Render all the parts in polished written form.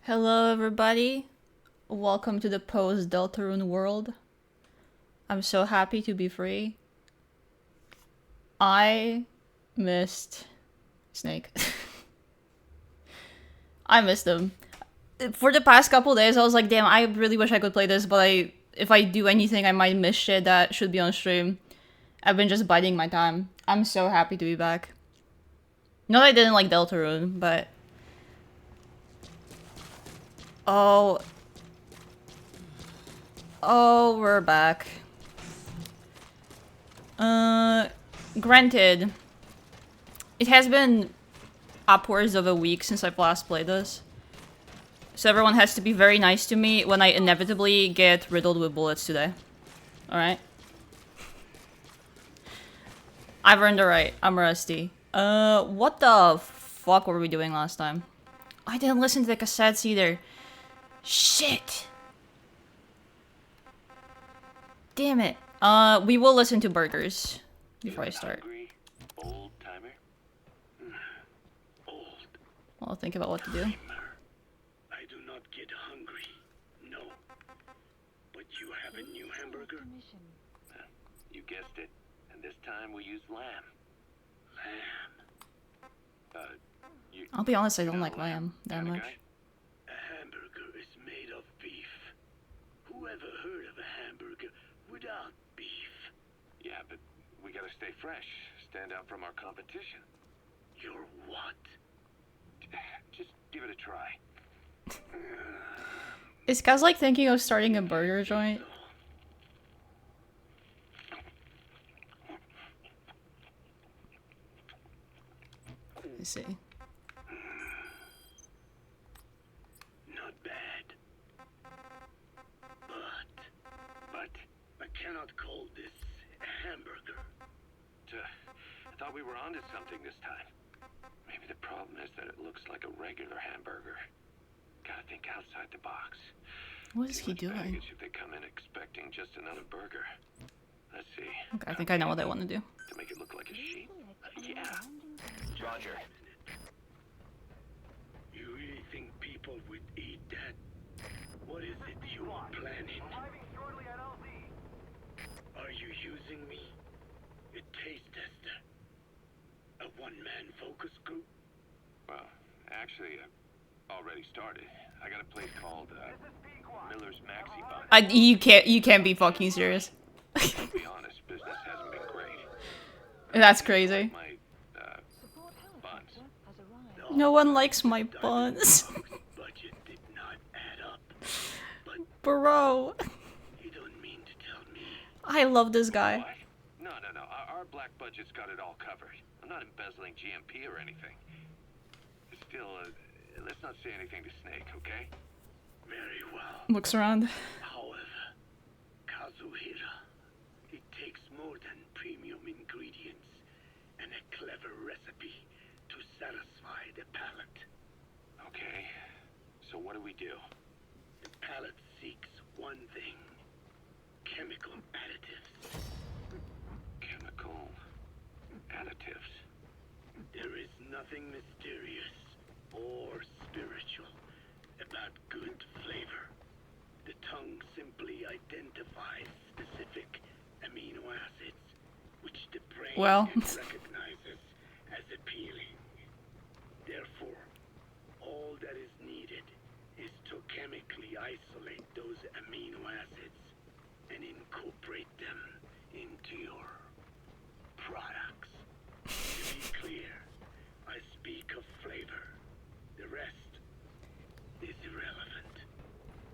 Hello, everybody. Welcome to the post Deltarune world. I'm so happy to be free. I missed Snake. I missed him. For the past couple days, I was like, damn, I really wish I could play this, but if I do anything, I might miss shit that should be on stream. I've been just biding my time. I'm so happy to be back. Not that I didn't like Deltarune, but... Oh. Oh, we're back. Granted, it has been upwards of a week since I've last played this. So everyone has to be very nice to me when I inevitably get riddled with bullets today. Alright? I've earned the right. I'm rusty. What the fuck were we doing last time? I didn't listen to the cassettes either. Shit! Damn it. We will listen to burgers before I start. Old timer? Old. I'll think about what to do. I do not get hungry. No. But you have a new hamburger? You guessed it. And this time we use lamb. Lamb. I'll be honest, I don't like lamb that much. A hamburger is made of beef. Who ever heard of a hamburger without beef? Yeah, but we gotta stay fresh. Stand out from our competition. You're what? Just give it a try. Is Kaz like thinking of starting a burger joint? Let's see. Not bad. But I cannot call this a hamburger. I thought we were onto something this time. Maybe the problem is that it looks like a regular hamburger. Gotta think outside the box. What is he doing? Baggage if they come in expecting just another burger. Let's see. Okay, I think I know what I want to do. To make it look like a sheep? Yeah. Roger. You really think people would eat that? What is it you are planning? Are you using me? A taste tester? A one-man focus group? Well, actually, I've already started. I got a place called Miller's Maxi Bun. You can't be fucking serious. To be honest, business hasn't been great. That's crazy. My buns. No one likes my buns. Budget did not add up. But Bro. you don't mean to tell me. I love this guy. What? No. Our black budget's got it all covered. I'm not embezzling GMP or anything. Still, let's not say anything to Snake, okay? Very well. Looks around. However, Kazuhira, it takes more than premium ingredients and a clever recipe to satisfy the palate. Okay, so what do we do? The palate seeks one thing. Chemical additives. Chemical additives. There is nothing mysterious or spiritual about good flavor. The tongue simply identifies specific amino acids, which the brain recognizes as appealing. Therefore, all that is needed is to chemically isolate those amino acids and incorporate them into your products. To be clear, I speak of flavor. The rest is irrelevant.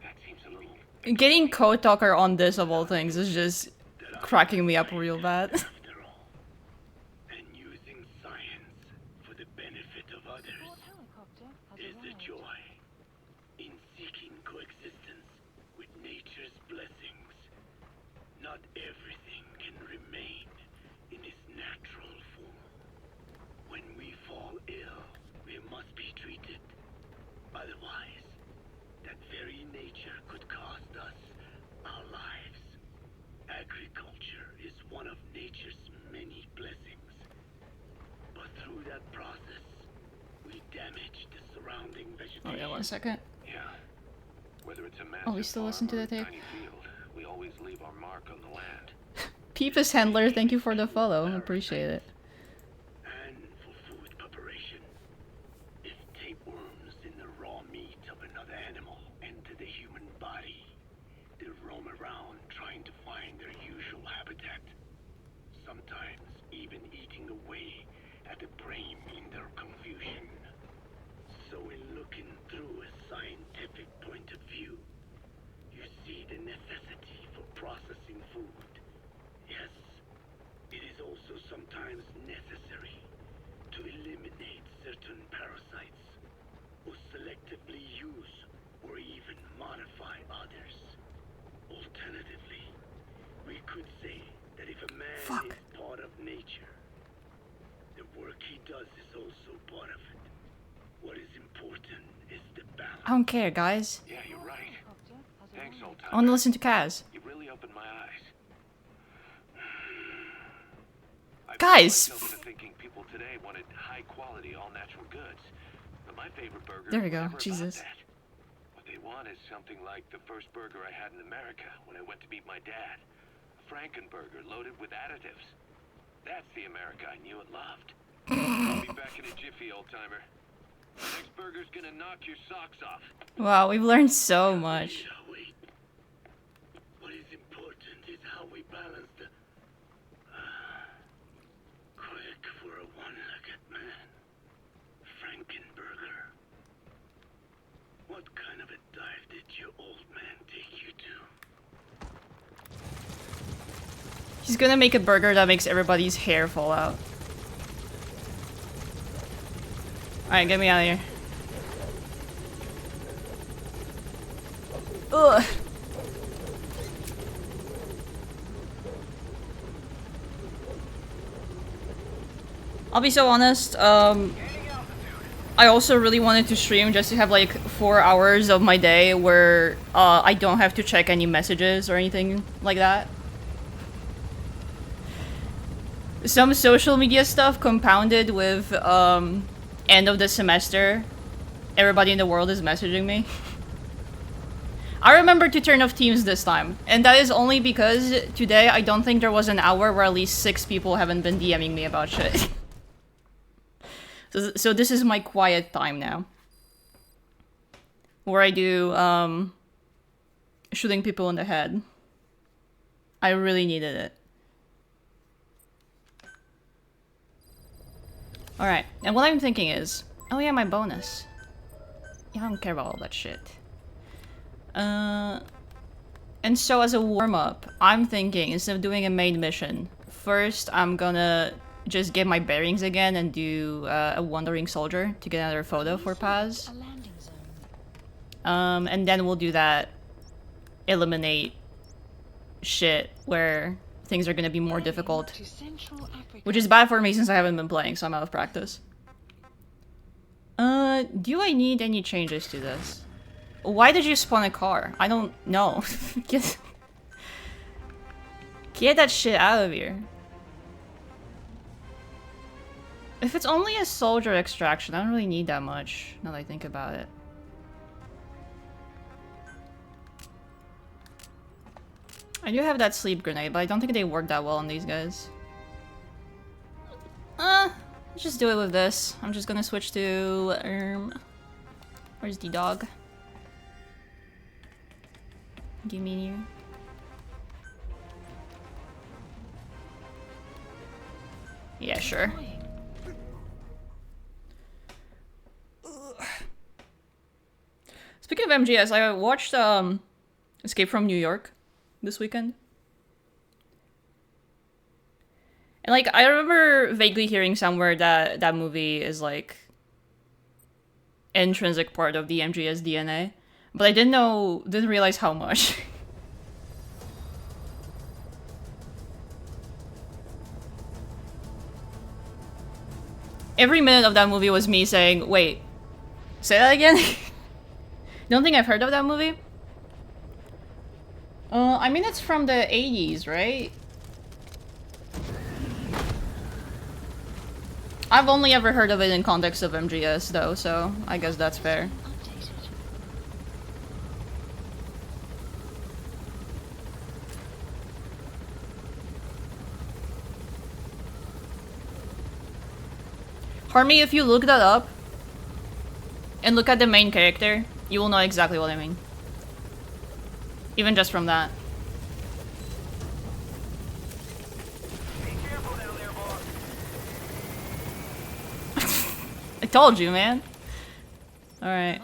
That seems a little... Getting Code Talker on this of all things is just cracking me up real bad. After all, and using science for the benefit of others is the joy in seeking coexistence with nature's blessings. Not everything can remain in its natural form. When we fall ill, we must be treated. Otherwise, that very nature could cost us our lives. Agriculture is one of nature's many blessings. But through that process, we damage the surrounding vegetation. Oh yeah, 1 second. Yeah. Oh, we still listen to the tape. Tiny field, we always leave our mark on the land. Peepus Handler, thank you for the follow. Appreciate it. And for food preparation, if tapeworms in the raw meat of another animal enter the human body, they roam around trying to find their usual habitat. Sometimes even eating away at the brain in their confusion. So in looking through a scientific point of view, you see the necessity for processing food. Yes, it is also sometimes necessary to eliminate certain parasites, or selectively use or even modify others. Alternatively, we could say that if a man is part of nature, the work he does is also part of it. What is important is the balance. I don't care, guys. Yeah, you're right. Thanks, old I want to listen to Kaz. You really opened my eyes. Guys! I was thinking people today wanted high quality, all natural goods. But my favorite burger There we go. was never Jesus. about that. What they want is something like the first burger I had in America when I went to meet my dad. A Frankenburger loaded with additives. That's the America I knew and loved. I'll be back in a jiffy, old timer. The next burger's gonna knock your socks off. Wow, we've learned so much. Yeah, wait. What is important is how we balance the quick for a one-legged man. Frankenburger. What kind of a dive did your old man take you to? He's gonna make a burger that makes everybody's hair fall out. Alright, get me out of here. Ugh. I'll be so honest, I also really wanted to stream just to have like 4 hours of my day where I don't have to check any messages or anything like that. Some social media stuff compounded with end of the semester, everybody in the world is messaging me. I remember to turn off Teams this time, and that is only because today I don't think there was an hour where at least 6 people haven't been DMing me about shit. So this is my quiet time now. Where I do, shooting people in the head. I really needed it. Alright, and what I'm thinking is... Oh yeah, my bonus. Yeah, I don't care about all that shit. And so as a warm-up, I'm thinking, instead of doing a main mission, first I'm gonna just get my bearings again and do a wandering soldier to get another photo for Paz. And then we'll do that eliminate shit where things are gonna be more difficult. Which is bad for me since I haven't been playing, so I'm out of practice. Do I need any changes to this? Why did you spawn a car? I don't know. Get that shit out of here. If it's only a soldier extraction, I don't really need that much, now that I think about it. I do have that sleep grenade, but I don't think they work that well on these guys. Let's just do it with this. I'm just gonna switch to, where's the dog? Give me here. Yeah, sure. Speaking of MGS, I watched, Escape from New York this weekend. And like, I remember vaguely hearing somewhere that that movie is like intrinsic part of the MGS DNA, but I didn't realize how much. Every minute of that movie was me saying, wait, say that again? Don't think I've heard of that movie? I mean, it's from the 80s, right? I've only ever heard of it in context of MGS, though, so I guess that's fair. Harmy, if you look that up and look at the main character, you will know exactly what I mean. Even just from that. Be careful down there, boss. I told you, man. Alright.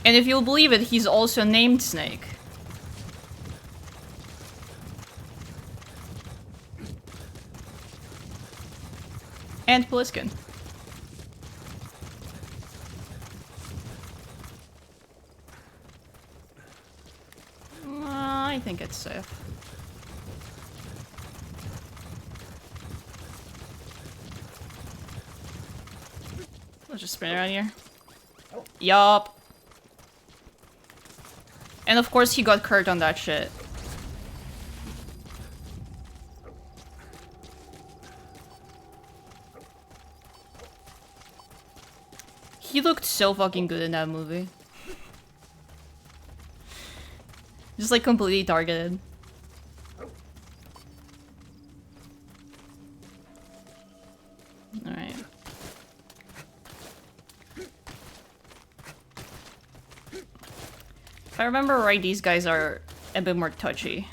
And if you'll believe it, he's also named Snake. And Pliskin. I think it's safe. Let's just sprint around here. Yup. And of course he got Kurt on that shit. He looked so fucking good in that movie. Just like completely targeted. Alright. If I remember right, these guys are a bit more touchy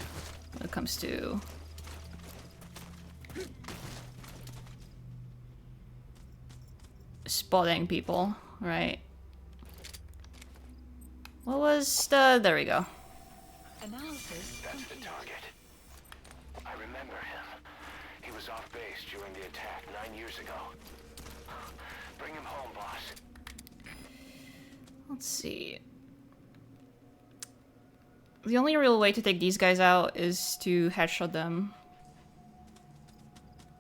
when it comes to spotting people, right? What was the... there we go. Analysis. That's the target. I remember him. He was off base during the attack 9 years ago. Bring him home, boss. Let's see. The only real way to take these guys out is to headshot them.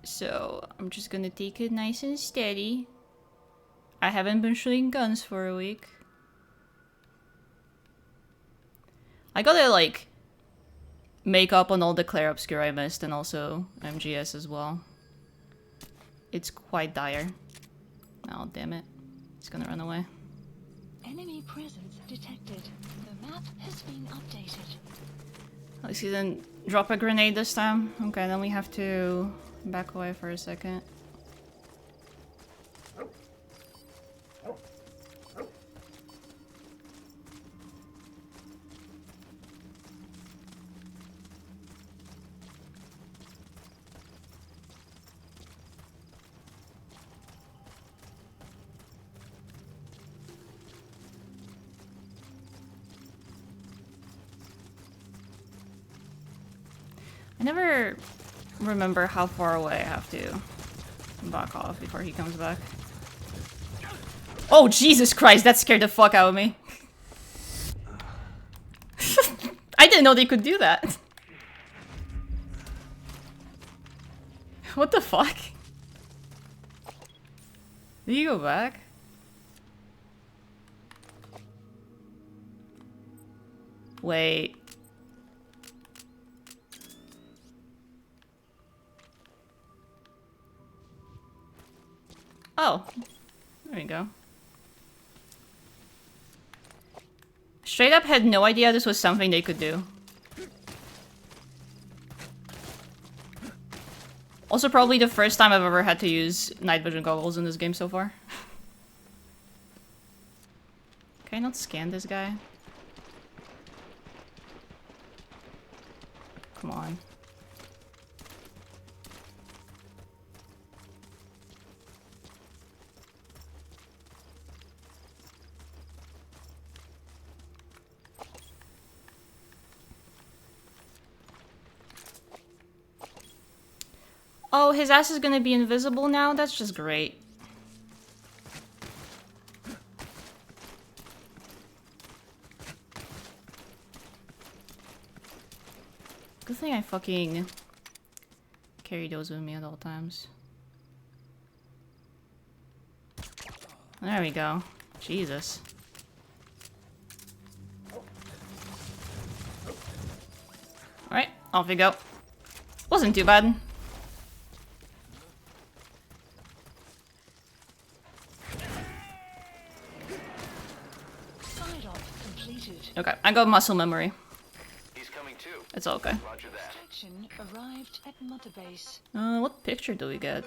So I'm just gonna take it nice and steady. I haven't been shooting guns for a week. I gotta like make up on all the Claire Obscure I missed and also MGS as well. It's quite dire. Oh damn it. It's gonna run away. Enemy presence detected. The map has been updated. At least he didn't drop a grenade this time. Okay, then we have to back away for a second. I never remember how far away I have to back off before he comes back. Oh, Jesus Christ, that scared the fuck out of me. I didn't know they could do that. What the fuck? Did you go back? Wait. Oh, there we go. Straight up had no idea this was something they could do. Also probably the first time I've ever had to use night vision goggles in this game so far. Can I not scan this guy? Come on. Oh, his ass is gonna be invisible now? That's just great. Good thing I fucking carry those with me at all times. There we go. Jesus. Alright, off we go. Wasn't too bad. Side-off completed. Okay, I got muscle memory. He's coming It's okay. Roger that. Extraction arrived at Mother Base. What picture do we get?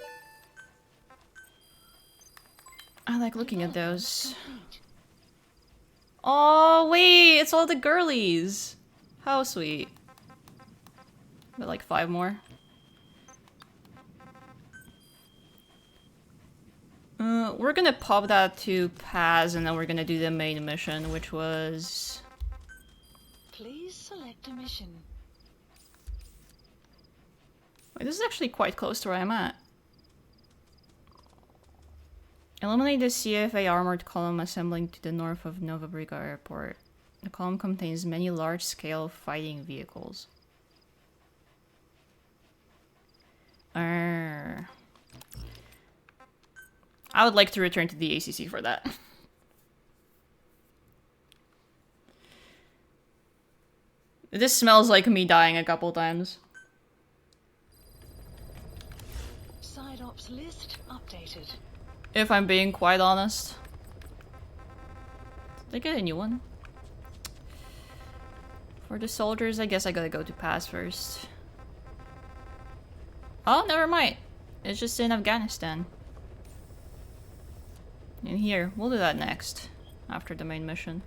I like looking at those. Complete. Oh, wait! It's all the girlies! How sweet. But like 5 more. We're gonna pop that to Paz, and then we're gonna do the main mission, which was... Please select a mission. Wait, this is actually quite close to where I'm at. Eliminate the CFA armored column assembling to the north of Nova Briga Airport. The column contains many large-scale fighting vehicles. I would like to return to the ACC for that. This smells like me dying a couple times. Side ops list updated. If I'm being quite honest. Did I get a new one? For the soldiers, I guess I gotta go to Paz first. Oh, never mind. It's just in Afghanistan. In here. We'll do that next. After the main mission.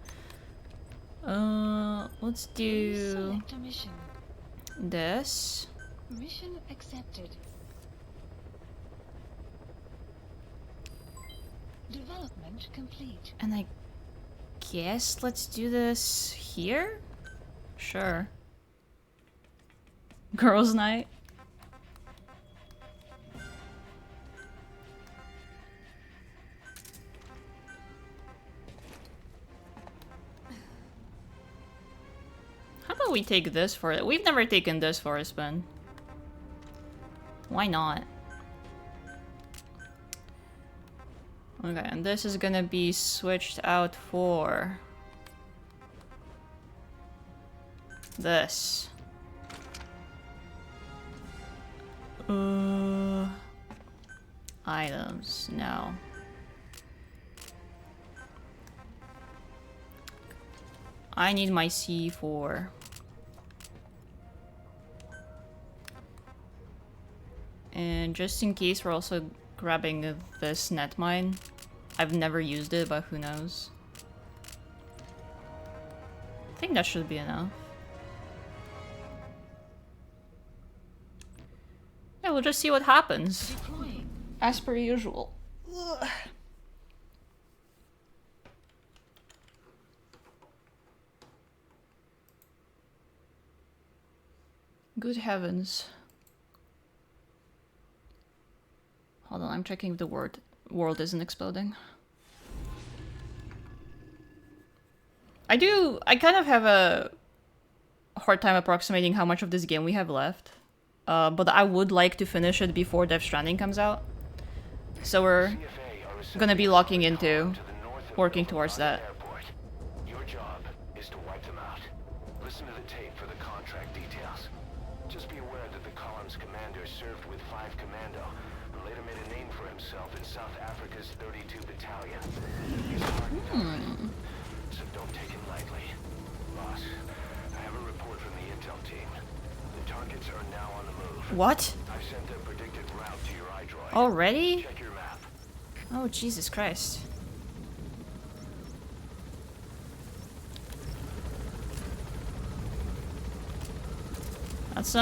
Let's Please do select a mission. this. Mission accepted. Development complete. And I guess let's do this here? Sure. Girls' night. How about we take this for it? We've never taken this for a spin. Why not? Okay, and this is gonna be switched out for this. Items, no. I need my C4. And just in case, we're also grabbing this net mine. I've never used it, but who knows. I think that should be enough. Yeah, we'll just see what happens. Deploying. As per usual. Ugh. Good heavens. Hold on, I'm checking if the world isn't exploding. I kind of have a hard time approximating how much of this game we have left. But I would like to finish it before Death Stranding comes out. So we're gonna be locking into working towards that. Your job is to wipe them out. Listen to the tape for the contract details. Just be aware that the column's commander served with 5 Commando and later made a name for himself in South Africa's 32 Battalion. He's hard to find, so don't take him lightly. Boss, I have a report from the intel team. The targets are now on the move. What? I've sent their predicted route to your iDroid. Already? Check your map. Oh, Jesus Christ. That's, they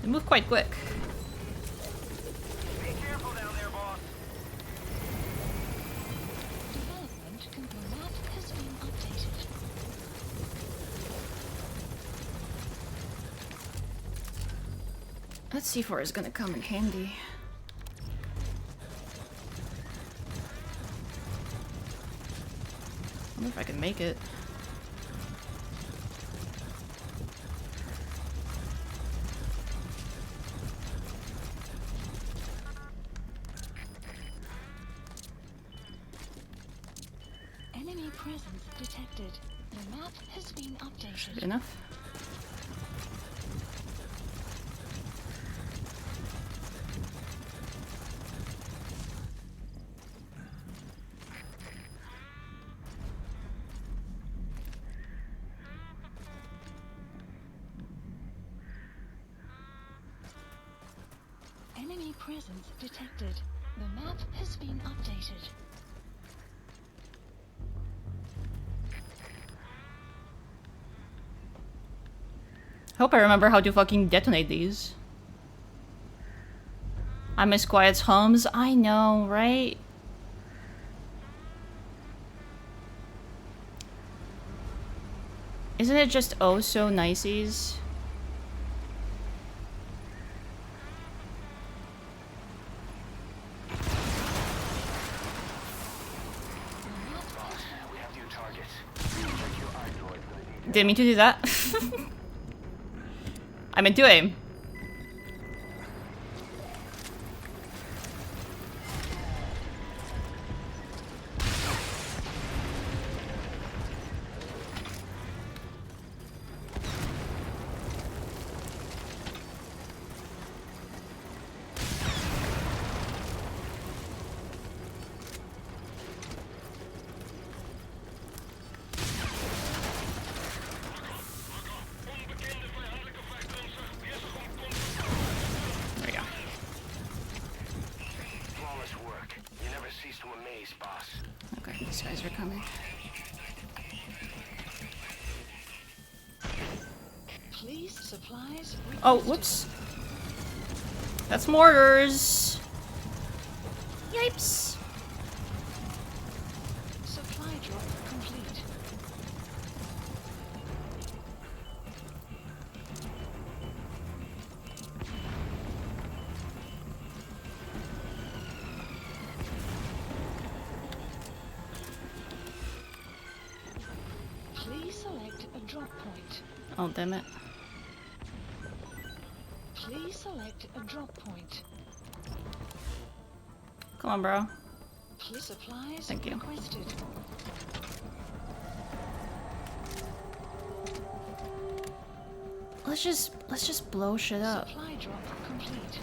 move quite quick. Be careful down there, boss. Development complete. Map has been updated. That C4 is gonna come in handy. I wonder if I can make it. Enemy presence detected. The map has been updated. Good enough. Enemy presence detected. The map has been updated. Hope I remember how to fucking detonate these. I miss Quiet's hums. I know, right? Isn't it just oh so niceies? Didn't mean to do that. I meant to aim. These guys are coming. Please, supplies. Oh, whoops. That's mortars. Yipes. Supply drop complete. Please select a drop point. Oh, damn it. Please select a drop point. Come on, bro. Please supplies Thank you. requested. Let's just blow shit up. Supply drop complete.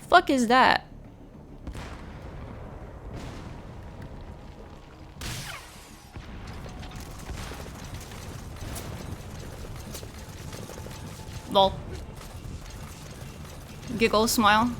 Fuck is that? Lol. Giggle, smile.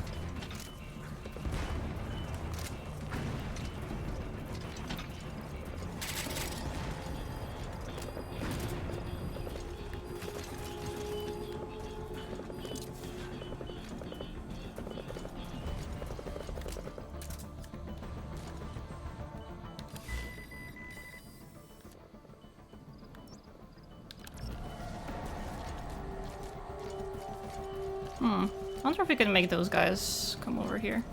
I wonder if we can make those guys come over here.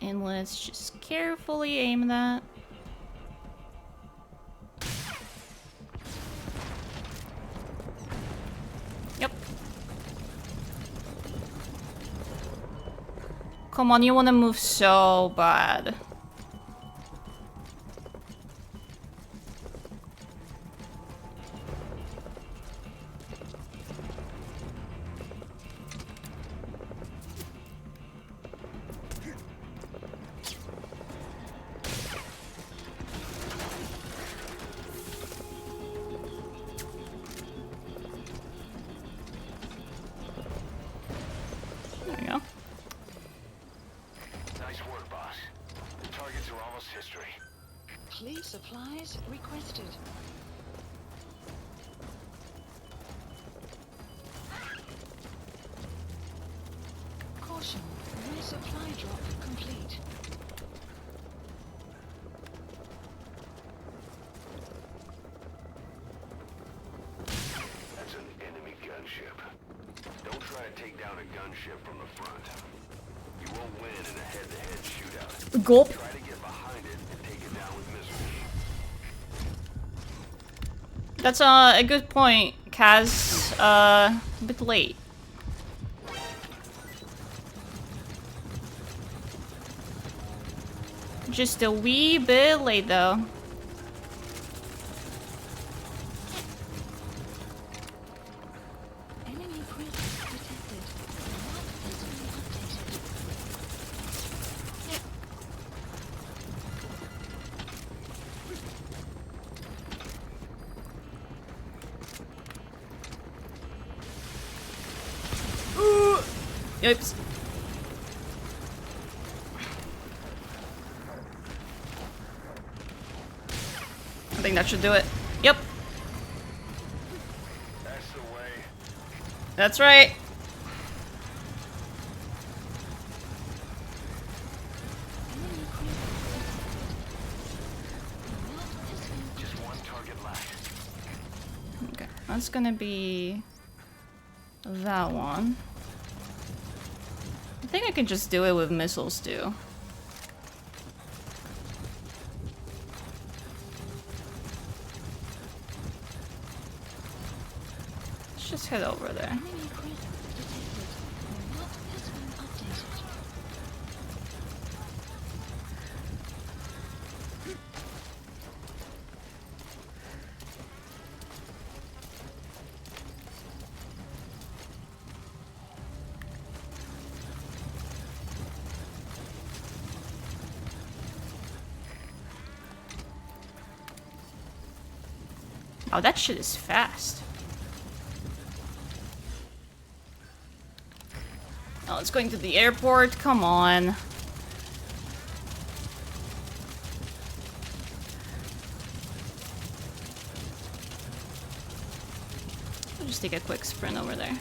And let's just carefully aim that. Yep. Come on, you want to move so bad. There we go. Nice work, boss. The targets are almost history. Please supplies requested. Caution, resupply drop complete. That's an enemy gunship. Don't try to take down a gunship from the front. You won't win in a head-to-head shootout. Gulp. Try to get behind it and take it down with missiles. That's a good point, Kaz. A bit late. Just a wee bit late though. Enemy presence detected. The map has been updated. Oops. I think that should do it. Yep. That's the way. That's right. Enemy presence detected. The map has been Just one target left. Okay, that's gonna be that one. I think I can just do it with missiles too. Let's just head over there. enemy presence detected. The map has been updated. Oh, that shit is fast. Oh, it's going to the airport. Come on. I'll just take a quick sprint over there.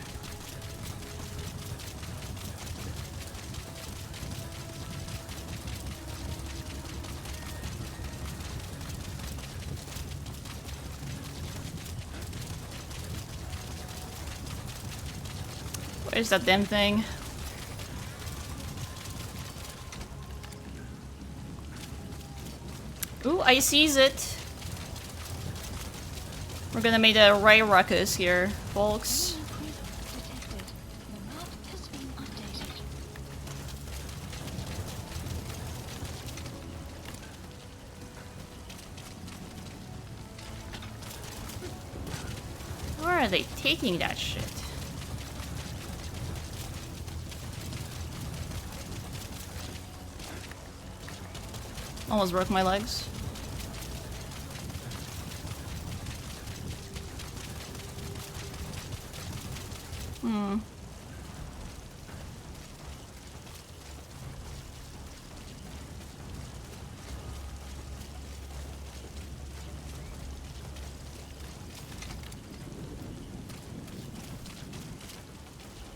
Where's that damn thing? Ooh, I sees it. We're gonna make a right ruckus here, folks. Enemy presence detected. The map has been updated. Where are they taking that shit? Almost broke my legs. Hmm.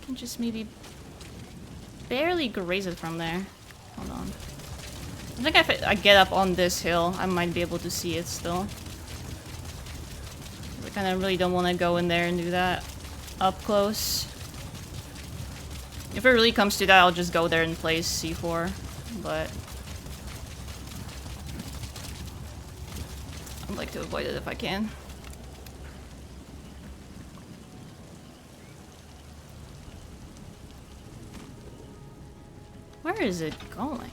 Can just maybe barely graze it from there. Hold on. I think if I get up on this hill, I might be able to see it still. I kind of really don't want to go in there and do that up close. If it really comes to that, I'll just go there and place C4, but I'd like to avoid it if I can. Where is it going?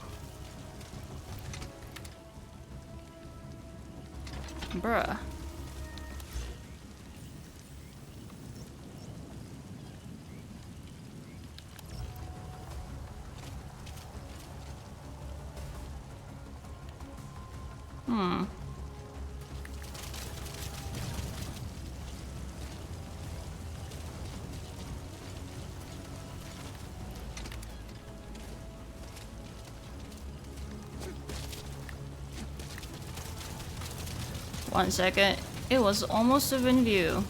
Bruh. Hmm. One second. It was almost in view.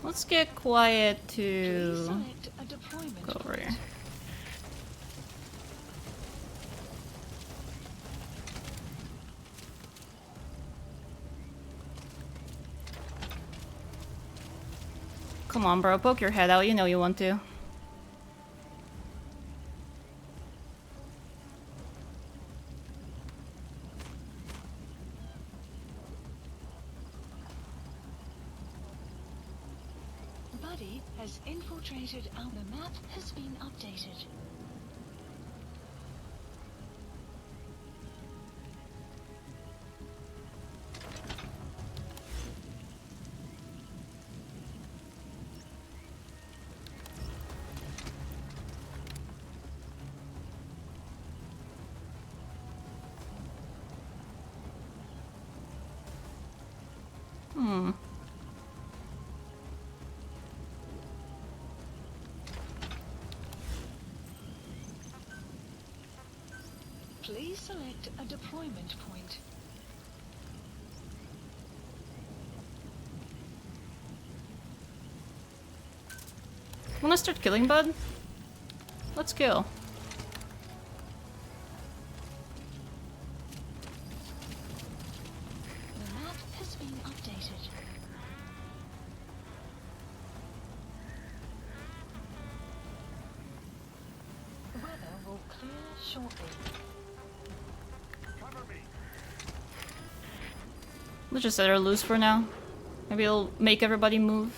Let's get quiet Please to select a deployment go over here. Come on, bro. Poke your head out. You know you want to. Buddy has infiltrated our the map has been updated. Please select a deployment point. Wanna start killing, bud? Let's kill. The map has been updated. Weather will clear shortly. Let's just let her loose for now. Maybe it'll make everybody move.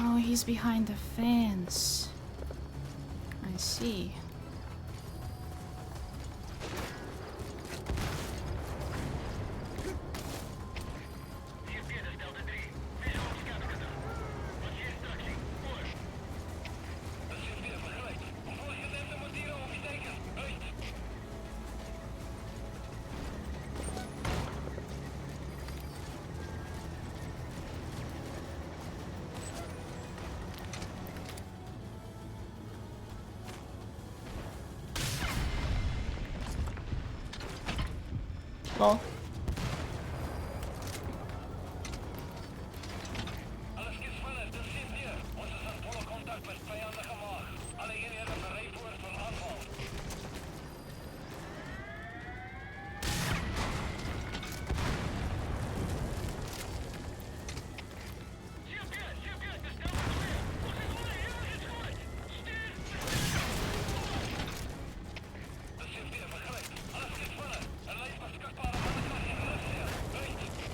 Oh, he's behind the fence. I see. Lol.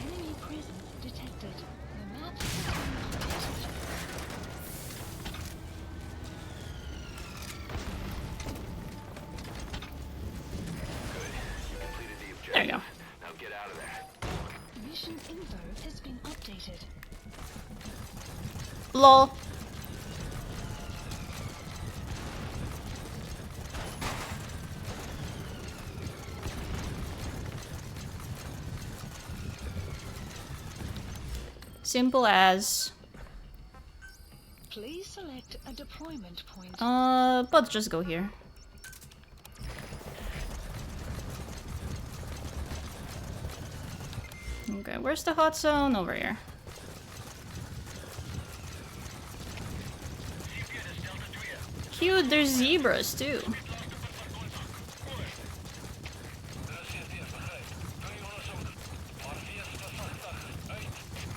Enemy presence detected. The map has been updated. There you go. Now get out of there. Mission info has been updated. Lol. Simple as. Please select a deployment point. But just go here. Okay, where's the hot zone? Over here. Cute, there's zebras too.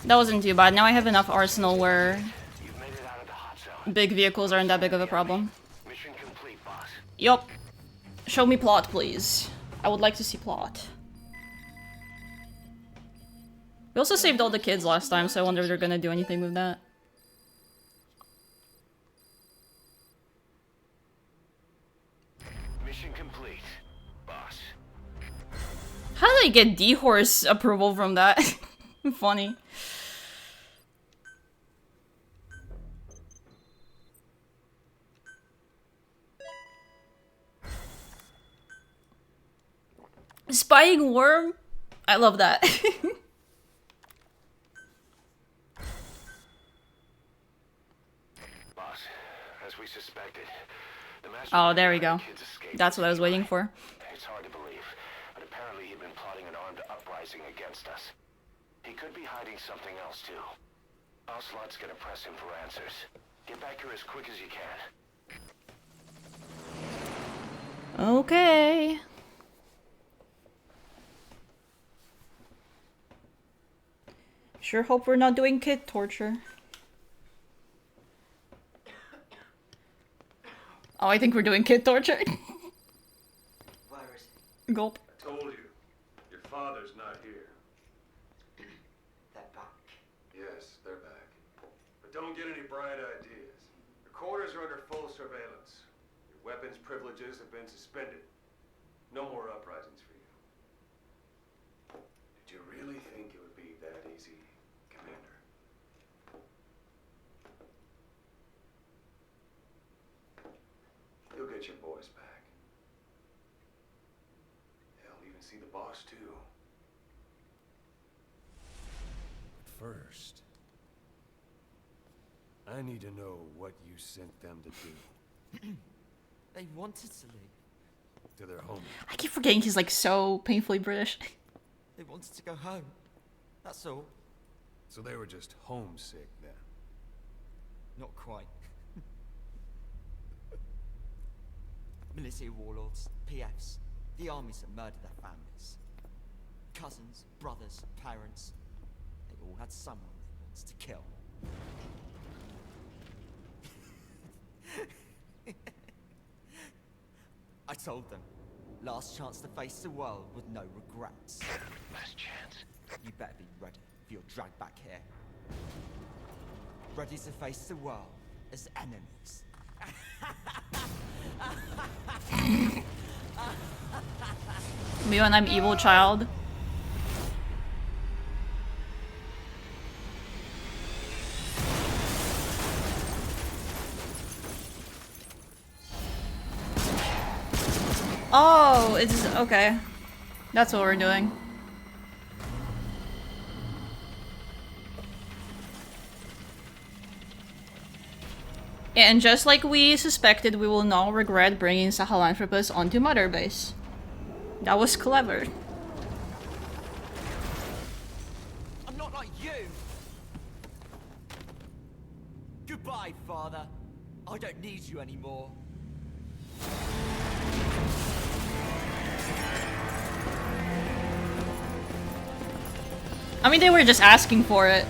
That wasn't too bad. Now I have enough arsenal where You've made it out of the hot zone. big vehicles aren't that big of a problem. Mission complete, boss. Yup. Show me plot, please. I would like to see plot. We also saved all the kids last time, so I wonder if they're gonna do anything with that. Mission complete, boss. How did I get D-Horse approval from that? Funny. Spying worm? I love that. Boss, as we suspected, the master Oh, there we plan go. kids escaped That's what I was Eli. waiting for. It's hard to believe, but apparently he'd been plotting an armed uprising against us. He could be hiding something else too. Ocelot's gonna press him for answers. Get back here as quick as you can. Okay. Sure hope we're not doing kid torture. Oh, I think we're doing kid torture. Where is it? Gulp. I told you, your father's not here. They're back. Yes, they're back. But don't get any bright ideas. Your quarters are under full surveillance. Your weapons privileges have been suspended. No more uprisings for you. Did you really think it would be that easy, Commander? You'll get your boys back. They'll even see the boss, too. But first, I need to know what you sent them to do They wanted to leave. to their home. I keep forgetting he's like so painfully British. They wanted to go home. That's all. So they were just homesick then. Not quite. Militia warlords, PFs, the armies that murdered their families. Cousins, brothers, parents. They all had someone they wanted to kill. I told them, last chance to face the world with no regrets. Last chance. You better be ready for your drag back here. Ready to face the world as enemies. Me when I'm evil child. Oh, it's okay. That's what we're doing. And just like we suspected, we will not regret bringing Sahelanthropus onto Mother Base. That was clever. I'm not like you! Goodbye, father. I don't need you anymore. I mean, they were just asking for it.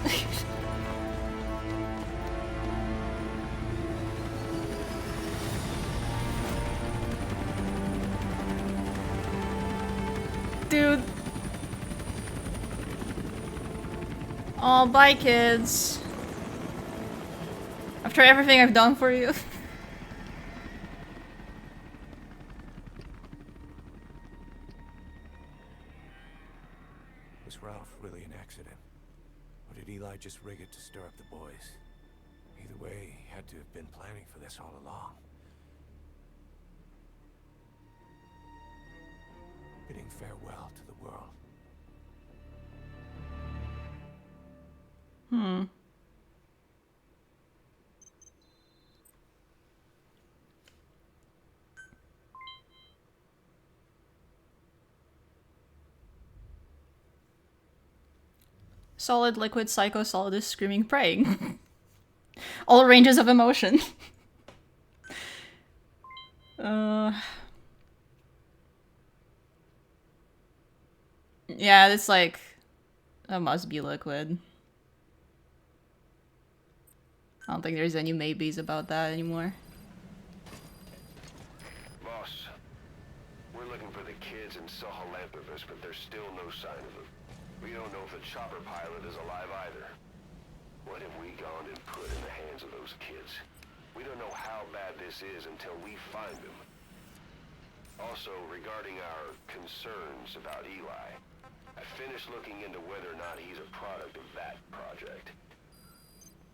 Dude. Oh, bye, kids. After everything I've done for you. Was Ralph really an accident? Or did Eli just rig it to stir up the boys? Either way, he had to have been planning for this all along. Bidding farewell to the world. Hmm. Solid, liquid, psycho, solidus, screaming, praying. All ranges of emotion. Yeah, it's like... That must be liquid. I don't think there's any maybes about that anymore. Boss, we're looking for the kids in Sahelanthropus, but there's still no sign of them. We don't know if the chopper pilot is alive either. What have we gone and put in the hands of those kids? We don't know how bad this is until we find them. Also, regarding our concerns about Eli, I finished looking into whether or not he's a product of that project.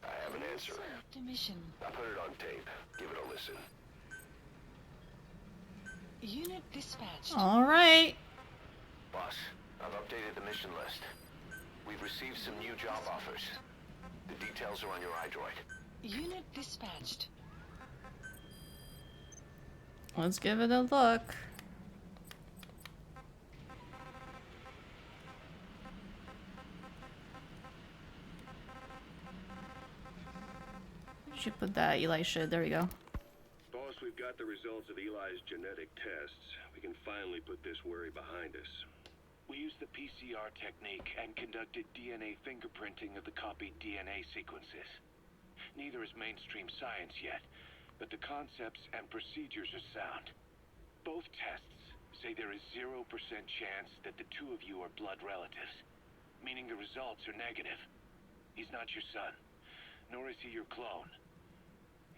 I have an answer. Select the mission. I put it on tape. Give it a listen. Unit dispatched. Alright. Boss, I've updated the mission list. We've received some new job offers. The details are on your iDroid. Unit dispatched. Let's give it a look. Should put that Eli shit. There we go. Boss, we've got the results of Eli's genetic tests. We can finally put this worry behind us. We used the PCR technique and conducted DNA fingerprinting of the copied DNA sequences. Neither is mainstream science yet, but the concepts and procedures are sound. Both tests say there is 0% chance that the two of you are blood relatives, meaning the results are negative. He's not your son, nor is he your clone.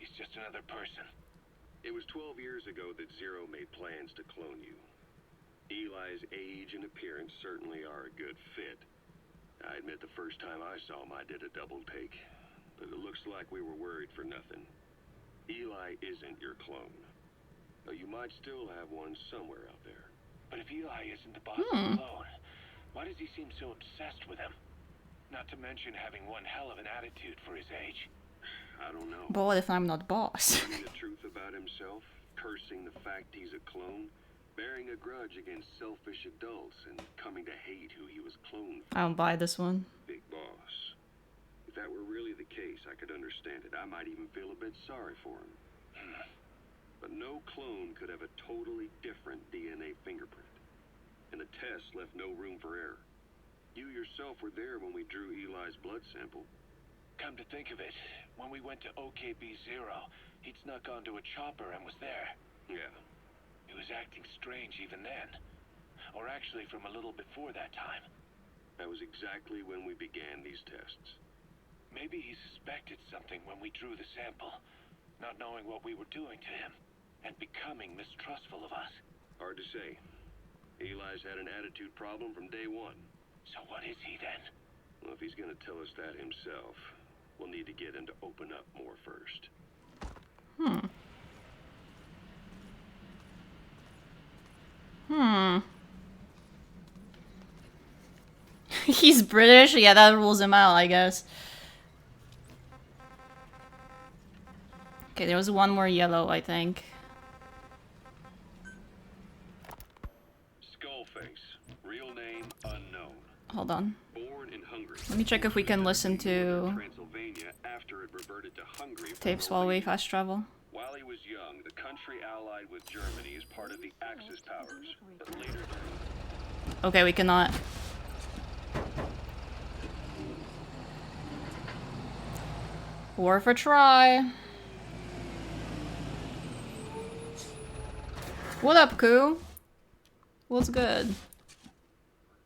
He's just another person. It was 12 years ago that Zero made plans to clone you. Eli's age and appearance certainly are a good fit. I admit the first time I saw him I did a double take, but it looks like we were worried for nothing. Eli isn't your clone, though you might still have one somewhere out there. But if Eli isn't the boss's clone, why does he seem so obsessed with him? Not to mention having one hell of an attitude for his age. I don't know. But what if I'm not boss? Learning the truth about himself, cursing the fact he's a clone, bearing a grudge against selfish adults, and coming to hate who he was cloned for. I don't buy this one. Big boss. If that were really the case, I could understand it. I might even feel a bit sorry for him. But no clone could have a totally different DNA fingerprint. And the test left no room for error. You yourself were there when we drew Eli's blood sample. Come to think of it, when we went to OKB-0, he'd snuck onto a chopper and was there. Yeah. He was acting strange even then. Or actually from a little before that time. That was exactly when we began these tests. Maybe he suspected something when we drew the sample, not knowing what we were doing to him, and becoming mistrustful of us. Hard to say. Eli's had an attitude problem from day one. So what is he then? Well, if he's gonna tell us that himself, we'll need to get him to open up more first. He's British? Yeah, that rules him out, I guess. Okay, there was one more yellow, I think. Skullface. Real name unknown. Hold on. Born in Hungary. Let me check if we can listen to Transylvania after it reverted to Hungary from tapes while we Romania. fast travel. While he was young, the country allied with Germany as part of the Axis powers, but later Okay, we cannot. Worth a try. What up, Koo? What's good?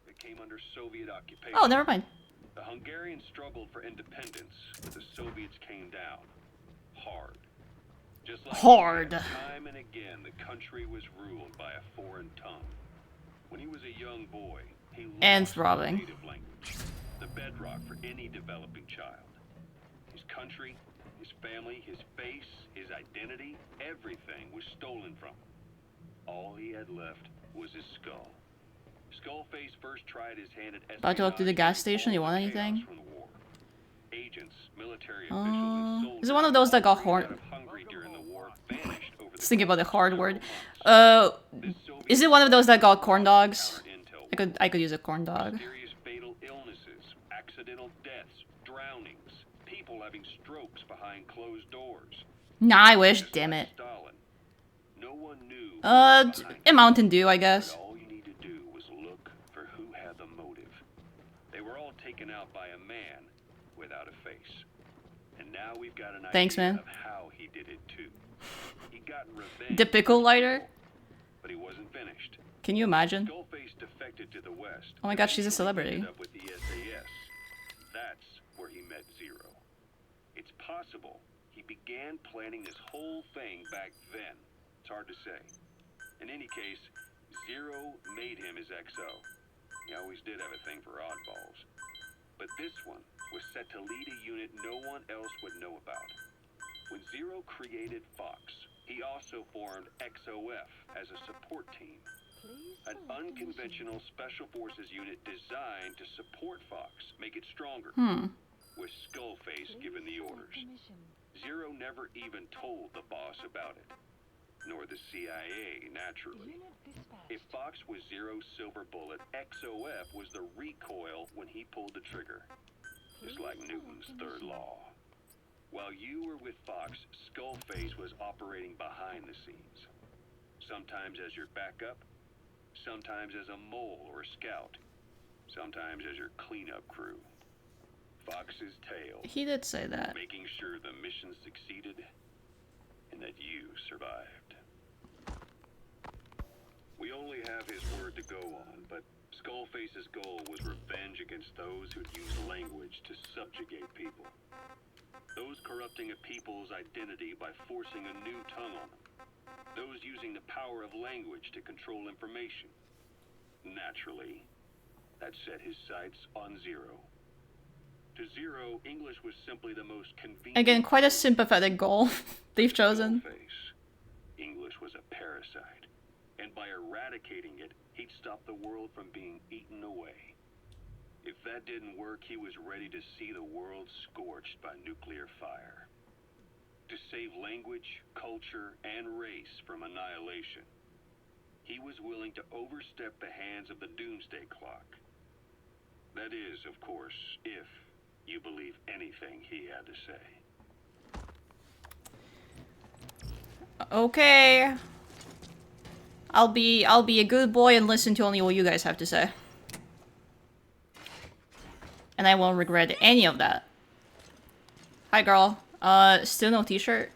it came under Soviet occupation. Oh, never mind. The Hungarians struggled for independence, but the Soviets came down hard. Just like Hard. time and again, the country was ruled by a foreign tongue. When he was a young boy, he lost And his throbbing. native language, the bedrock for any developing child. His country, his family, his face, his identity, everything was stolen from him. All he had left was his skull. Skullface first tried his hand at About to walk to the gas espionage station, you all want the chaos anything? from the war. Agents, military officials, and soldiers Is it one of those that got out horn? of Hungary during the war vanished over the Let's think about the hard word. This Soviet Is it one of those that got corn dogs? intel I could use a corn dog. mysterious fatal illnesses, accidental deaths, drownings, people having strokes behind closed doors. Nah, I wish, Just damn like it. Stalin. No one knew who was behind A it, Mountain Dew, I but guess. all you need to do was look for who had the motive. They were all taken out by a man without a face. And now we've got an Thanks, idea man. of how he did it too. He got revenge. The pickle lighter? But he wasn't finished. Can you imagine? Skullface defected to the west. Oh my god, she's a Eventually celebrity. ended up with the SAS. That's where he met Zero. It's possible he began planning this whole thing back then. It's hard to say. In any case, Zero made him his XO. He always did have a thing for oddballs. But this one was set to lead a unit no one else would know about. When Zero created Fox, he also formed XOF as a support team. An unconventional special forces unit designed to support Fox, make it stronger. With Skullface giving the orders. Zero never even told the boss about it. Nor the CIA, naturally. If Fox was Zero's silver bullet, XOF was the recoil when he pulled the trigger. Just like Newton's third law. While you were with Fox, Skullface was operating behind the scenes. Sometimes as your backup, sometimes as a mole or a scout, sometimes as your cleanup crew. Fox's tail. He did say that. Making sure the mission succeeded and that you survived. We only have his word to go on, but Skullface's goal was revenge against those who'd used language to subjugate people. Those corrupting a people's identity by forcing a new tongue on them. Those using the power of language to control information. Naturally, that set his sights on Zero. To Zero, English was simply the most convenient... Again, quite a sympathetic goal they've chosen. English was a parasite, and by eradicating it, he'd stop the world from being eaten away. If that didn't work, he was ready to see the world scorched by nuclear fire. To save language, culture, and race from annihilation, he was willing to overstep the hands of the doomsday clock. That is, of course, if you believe anything he had to say. Okay. I'll be a good boy and listen to only what you guys have to say. And I won't regret any of that. Hi girl. Still no t-shirt?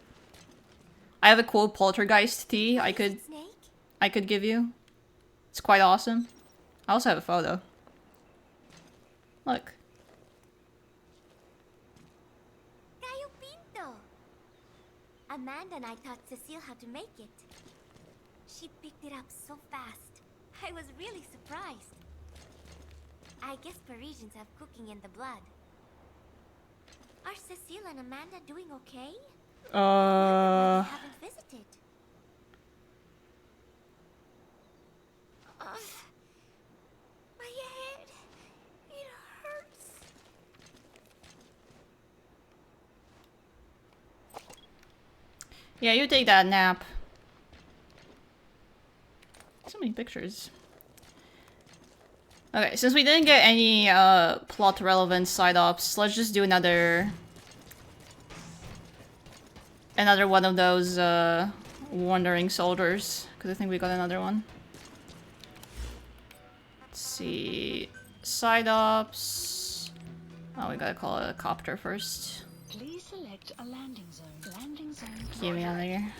I have a cool poltergeist tee I could give you. It's quite awesome. I also have a photo. Look. Gallo Pinto! Amanda and I taught Cecile how to make it. She picked it up so fast. I was really surprised. I guess Parisians have cooking in the blood. Are Cecile and Amanda doing okay? I haven't visited. My head. It hurts. Yeah, you take that nap. So many pictures. Okay, since we didn't get any plot relevant side ops, let's just do another one of those wandering soldiers, because I think we got another one. Let's see, side ops. Oh, we gotta call it a copter first. Please select a landing zone. Landing zone. Get me out of here.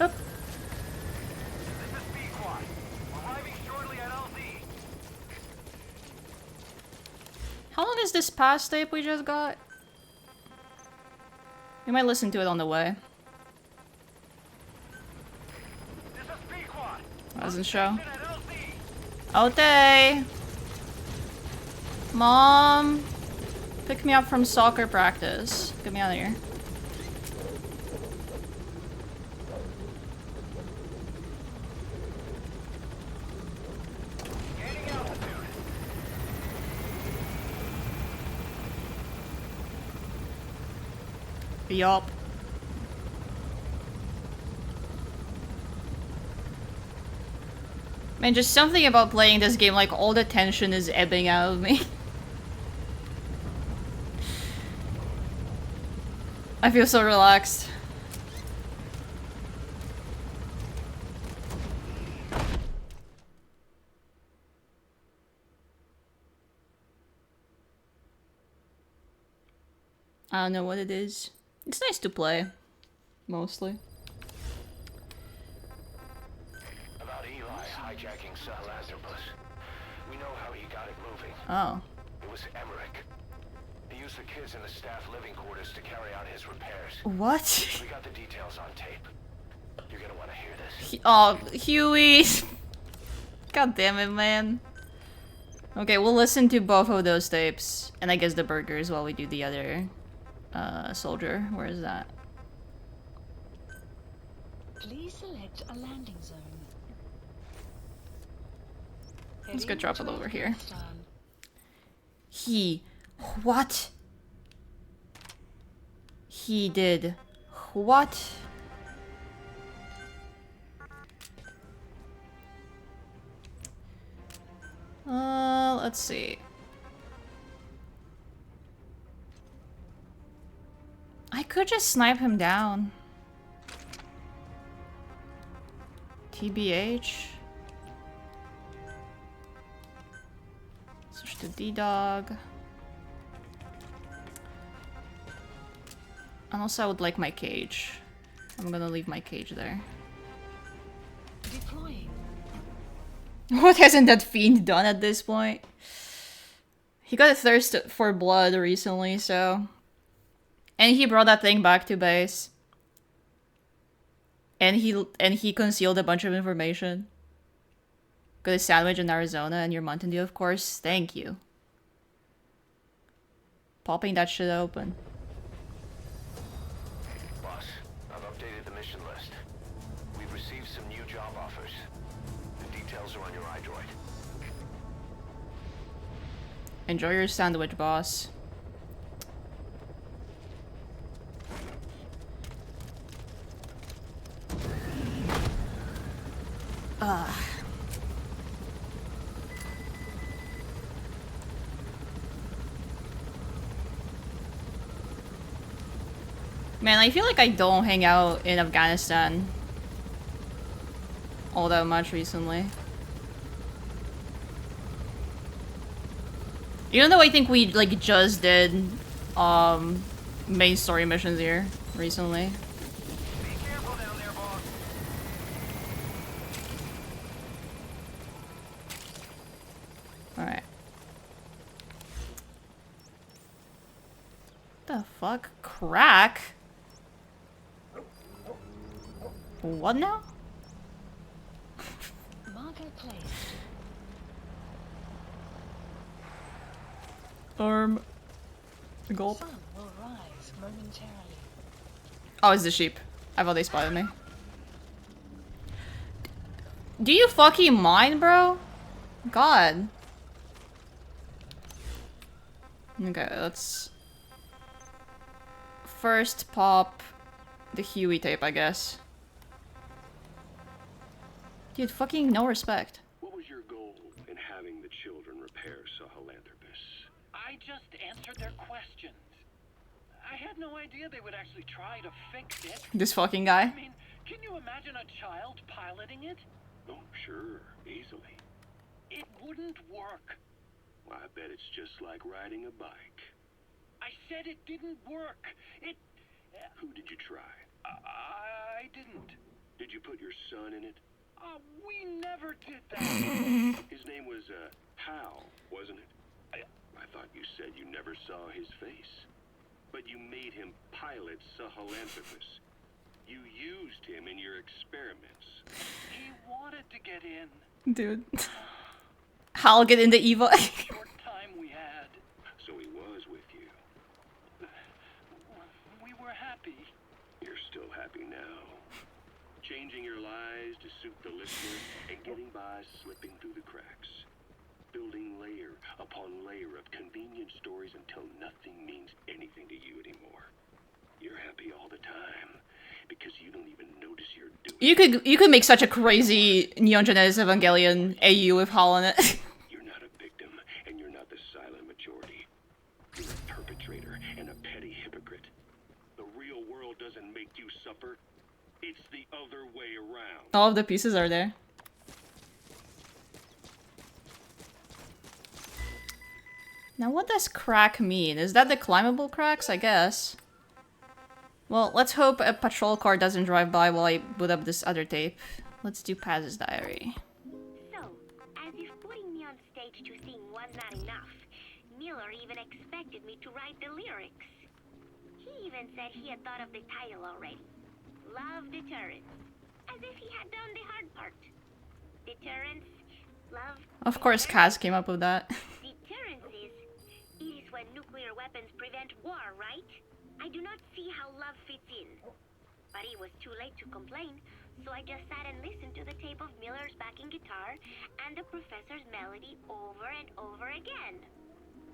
Oop. How long is this past tape we just got? We might listen to it on the way. Doesn't show. Ote! Mom! Pick me up from soccer practice. Get me out of here. Yup. Man, just something about playing this game, like all the tension is ebbing out of me. I feel so relaxed. I don't know what it is. It's nice to play, mostly. About Eli hijacking Sal Lazarus. We know how he got it moving. Oh. It was Emmerich. He used the kids in the staff living quarters to carry out his repairs. What? We got the details on tape. Oh, Huey! God damn it, man. Okay, we'll listen to both of those tapes. And I guess the burgers while we do the other soldier. Where is that? Please select a landing zone. Let's go drop it over here. Afghanistan. What? He did what? Let's see. I could just snipe him down. TBH. Switch to D-Dog. And also I would like my cage. I'm gonna leave my cage there. Deploying. What hasn't that fiend done at this point? He got a thirst for blood recently, so... And he brought that thing back to base. And he concealed a bunch of information. Got a sandwich in Arizona and your Mountain Dew, of course. Thank you. Popping that shit open. Boss, I've updated the mission list. We've received some new job offers. The details are on your iDroid. Enjoy your sandwich, boss. Man, I feel like I don't hang out in Afghanistan all that much recently. Even though I think we like just did main story missions here recently. Be careful down there, boss. Alright. The fuck? Crack? What now? Marker placed. Gulp. Sun will rise momentarily. Oh, it's the sheep. I thought they spotted me. Do you fucking mind, bro? God. Okay, let's... First pop the Huey tape, I guess. Dude, fucking no respect. What was your goal in having the children repair Sahelanthropus? I just answered their questions. I had no idea they would actually try to fix it. This fucking guy. I mean, can you imagine a child piloting it? Oh, sure, easily. It wouldn't work. Well, I bet it's just like riding a bike. I said it didn't work. It... Who did you try? I didn't. Did you put your son in it? We never did that. His name was, Hal, wasn't it? I thought you said you never saw his face. But you made him pilot Sahelanthropus. You used him in your experiments. He wanted to get in. Dude. Hal get into Eva. Short time we had. So he was with you. We were happy. You're still happy now. Changing your lies to suit the listener and getting by slipping through the cracks. Building layer upon layer of convenient stories until nothing means anything to you anymore. You're happy all the time because you don't even notice you're doing You could make such a crazy Neon Genesis Evangelion AU with Hal in it. You're not a victim, and you're not the silent majority. You're a perpetrator and a petty hypocrite. The real world doesn't make you suffer. It's the other way around. All of the pieces are there. Now what does crack mean? Is that the climbable cracks? I guess. Well, let's hope a patrol car doesn't drive by while I boot up this other tape. Let's do Paz's diary. So, as if putting me on stage to sing was not enough, Miller even expected me to write the lyrics. He even said he had thought of the title already. Love Deterrence. As if he got done the hard part. Deterrence, love. Of course, Kaz came up with that. Deterrence is when nuclear weapons prevent war, right? I do not see how love fits in. But it was too late to complain, so I just sat and listened to the tape of Miller's backing guitar and the professor's melody over and over again.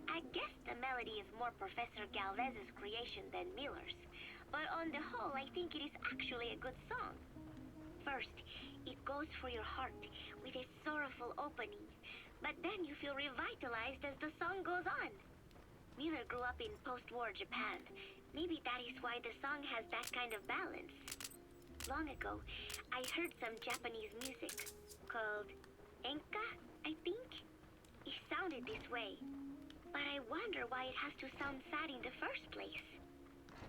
I guess the melody is more Professor Galvez's creation than Miller's, but on the whole, I think it is actually a good song. First, it goes for your heart with a sorrowful opening, but then you feel revitalized as the song goes on. Miller grew up in post-war Japan. Maybe that is why the song has that kind of balance. Long ago, I heard some Japanese music called enka, I think. It sounded this way, but I wonder why it has to sound sad in the first place.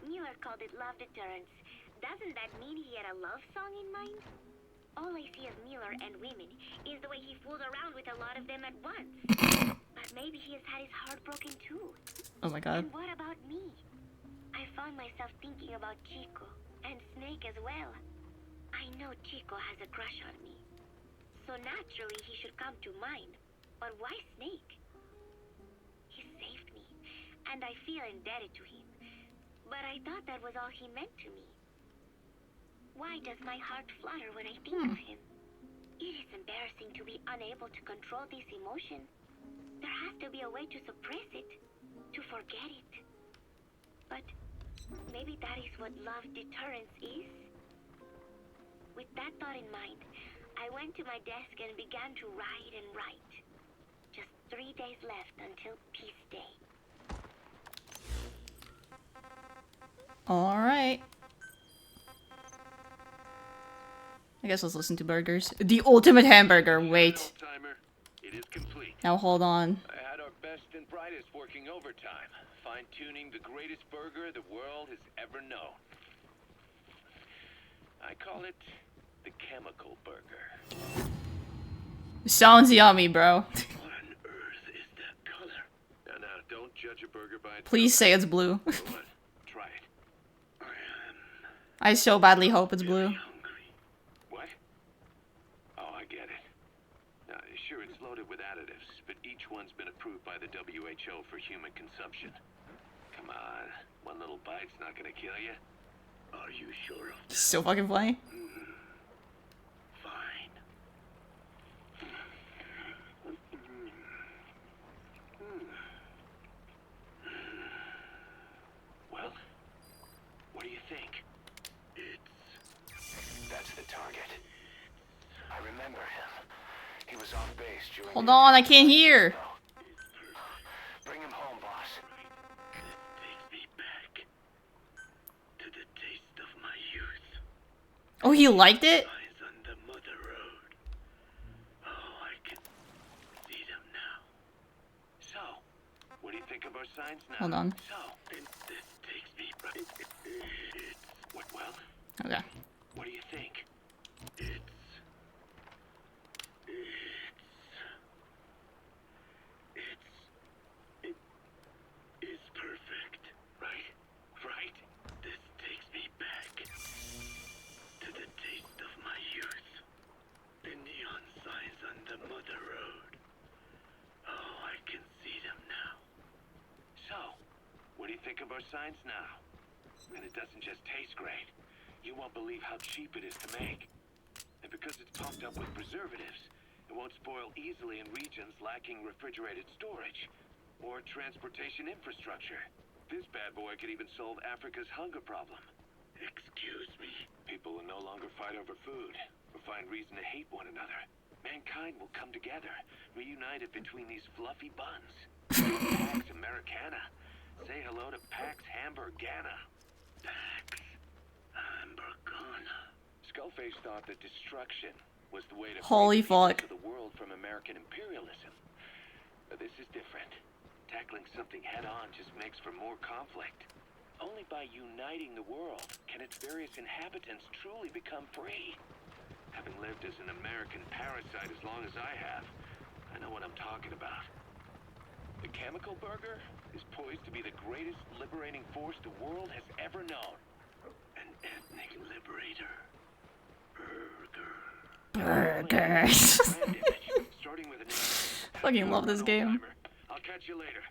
Miller called it love deterrence. Doesn't that mean he had a love song in mind? All I see of Miller and women is the way he fools around with a lot of them at once. But maybe he has had his heart broken too. Oh my god. And what about me? I found myself thinking about Chico and Snake as well. I know Chico has a crush on me, so naturally he should come to mind. But why Snake? He saved me, and I feel indebted to him. But I thought that was all he meant to me. Why does my heart flutter when I think of him? It is embarrassing to be unable to control this emotion. There has to be a way to suppress it, to forget it. But maybe that is what love deterrence is? With that thought in mind, I went to my desk and began to write and write. Just 3 days left until Peace Day. Alright. I guess let's listen to burgers. The ultimate hamburger, wait. It is complete. Now hold on. I had our best and brightest working overtime, fine-tuning the greatest burger the world has ever known. I call it the chemical burger. Sounds yummy, bro. What on earth is that color? Now, don't judge a burger by its Please say it's blue. What? Try it. I so badly hope it's blue. What? Oh, I get it. Now, sure, it's loaded with additives, but each one's been approved by the WHO for human consumption. Come on, one little bite's not gonna kill you. Are you sure of that? So fucking funny. Fine. Well, what do you think? That's the target. I remember him. He was off base during... Hold on, I can't hear. Bring him home, boss. Takes me back to the taste of my youth. Oh, he liked it? Eyes on the mother road. Oh, I can see them now. So, what do you think of our signs now? Hold on. So, And this takes me back. It's what? Well, Okay. what do you think? It's perfect. Right? Right? This takes me back to the taste of my youth. The neon signs on the mother road. Oh, I can see them now. So, what do you think of our signs now? And it doesn't just taste great. You won't believe how cheap it is to make. And because it's pumped up with preservatives, it won't spoil easily in regions lacking refrigerated storage or transportation infrastructure. This bad boy could even solve Africa's hunger problem. Excuse me. People will no longer fight over food or find reason to hate one another. Mankind will come together, reunited between these fluffy buns. Pax Americana. Say hello to Pax Hamburgana. Pax Hamburgana. Skullface thought that destruction was the way to Holy fuck. the world from American imperialism. But this is different. Tackling something head-on just makes for more conflict. Only by uniting the world can its various inhabitants truly become free. Having lived as an American parasite as long as I have, I know what I'm talking about. The chemical burger is poised to be the greatest liberating force the world has ever known. An ethnic liberator. Burger. burgers. Starting with an Fucking love this game. I'll catch you later.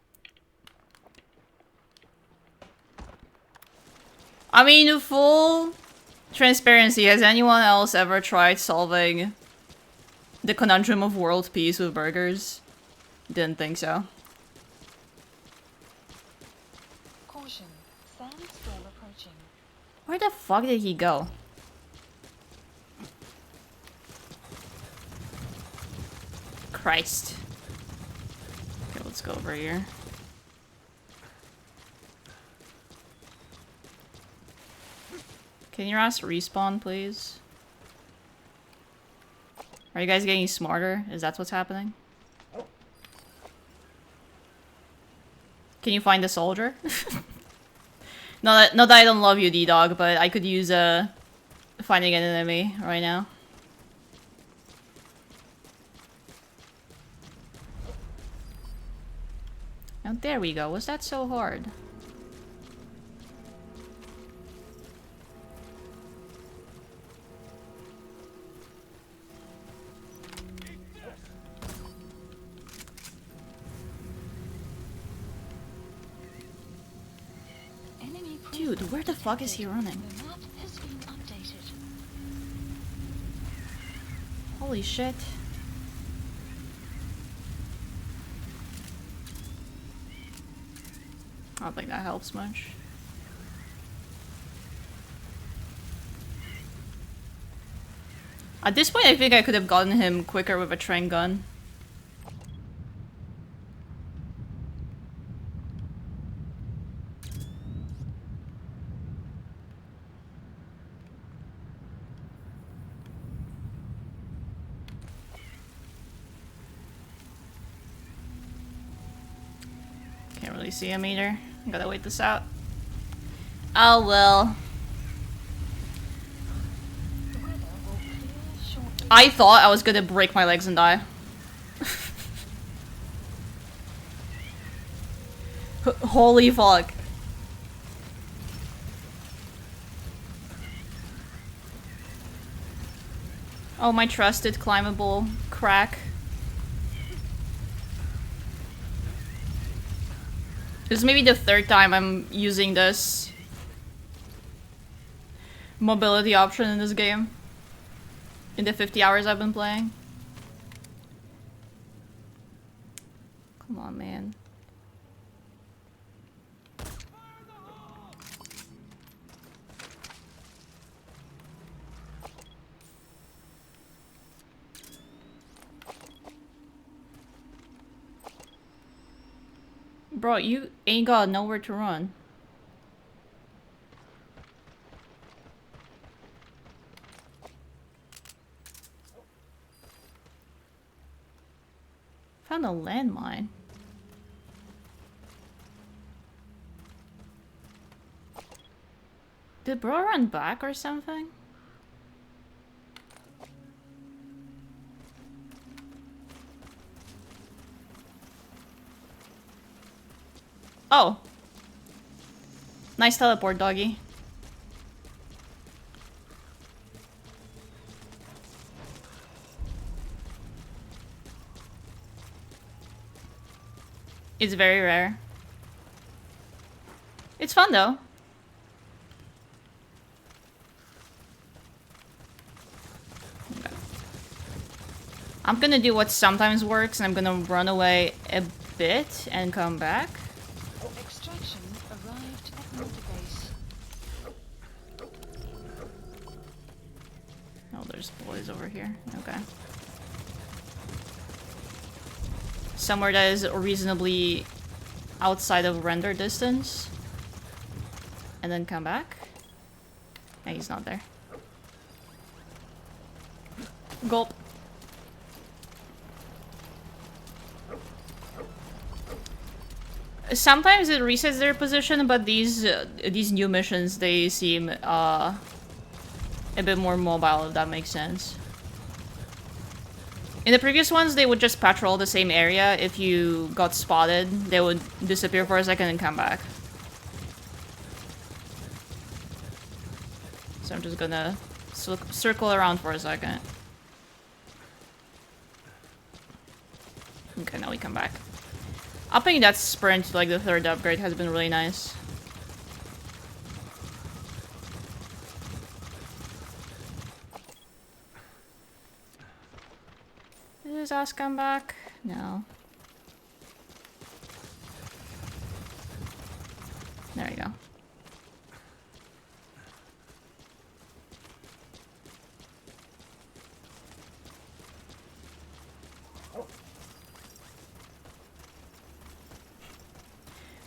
I mean, full transparency, has anyone else ever tried solving the conundrum of world peace with burgers? Didn't think so. Caution. Sandstorm approaching. Where the fuck did he go? Christ. Okay, let's go over here. Can your ass respawn, please? Are you guys getting smarter? Is that what's happening? Can you find a soldier? Not that I don't love you, D-Dog, but I could use finding an enemy right now. Oh, there we go. Was that so hard? Dude, where the fuck is he running? The map has been updated. Holy shit. I don't think that helps much. At this point, I think I could have gotten him quicker with a train gun. Can't really see him either. I gotta wait this out. Oh well. I thought I was gonna break my legs and die. Holy fuck. Oh, my trusted climbable crack. This is maybe the third time I'm using this mobility option in this game. In the 50 hours I've been playing. Come on, man. Bro, you ain't got nowhere to run. Found a landmine. Did bro run back or something? Oh. Nice teleport, doggy. It's very rare. It's fun though. Okay. I'm gonna do what sometimes works and I'm gonna run away a bit and come back. Extraction arrived at Motor Base. Oh, there's boys over here. Okay. Somewhere that is reasonably outside of render distance. And then come back. Yeah, he's not there. Gulp. Sometimes it resets their position, but these new missions, they seem a bit more mobile, if that makes sense. In the previous ones, they would just patrol the same area. If you got spotted, they would disappear for a second and come back. So I'm just gonna circle around for a second. Okay, now we come back. Upping that sprint to like the 3rd upgrade has been really nice. Did his ass come back? No. There you go.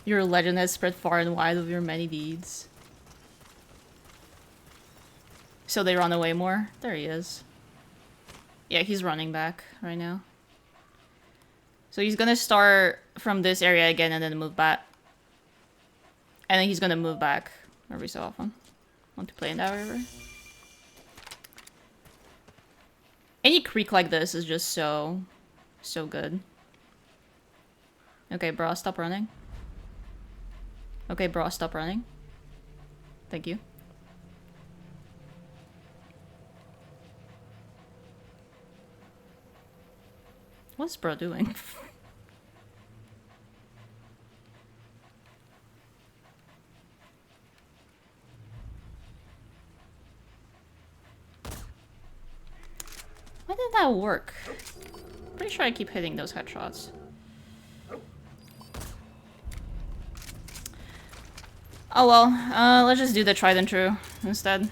Your legend has spread far and wide of your many deeds. So they run away more? There he is. Yeah, he's running back right now. So he's gonna start from this area again and then move back. And then he's gonna move back every so often. Want to play in that river? Any creek like this is just so good. Okay, bro, stop running. Okay, bro, stop running. Thank you. What's bro doing? Why did that work? Pretty sure I keep hitting those headshots. Oh well, let's just do the tried and true instead.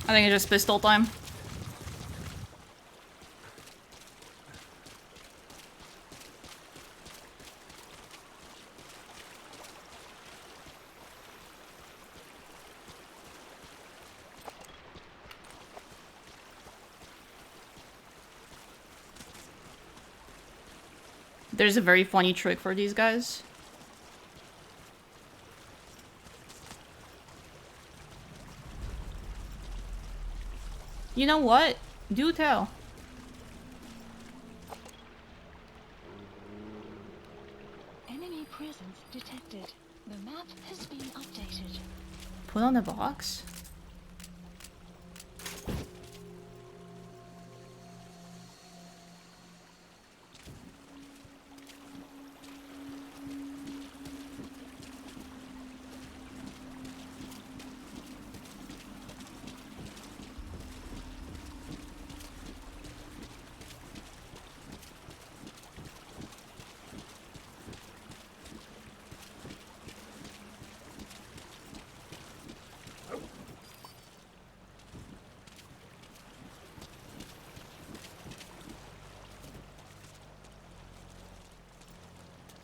I think it's just pistol time. There's a very funny trick for these guys. You know what? Do tell. Enemy presence detected. The map has been updated. Put on the box?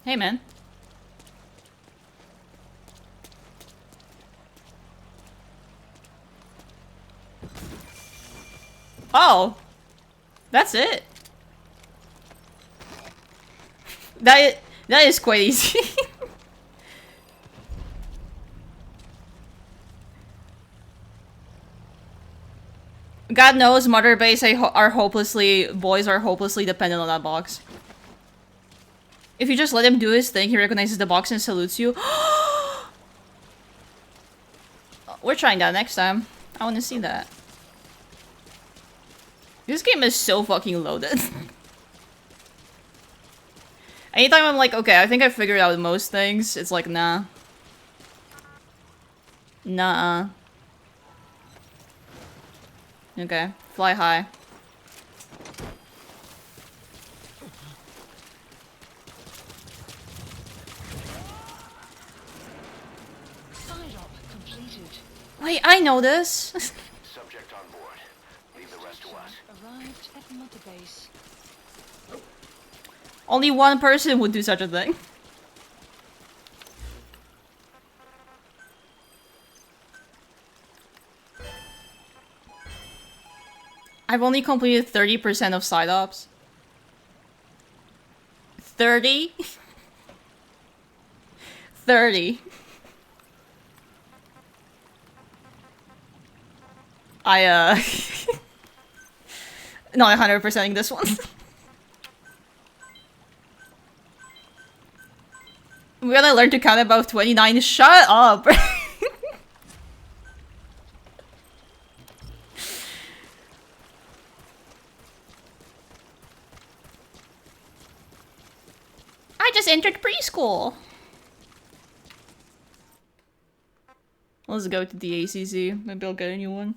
Hey, man. Oh! That's it? That is quite easy. God knows Mother Base boys are hopelessly dependent on that box. If you just let him do his thing, he recognizes the box and salutes you. We're trying that next time. I want to see that. This game is so fucking loaded. Anytime I'm like, okay, I think I figured out most things, it's like, nah. Nah. Okay, fly high. Wait, I know this. Subject on board. Leave the rest to us. Arrived at Mother Base. Only one person would do such a thing. I've only completed 30% of side ops. 30? 30. Not 100%ing this one. We're gonna learn to count above 29. Shut up! just entered preschool. Let's go to the ACC. Maybe I'll get a new one.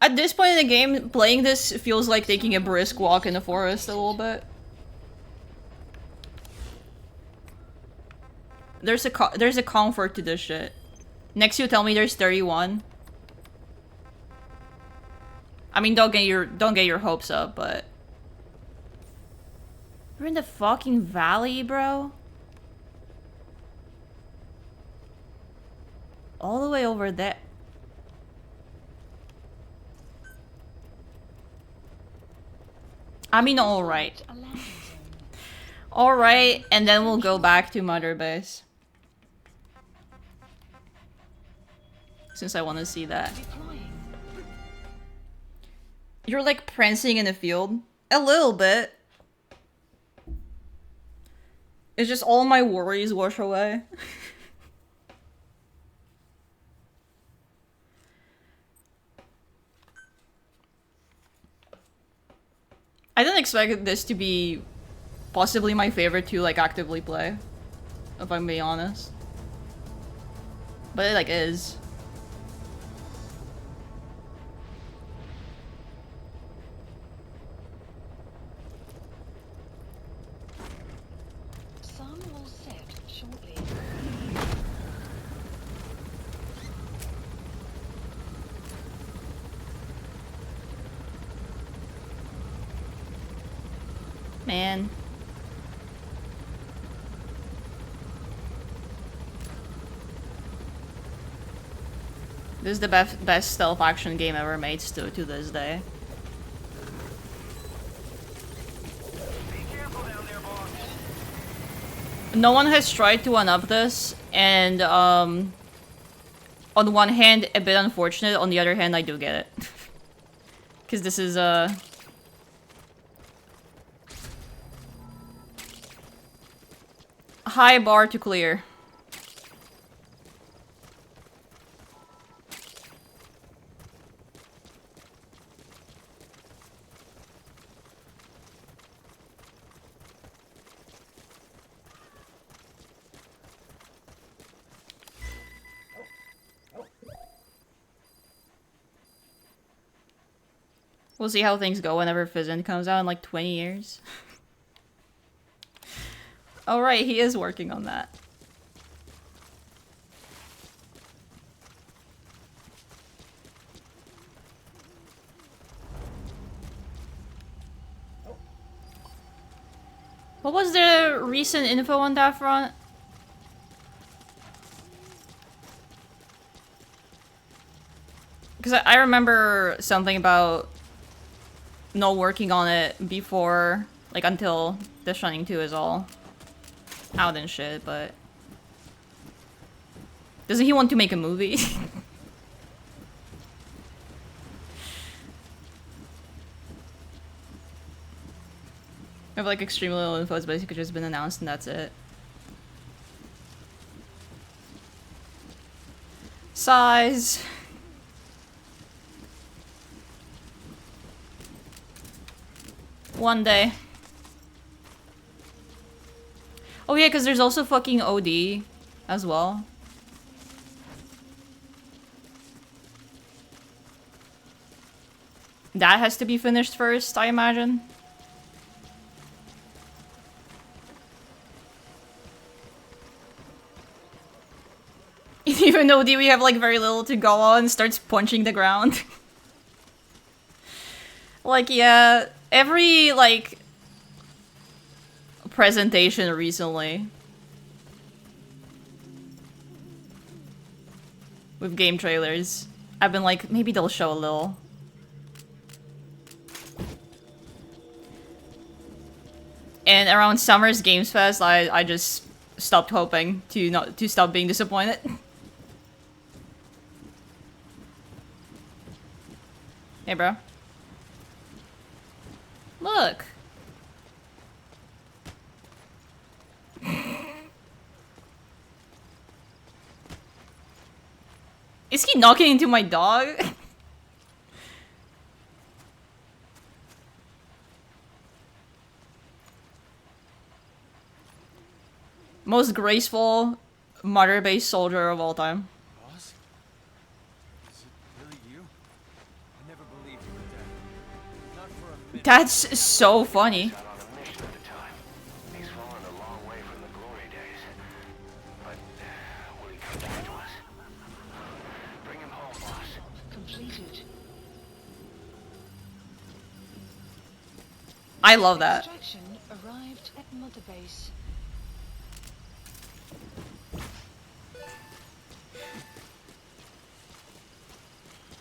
At this point in the game, playing this feels like taking a brisk walk in the forest a little bit. There's a comfort to this shit. Next you tell me there's 31. I mean, don't get your hopes up, but we're in the fucking valley, bro. All the way over there. I mean, alright. Alright, and then we'll go back to Mother Base. Since I want to see that. You're like prancing in the field. A little bit. It's just all my worries wash away. I didn't expect this to be possibly my favorite to like actively play, if I'm being honest. But it like is. Sun will set shortly. Man. This is the best stealth action game ever made still to this day. No one has tried to one-up this, and on one hand, a bit unfortunate, on the other hand, I do get it. Because this is a high bar to clear. We'll see how things go whenever Fizzin comes out in like 20 years. Oh right, he is working on that. What was the recent info on that front? Because I remember something about not working on it before, like until Death Stranding 2 is all out and shit, but doesn't he want to make a movie? I have like extremely little info, it's basically just been announced and that's it. Size. One day. Oh yeah, because there's also fucking OD as well. That has to be finished first, I imagine. Even though we have like very little to go on, starts punching the ground. Like, yeah, every like presentation recently with game trailers, I've been like, maybe they'll show a little. And around Summer's Games Fest, I just stopped hoping to stop being disappointed. Hey, bro. Look. Is he knocking into my dog? Most graceful, mother-based soldier of all time. Boss? Is it really you? I never believed you were dead. Not for a minute. That's so funny. Out on a mission at the time. He's fallen a long way from the glory days. But will he come back to us? Bring him home, boss. Completed. I love that. Extraction arrived at Mother Base.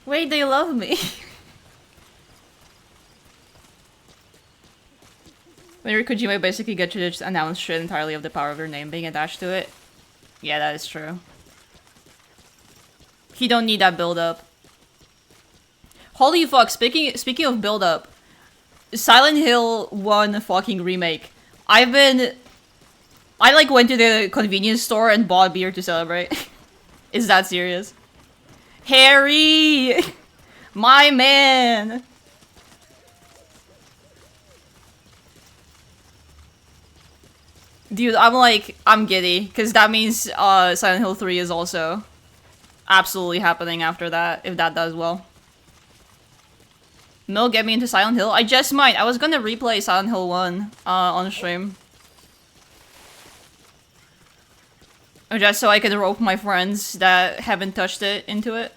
Wait, they love me. When Kojima basically get to just announce shit entirely of the power of your name being attached to it. Yeah, that is true. He don't need that build up. Holy fuck, speaking of build up, Silent Hill 1 fucking remake. I like went to the convenience store and bought beer to celebrate. Is that serious? Harry! My man! Dude, I'm giddy, because that means Silent Hill 3 is also absolutely happening after that, if that does well. No, get me into Silent Hill? I just might. I was gonna replay Silent Hill 1 on stream. Just so I could rope my friends that haven't touched it into it.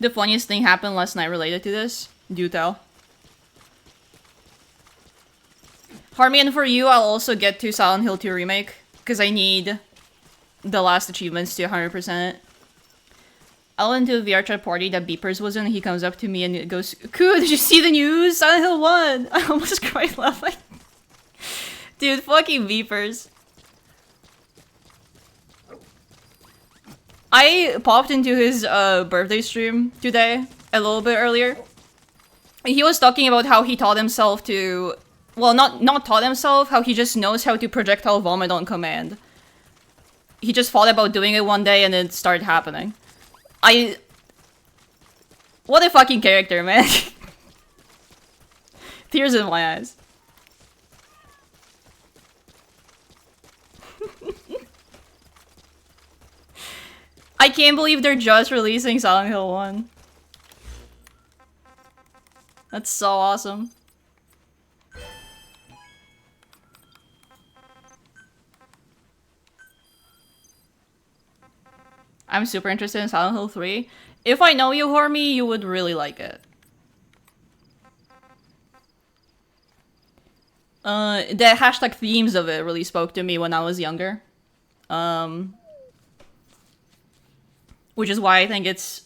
The funniest thing happened last night related to this. Do tell. Harmy, and for you, I'll also get to Silent Hill 2 Remake, because I need the last achievements to 100%. I went to a VR chat party that Beepers was in, and he comes up to me and goes, "Cool, did you see the news? Silent Hill 1! I almost cried laughing. Dude, fucking Beepers. I popped into his birthday stream today, a little bit earlier. He was talking about how he taught himself to... Well, not taught himself, how he just knows how to projectile vomit on command. He just thought about doing it one day and it started happening. What a fucking character, man. Tears in my eyes. I can't believe they're just releasing Silent Hill 1. That's so awesome. I'm super interested in Silent Hill 3. If I know you, Hormy, you would really like it. The hashtag themes of it really spoke to me when I was younger. Which is why I think it's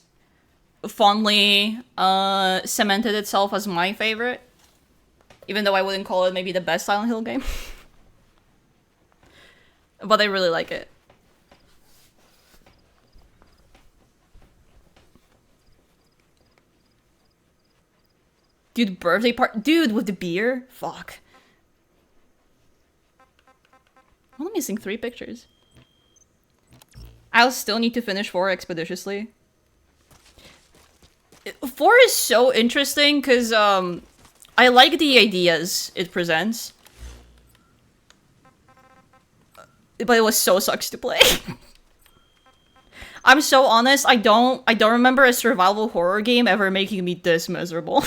fondly cemented itself as my favorite. Even though I wouldn't call it maybe the best Silent Hill game. But I really like it. Dude, birthday party. Dude, with the beer? Fuck. I'm only missing 3 pictures. I'll still need to finish 4 expeditiously. 4 is so interesting because I like the ideas it presents. But it was so sucks to play. I'm so honest, I don't remember a survival horror game ever making me this miserable.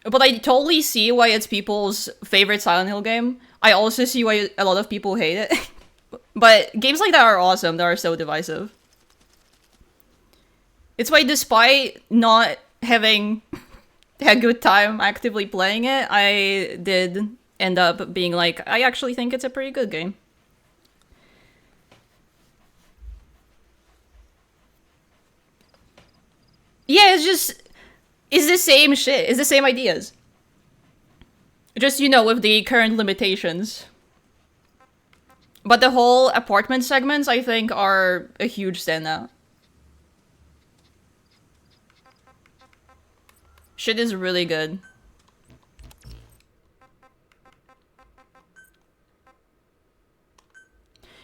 But I totally see why it's people's favorite Silent Hill game. I also see why a lot of people hate it. But games like that are awesome, they are so divisive. It's why despite not having a good time actively playing it, I did end up being like, I actually think it's a pretty good game. Yeah, it's the same shit. It's the same ideas. Just, you know, with the current limitations. But the whole apartment segments, I think, are a huge standout. Shit is really good.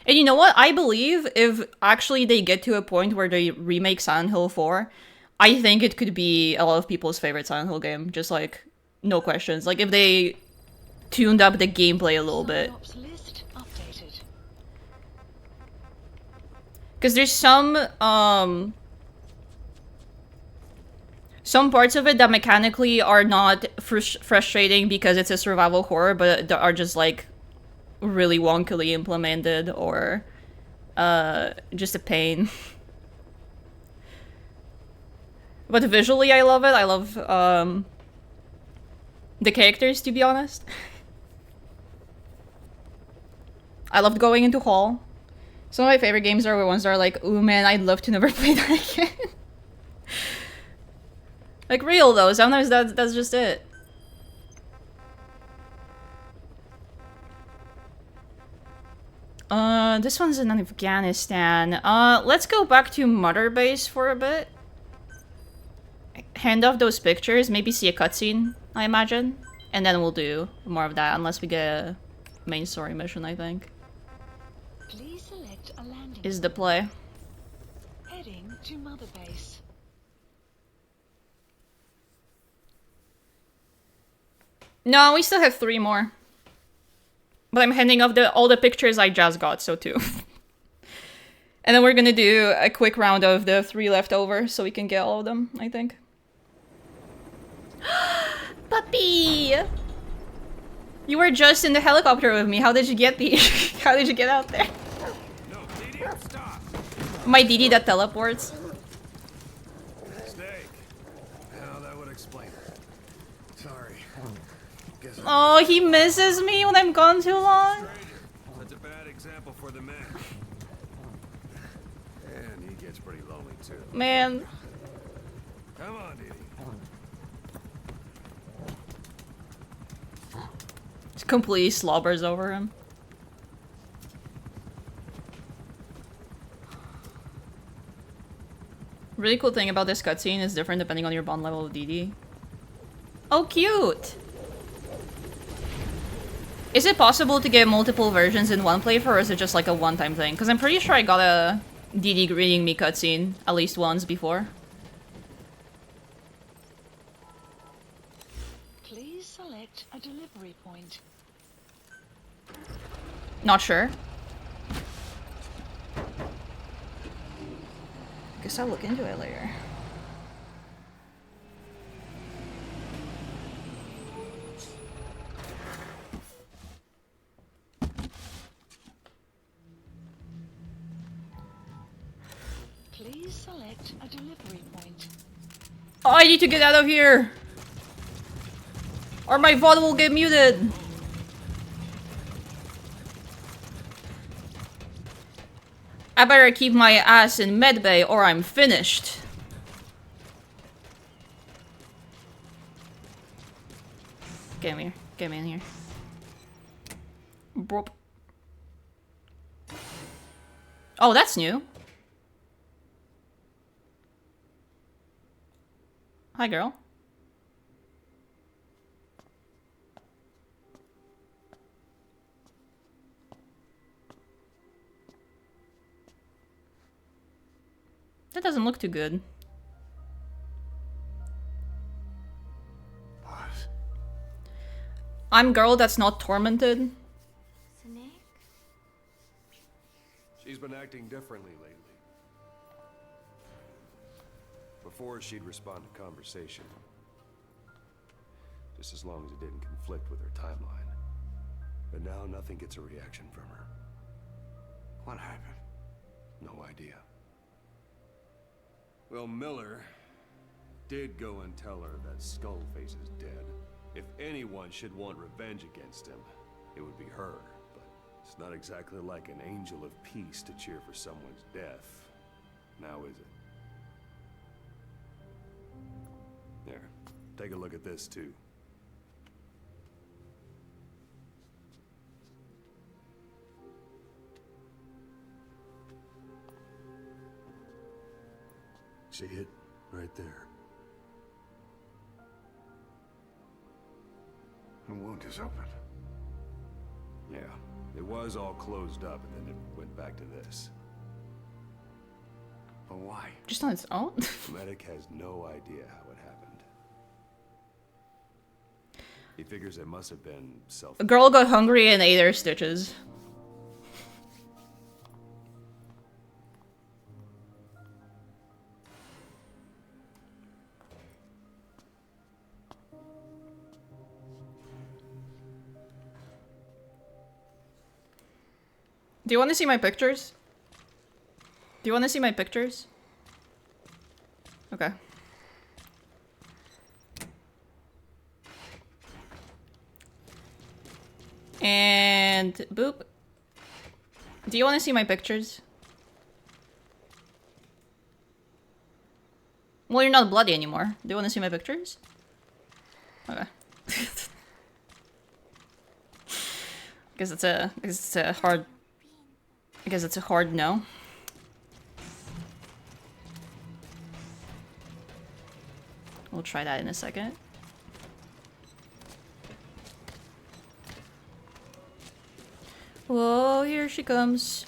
And you know what? I believe if actually they get to a point where they remake Silent Hill 4, I think it could be a lot of people's favorite Silent Hill game. Just like, no questions. Like if they tuned up the gameplay a little bit. Because there's some parts of it that mechanically are not frustrating because it's a survival horror, but are just like really wonkily implemented or just a pain. But visually I love it. I love the characters, to be honest. I loved going into Hall. Some of my favorite games are the ones that are like, ooh man, I'd love to never play that again. Like real though, sometimes that's just it. This one's in Afghanistan. Let's go back to Mother Base for a bit. Hand off those pictures, maybe see a cutscene, I imagine. And then we'll do more of that, unless we get a main story mission, I think. Please select a landing. Is the play. Heading to Mother Base. No, we still have 3 more. But I'm handing off all the pictures I just got, so 2. And then we're gonna do a quick round of the 3 left over, so we can get all of them, I think. Puppy! You were just in the helicopter with me. How did you get How did you get out there? No, Didi, stop. My Didi that teleports. Snake. Well, that would explain it. Sorry. Guess Oh, he misses me when I'm gone too long. That's a bad example for the man. And he gets pretty lonely too. Man. Come on, Didi. Just completely slobbers over him. Really cool thing about this cutscene is different depending on your bond level with Didi. Oh, cute! Is it possible to get multiple versions in one playthrough, or is it just like a one-time thing? Because I'm pretty sure I got a Didi greeting me cutscene at least once before. Please select a delivery point. Not sure. Guess I'll look into it later. Please select a delivery point. Oh, I need to get out of here! Or my VOD will get muted! I better keep my ass in medbay or I'm finished. Get me here. Get me in here. Bop. Oh, that's new. Hi, girl. That doesn't look too good. What? I'm girl that's not tormented. Snake? She's been acting differently lately. Before, she'd respond to conversation. Just as long as it didn't conflict with her timeline. But now nothing gets a reaction from her. What happened? No idea. Well, Miller did go and tell her that Skullface is dead. If anyone should want revenge against him, it would be her. But it's not exactly like an angel of peace to cheer for someone's death. Now is it? There. Take a look at this, too. See it? Right there. The wound is open. Yeah. It was all closed up, and then it went back to this. But why? Just on its own? Medic has no idea how it happened. He figures it must have been A girl got hungry and ate her stitches. Do you want to see my pictures? Do you want to see my pictures? Okay. And boop. Do you want to see my pictures? Well, you're not bloody anymore. Do you want to see my pictures? Okay. Because it's a hard. I guess it's a hard no. We'll try that in a second. Whoa, here she comes.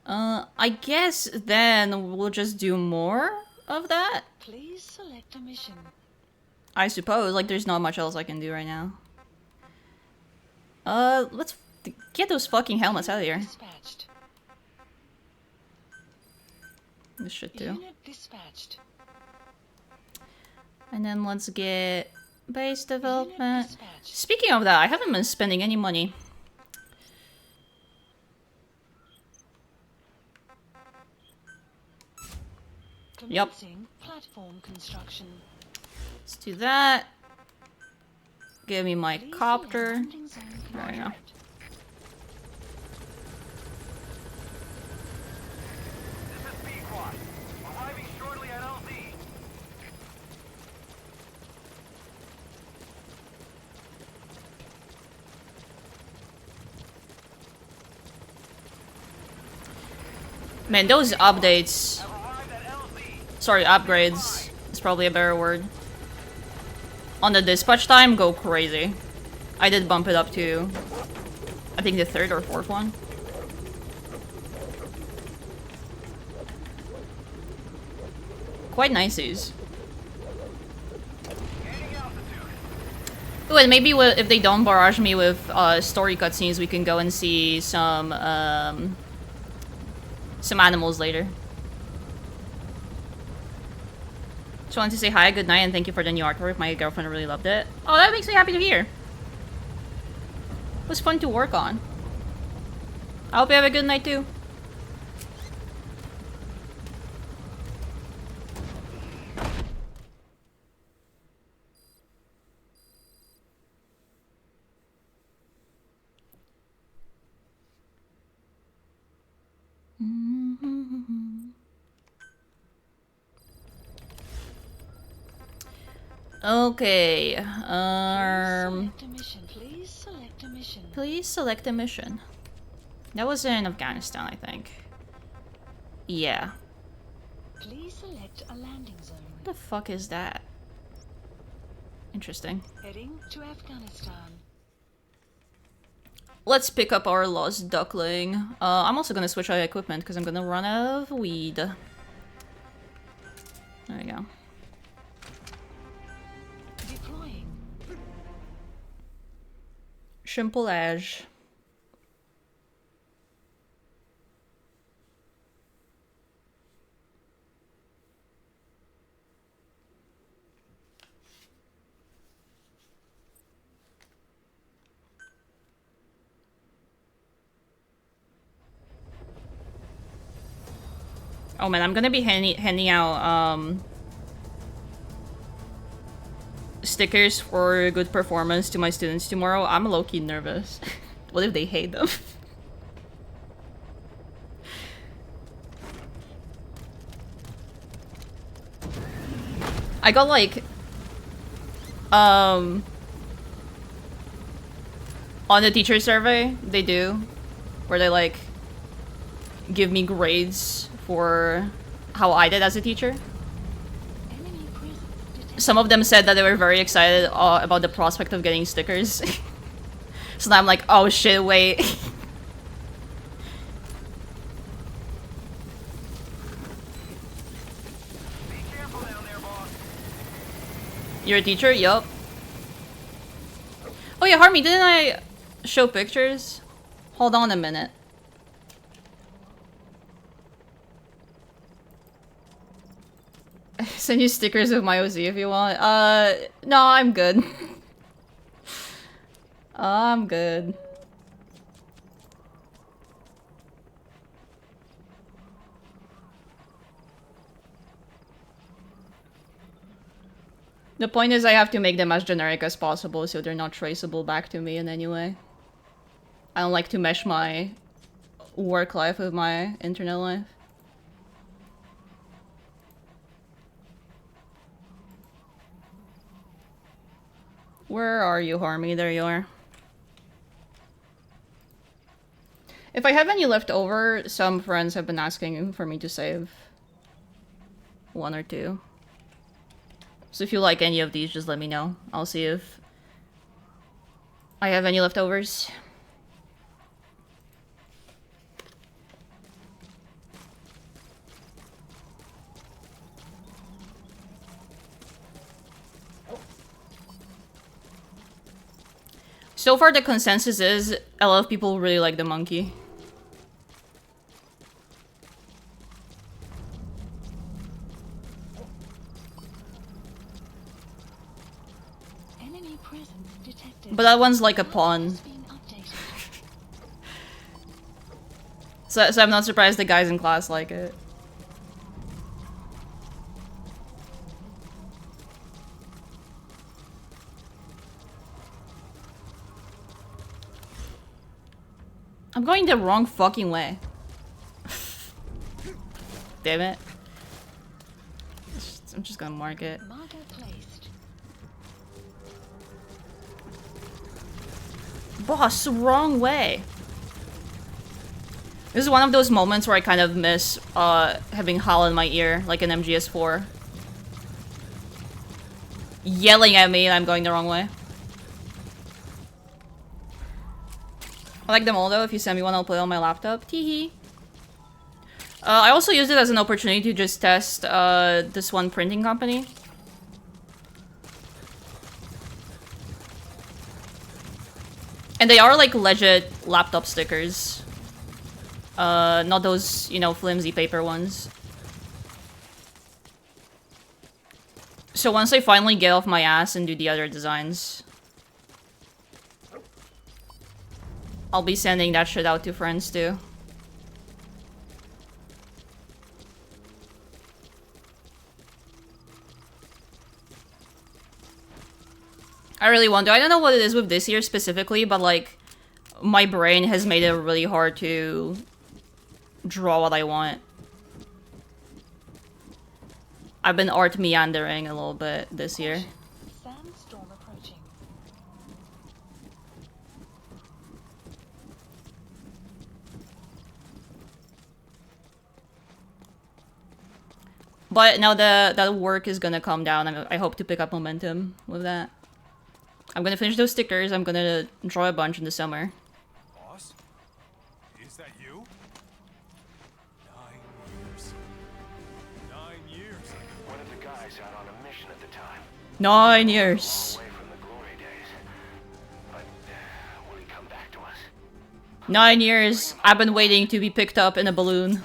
I guess then we'll just do more of that. Please select a mission. I suppose, like there's not much else I can do right now. Let's get those fucking helmets out of here. Dispatched. This should do. Unit dispatched. And then let's get base development. Speaking of that, I haven't been spending any money. Yep. Platform construction. Let's do that. Give me my copter. There we go. Man, those updates... Sorry, upgrades is probably a better word. On the dispatch time, go crazy. I did bump it up to... I think the 3rd or 4th one. Quite niceys. Ooh, and maybe if they don't barrage me with story cutscenes, we can go and see some animals later. Just wanted to say hi, good night, and thank you for the new artwork. My girlfriend really loved it. Oh, that makes me happy to hear. It was fun to work on. I hope you have a good night too. Okay, please select a mission. That was in Afghanistan, I think. Yeah. Please select a landing zone. What the fuck is that? Interesting. Heading to Afghanistan. Let's pick up our lost duckling. I'm also gonna switch out equipment because I'm gonna run out of weed. There we go. Deploying. Simple as. Oh man, I'm gonna be handing out stickers for good performance to my students tomorrow. I'm low-key nervous. What if they hate them? I got like on the teacher survey they do where they like give me grades for how I did as a teacher. Some of them said that they were very excited about the prospect of getting stickers. So now I'm like, oh shit, wait. You're a teacher? Yup. Oh yeah, Harmy, didn't I show pictures? Hold on a minute. Send you stickers of my OZ if you want. No, I'm good. I'm good. The point is I have to make them as generic as possible so they're not traceable back to me in any way. I don't like to mesh my work life with my internet life. Where are you, Harmy? There you are. If I have any left over, some friends have been asking for me to save one or two. So if you like any of these, just let me know. I'll see if I have any leftovers. So far the consensus is a lot of people really like the monkey. Enemy presence detected. But that one's like a pawn. So I'm not surprised the guys in class like it. I'm going the wrong fucking way. Damn it. I'm just gonna mark it. Boss, wrong way. This is one of those moments where I kind of miss having HAL in my ear, like in MGS4. Yelling at me and I'm going the wrong way. I like them all though. If you send me one, I'll play on my laptop. Teehee. I also used it as an opportunity to just test this one printing company. And they are like legit laptop stickers. Not those, you know, flimsy paper ones. So once I finally get off my ass and do the other designs, I'll be sending that shit out to friends too. I really want to. I don't know what it is with this year specifically, but like, my brain has made it really hard to draw what I want. I've been art meandering a little bit this year. Sandstorm approaching. But now that work is gonna calm down, I hope to pick up momentum with that. I'm gonna finish those stickers. I'm gonna draw a bunch in the summer. Boss? Is that you? 9 years. 9 years. One of the guys out on a mission at the time. 9 years. Away from the glory days. But will he come back to us? 9 years. I've been waiting to be picked up in a balloon.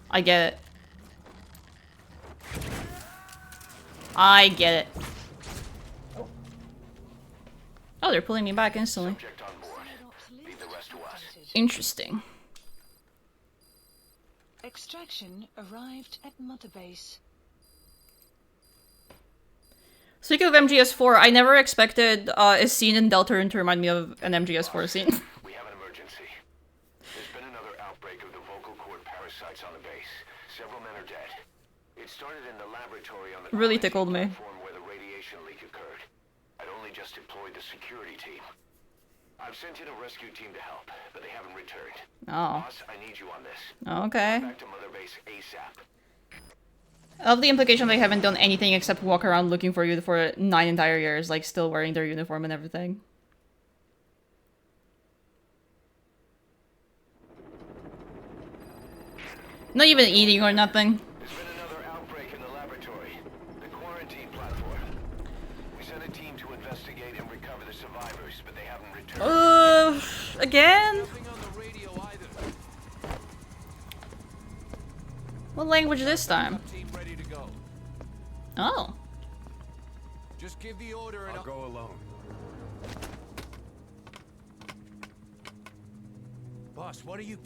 I get it. I get it. Oh, they're pulling me back instantly. Subject on board. Leave the rest to us. Interesting. Extraction arrived at Mother Base. Speaking of MGS4, I never expected a scene in Deltarune to remind me of an MGS4 scene. We have an emergency. There's been another outbreak of the vocal cord parasites on the base. Several men are dead. It started in the laboratory on the Really tickled me. platform where the radiation leak occurred. I'd only just deployed the security team. I've sent in a rescue team to help, but they haven't returned. Oh. Boss, I need you on this. Okay. Back to Mother Base ASAP. Of the implication they haven't done anything except walk around looking for you for 9 entire years, like still wearing their uniform and everything. Not even eating or nothing. There's been another outbreak in the laboratory. Again? What language this time? Oh. Just give the order and I'll go alone. Boss, what are you...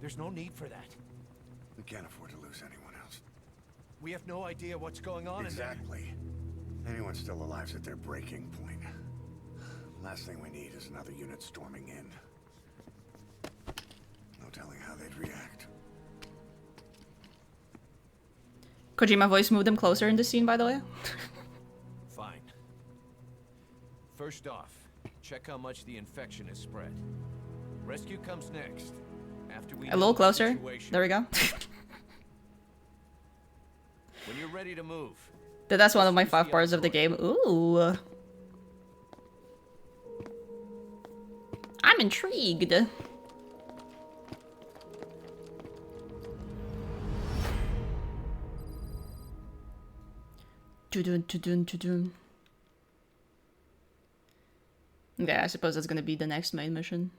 There's no need for that. We can't afford to lose anyone else. We have no idea what's going on Exactly. Anyone still alive's at their breaking point. Last thing we need is another unit storming in. No telling how they'd react. Kojima voice moved him closer in the scene, by the way. Fine. First off, check how much the infection has spread. Rescue comes next. After we A little closer. There we go. When you're ready to move. That's one of my 5 parts of the game. Ooh. I'm intrigued. Okay, I suppose that's gonna be the next main mission.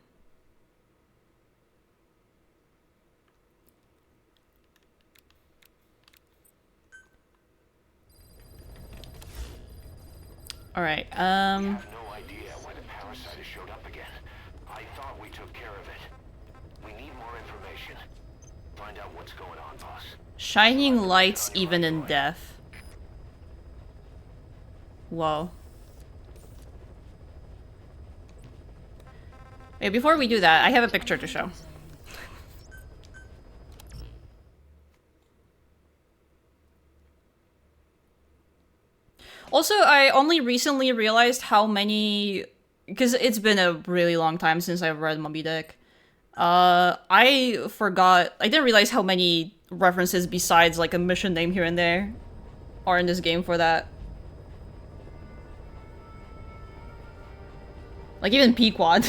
Alright, We have no idea why the parasite has showed up again. I thought we took care of it. We need more information. Find out what's going on, boss. Shining lights even in death. Whoa. Wait, before we do that, I have a picture to show. Also, I only recently realized how many... Because it's been a really long time since I've read Moby Dick. I forgot... I didn't realize how many references besides like a mission name here and there are in this game for that. Like even Pequod.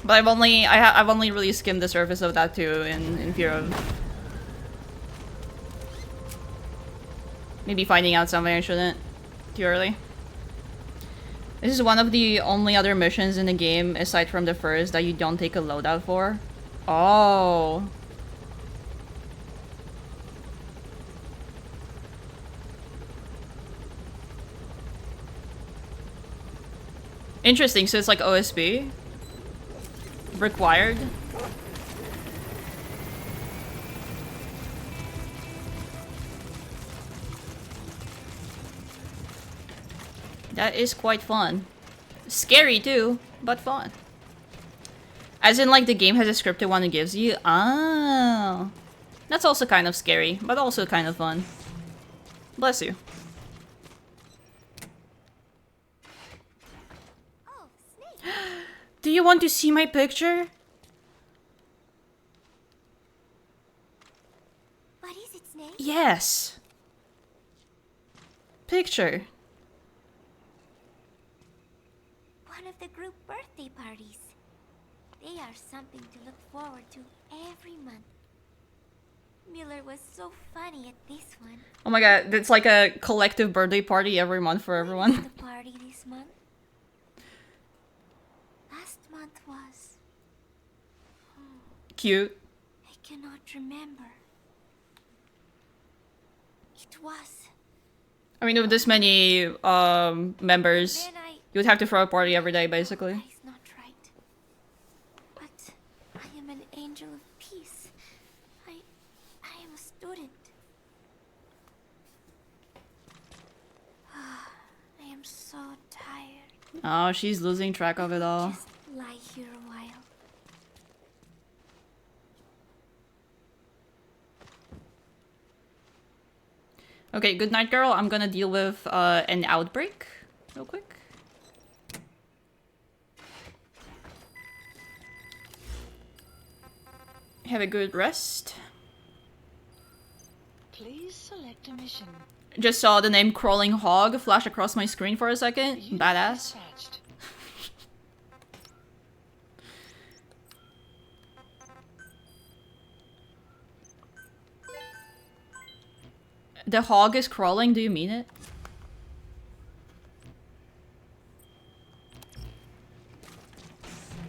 But I've only really skimmed the surface of that too in fear of maybe finding out something I shouldn't too early. This is one of the only other missions in the game aside from the first that you don't take a loadout for. Oh. Interesting, so it's like OSB? Required? That is quite fun. Scary too, but fun. As in like the game has a scripted one it gives you? Oh. That's also kind of scary, but also kind of fun. Bless you. Do you want to see my picture? What is it, Snake? Yes. Picture. One of the group birthday parties. They are something to look forward to every month. Miller was so funny at this one. Oh my god, it's like a collective birthday party every month for everyone. The party this month? Last month was... Cute. I cannot remember. It was... I mean, with this many members, you would have to throw a party every day, basically. It's not right. But I am an angel of peace. I am a student. I am so tired. Oh, she's losing track of it all. Just lie here a while. Okay, good night, girl. I'm gonna deal with an outbreak real quick. Have a good rest. Please select a mission. Just saw the name Crawling Hog flash across my screen for a second. Badass. The hog is crawling, do you mean it?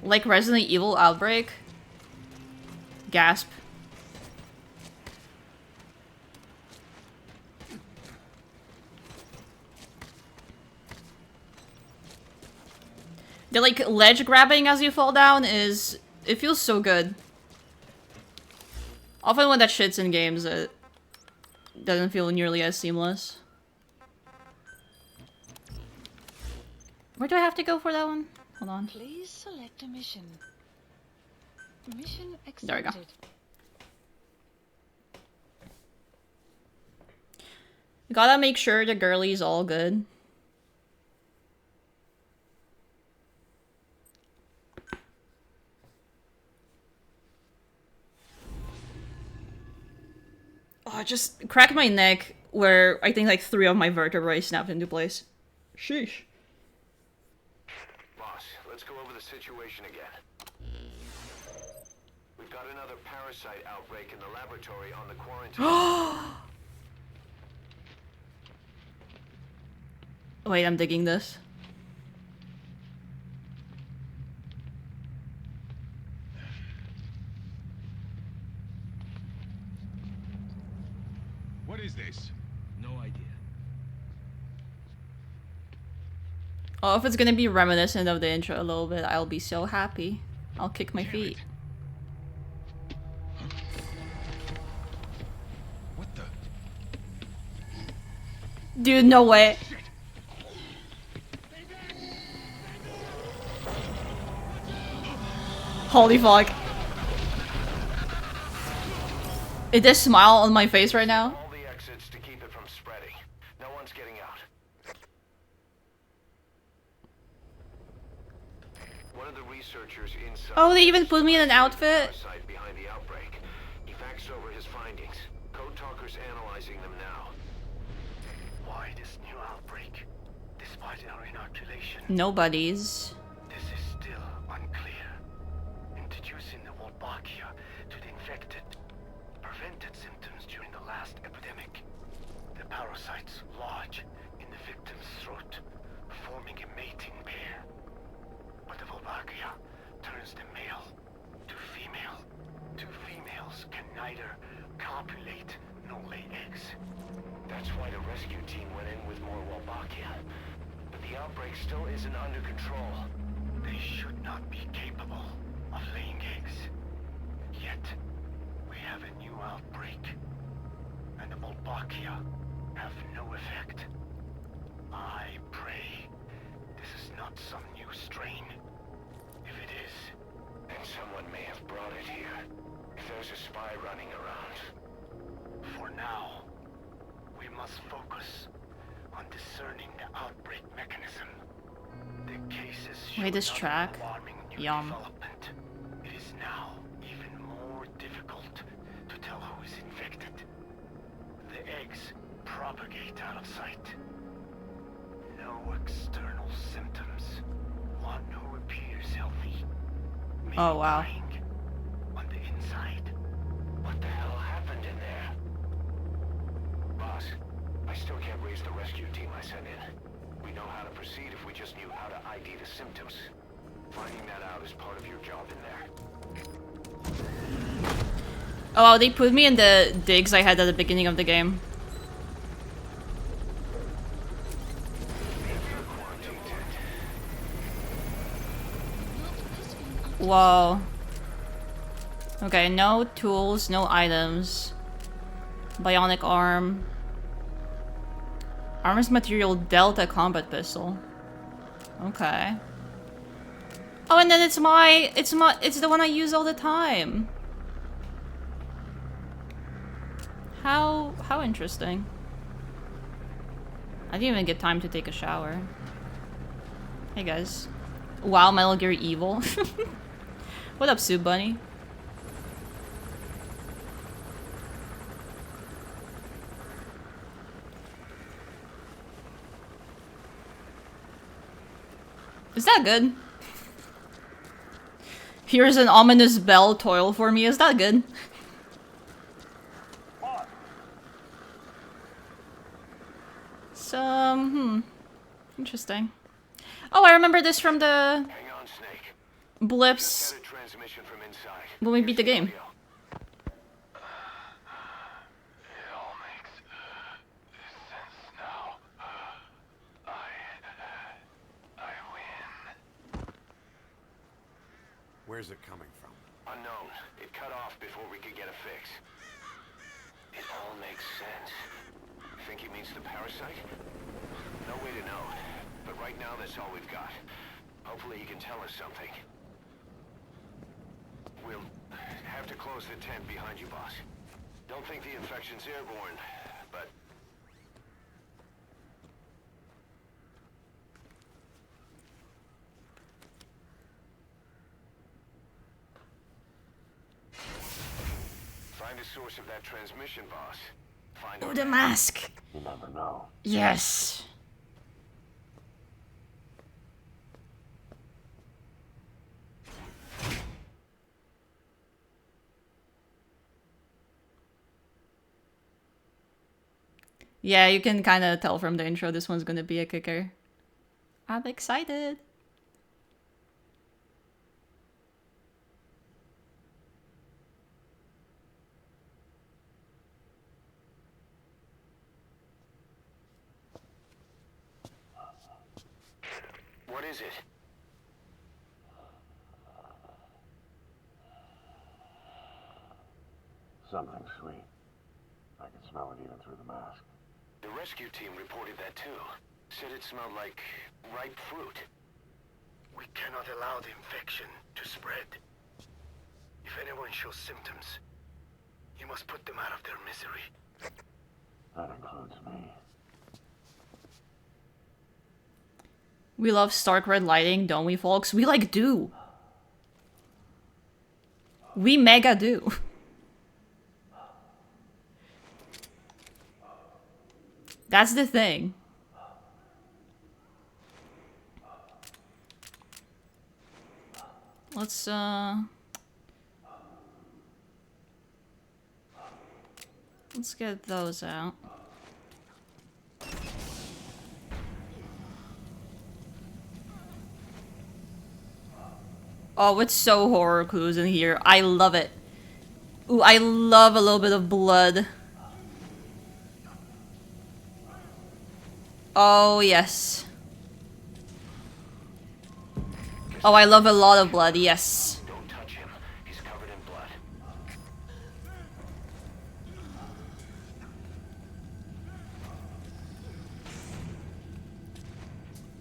Like Resident Evil Outbreak? Gasp. The like ledge grabbing as you fall down is... It feels so good. Often when that shit's in games, it doesn't feel nearly as seamless. Where do I have to go for that one? Hold on. Please select a mission. Mission accepted. There we go. Gotta make sure the girlie's all good. Oh, I just cracked my neck where I think like 3 of my vertebrae snapped into place. Sheesh. Boss, let's go over the situation again. We've got another parasite outbreak in the laboratory on the quarantine. Wait, I'm digging this. What is this? No idea. Oh, if it's gonna be reminiscent of the intro a little bit, I'll be so happy. I'll kick my feet. What the? Dude, no way. Holy fuck. Is this smile on my face right now? All the exits to keep it from spreading. No one's getting out. One of the researchers inside. Oh, they even put me in an outfit? Behind the outbreak. He faxed over his findings. Code Talker's analyzing them now. Why this new outbreak? Despite our inoculation. Nobody's. This is still unclear. Introducing the Wolbachia to the infected prevented symptoms during the last epidemic. The parasites lodge in the victim's throat, forming a mating pair. But the Wolbachia turns the male to female. Two females can neither copulate nor lay eggs. That's why the rescue team went in with more Wolbachia. But the outbreak still isn't under control. They should not be capable of laying eggs. Yet, we have a new outbreak. And the Wolbachia have no effect. I pray this is not some new strain. If it is, then someone may have brought it here. If there's a spy running around. For now, we must focus on discerning the outbreak mechanism. The cases show Wait, this not track? alarming new Yum. development. It is now even more difficult to tell who is infected. The eggs propagate out of sight. No external symptoms. One who appears healthy. May Oh, be wow. dying on the inside. What the hell happened in there? Boss, I still can't raise the rescue team I sent in. We know how to proceed if we just knew how to ID the symptoms. Finding that out is part of your job in there. Oh, wow, they put me in the digs I had at the beginning of the game. Whoa. Okay, no tools, no items. Bionic arm. Armors material Delta combat pistol. Okay. Oh, and then it's the one I use all the time. How interesting. I didn't even get time to take a shower. Hey guys. Wow, Metal Gear Evil. What up, Soup Bunny? Is that good? Here's an ominous bell toil for me. Is that good? It's interesting. Oh, I remember this from the Hang on, Snake. blips Just had a transmission from inside. when we beat the game. It all makes sense now. I win. Where's it coming from? Unknown. It cut off before we could get a fix. It all makes sense. Think he means the parasite? No way to know. But right now, that's all we've got. Hopefully he can tell us something. We'll have to close the tent behind you, boss. Don't think the infection's airborne, but... Find the source of that transmission, boss. Find Oh, the mask. You never know. Yes. Yeah, you can kind of tell from the intro this one's gonna be a kicker. I'm excited. What is it? Something sweet. I can smell it even through the mask. The rescue team reported that too. Said it smelled like ripe fruit. We cannot allow the infection to spread. If anyone shows symptoms, you must put them out of their misery. That includes me. We love stark red lighting, don't we, folks? We like do. We mega do. That's the thing. Let's get those out. Oh, it's so horror clues in here. I love it. Ooh, I love a little bit of blood. Oh, yes. Oh, I love a lot of blood, yes. Don't touch him. He's covered in blood.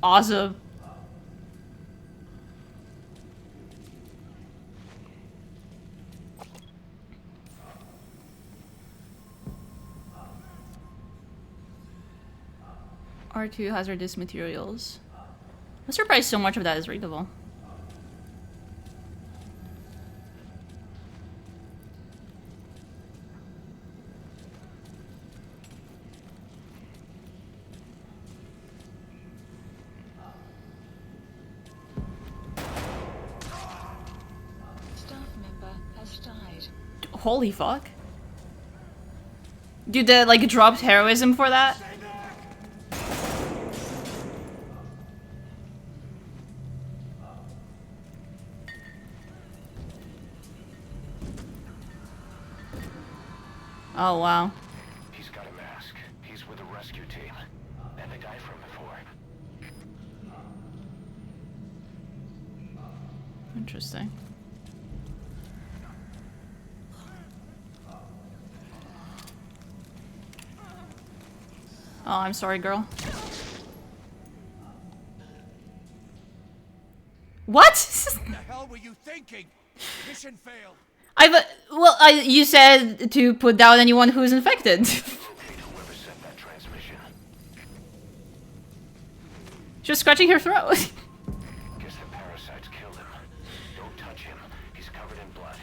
Awesome. R2 hazardous materials. I'm surprised so much of that is readable. Staff member has died. Holy fuck. Dude, they like dropped heroism for that? Oh, wow. He's got a mask. He's with the rescue team. And the guy from before. Interesting. Oh, I'm sorry, girl. What? What the hell were you thinking? Mission failed. You said to put down anyone who's infected. Whoever sent that transmission. Just scratching her throat. Guess the parasites killed him. Don't touch him. He's covered in blood.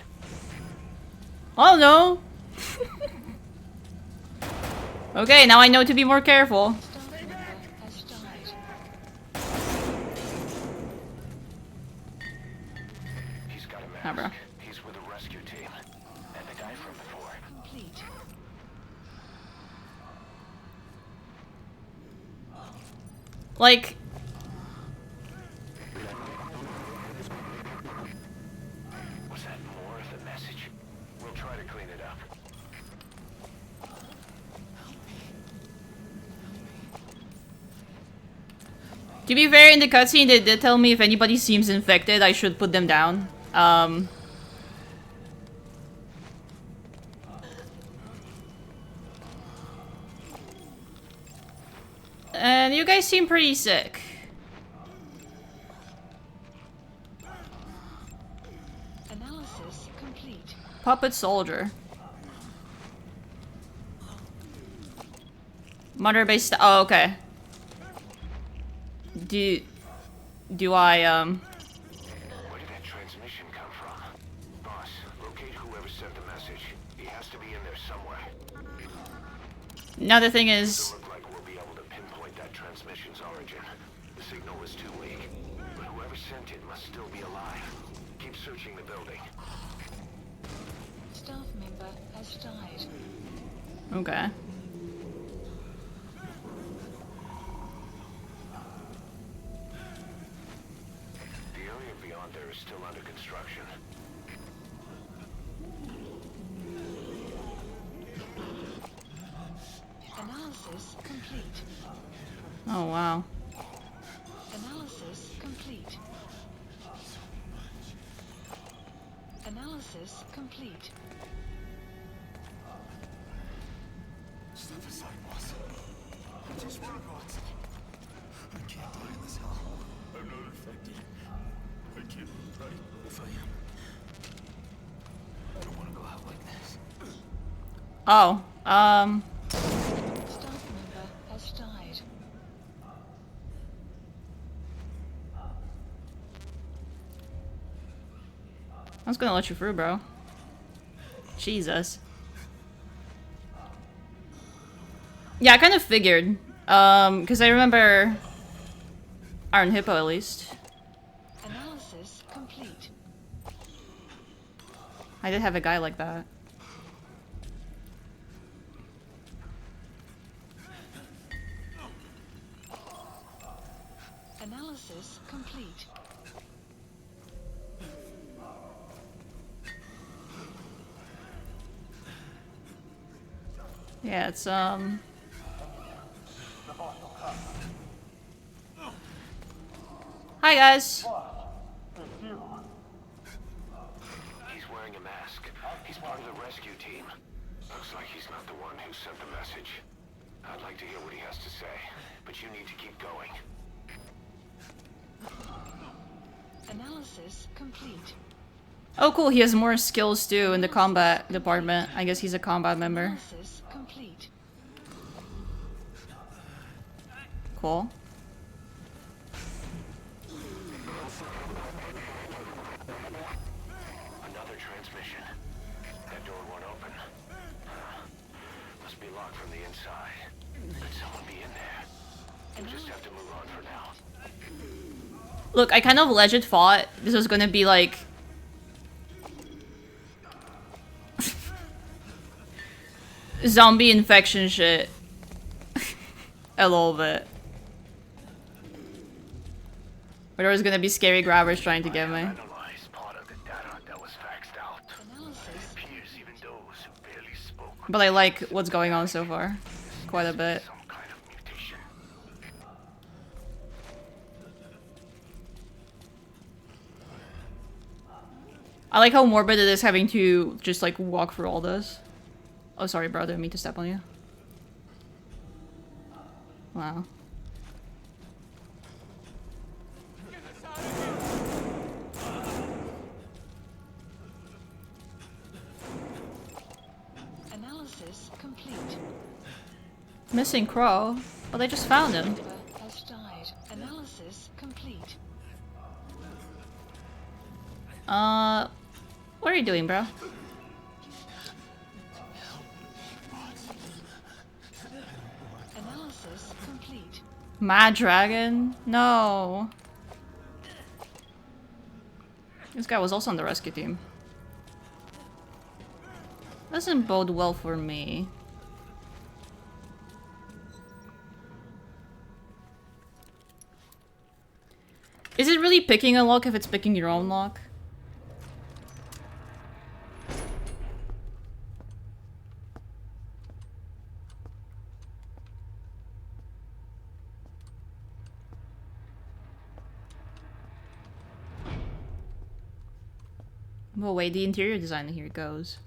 Oh no. Okay, now I know to be more careful. Staff member has died. He's got a mask. Ah, bro. He's with the rescue team. And the guy from before. Complete. Like, Was that more of the message? We'll try to clean it up. to be fair, in the cutscene they did tell me if anybody seems infected, I should put them down. And you guys seem pretty sick. Analysis complete. Puppet soldier. Mother based. Oh, okay. Do I Where did that transmission come from? Boss, locate whoever sent the message. He has to be in there somewhere. Now the thing is, Doesn't look like we'll be able to pinpoint that transmission's origin. The signal was too weak. But whoever sent it must still be alive. Keep searching the building. Staff member has died. okay. The area beyond there is still under construction. Analysis complete. Oh wow. Analysis complete. Analysis complete. Step aside, boss. I just want to go outside. I can't die in this hell. I'm not infected. I can't die if I am. I don't want to go out like this. Oh, Staff member has died. I was gonna let you through, bro. Jesus. Yeah, I kind of figured. Because I remember Iron Hippo at least. Analysis complete. I did have a guy like that. Analysis complete. Yeah, it's Hi guys. He's wearing a mask. He's part of the rescue team. Looks like he's not the one who sent the message. I'd like to hear what he has to say, but you need to keep going. Analysis complete. Oh cool, he has more skills too in the combat department. I guess he's a combat member. Analysis complete. Cool. Another transmission. That door won't open. Must be locked from the inside. Could someone be in there? We'll just have to move on for now. Look, I kind of legit thought this was gonna be like zombie infection shit. A little bit. But there was gonna be scary grabbers trying to get me. Analyze part of the data that was faxed out. It appears even those who barely spoke. But I like what's going on so far. Quite a bit. Some kind of mutation. I like how morbid it is having to just like walk through all this. Oh, sorry, bro. I didn't mean to step on you. Wow. Analysis complete. Missing Crow. But they just found him. Member has died. Analysis complete. What are you doing, bro? Analysis complete. Mad Dragon? No. This guy was also on the rescue team. Doesn't bode well for me. Is it really picking a lock if it's picking your own lock? Well, wait, the interior design here goes.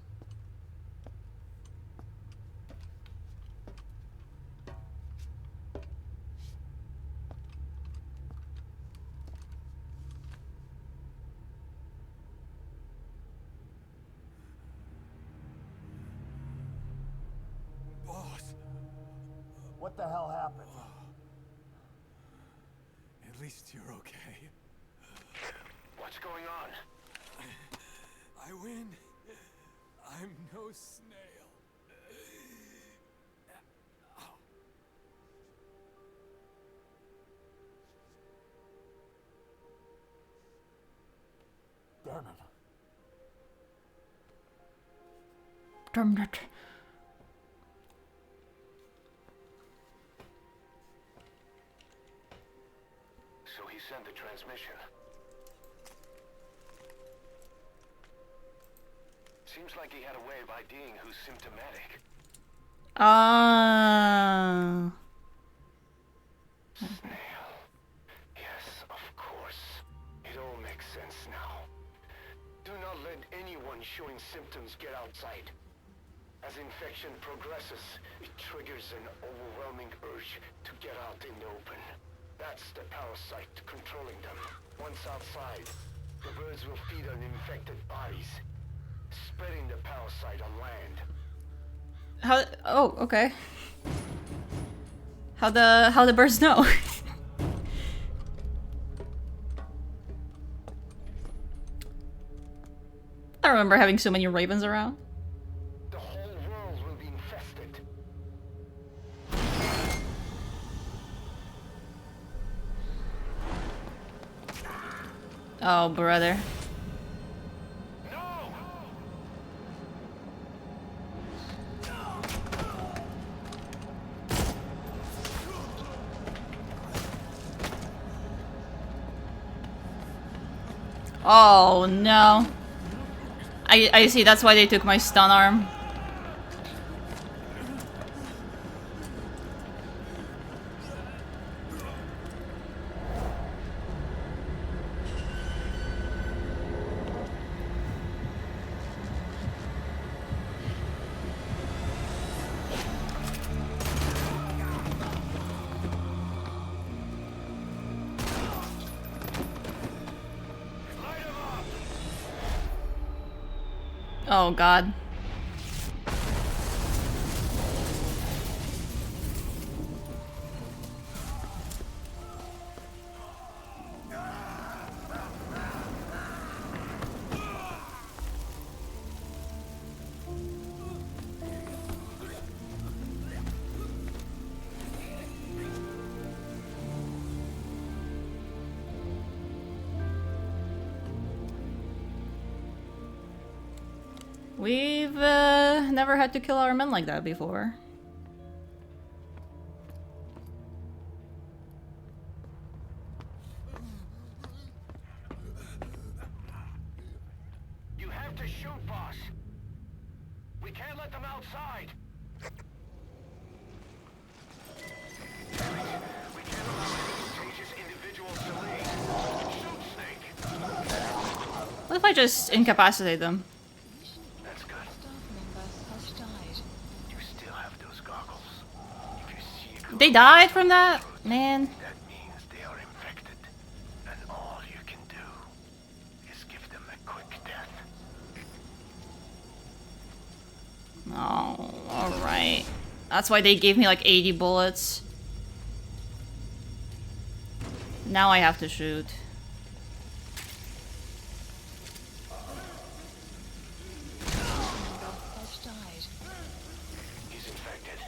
Boss, What the hell happened? at least you're okay. What's going on? I win. I'm no snail. Damn it. Damn it. So he sent the transmission. Seems like he had a way of IDing who's symptomatic. Ah. Snail. Yes, of course. It all makes sense now. Do not let anyone showing symptoms get outside. As infection progresses, it triggers an overwhelming urge to get out in the open. That's the parasite controlling them. Once outside, the birds will feed on infected bodies, spreading the parasite on land. How? Oh, okay. How the birds know? I don't remember having so many ravens around. The whole world will be infested. Oh, brother. Oh no. I see, that's why they took my stun arm. Oh god. We've never had to kill our men like that before. You have to shoot, boss. We can't let them outside. We can't allow any contagious individuals to leave. Shoot, Snake. What if I just incapacitate them? That's good. You still have those goggles. If you see a They died from that? Man. that means they are infected. And all you can do is give them a quick death. Oh, alright. That's why they gave me like 80 bullets. Now I have to shoot. He's infected.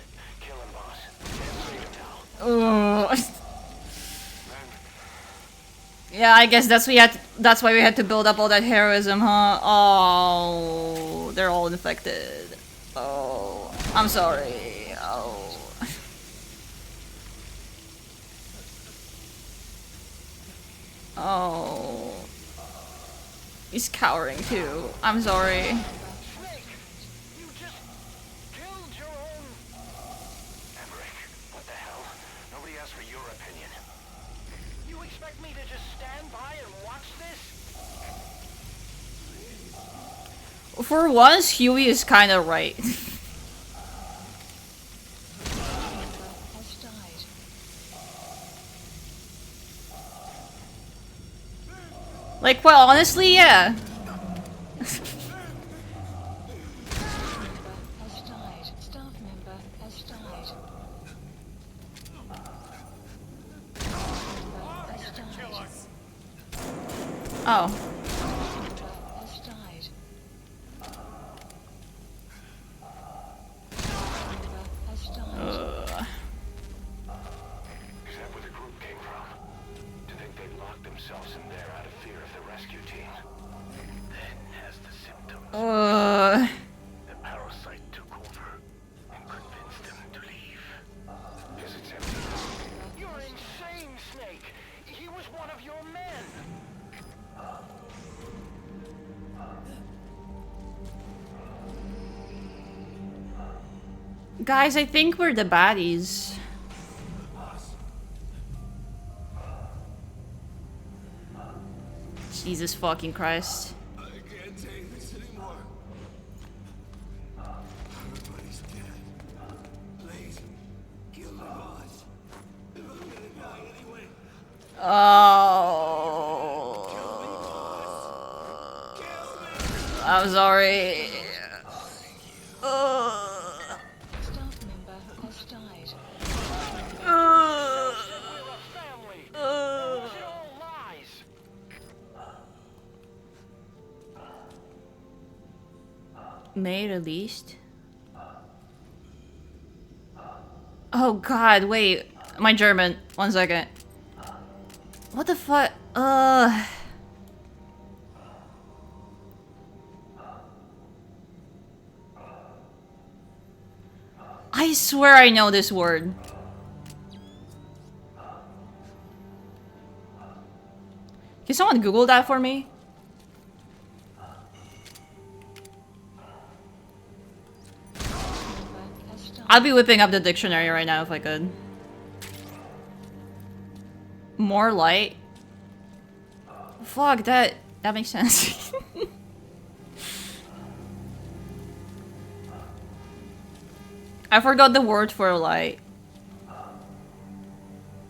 Kill him, boss. Can't save him now. Oh. Yeah, I guess that's why we had to build up all that heroism, huh? Oh, they're all infected. Oh, I'm sorry. Oh. Oh. He's cowering too. I'm sorry. Snake, you just killed your own. Emmerich, what the hell? Nobody asked for your opinion. You expect me to just stand by and watch this? For once, Huey is kind of right. Like, well, honestly, yeah. Oh. Is that where the group came from? To think they'd locked themselves in there out of fear of the rescue team. Then, as the symptoms, the parasite took over and convinced them to leave. Because it's empty. You're insane, Snake! He was one of your men! Guys, I think we're the baddies. Jesus fucking Christ. I can't take this anymore. Everybody's dead. Please, kill my boss. I'm gonna die anyway. Oh. I'm sorry. May released? Oh god, wait. My German. 1 second. What the fuck? I swear I know this word. Can someone Google that for me? I'd be whipping up the dictionary right now if I could. More light? Fuck, that makes sense. I forgot the word for light.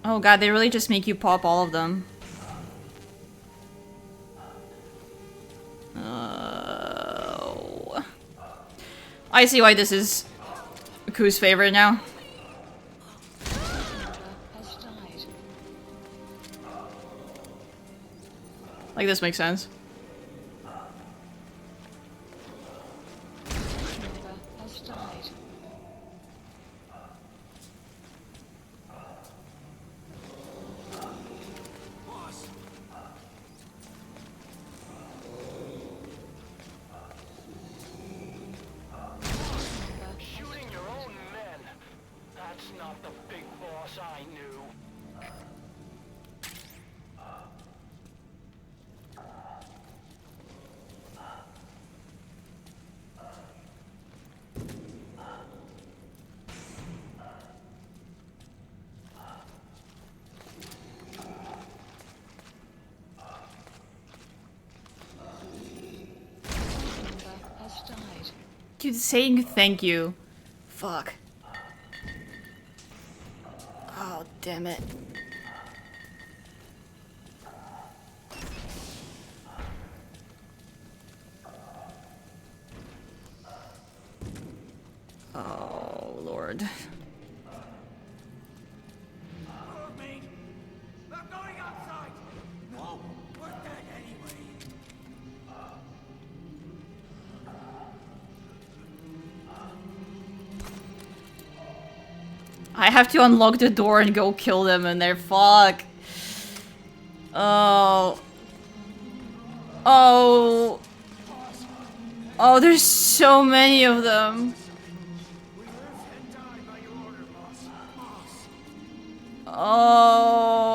Oh god, they really just make you pop all of them. Oh. I see why this is Ku's favorite now. Like, this makes sense. Shooting your own men. That's not the big boss I knew. Dude, saying thank you. Fuck. Oh, damn it. Oh, Lord. Me? I'm going outside. No, we're dead anyway. I have to unlock the door and go kill them in there. Fuck. Oh. Oh. Oh, there's so many of them. Oh.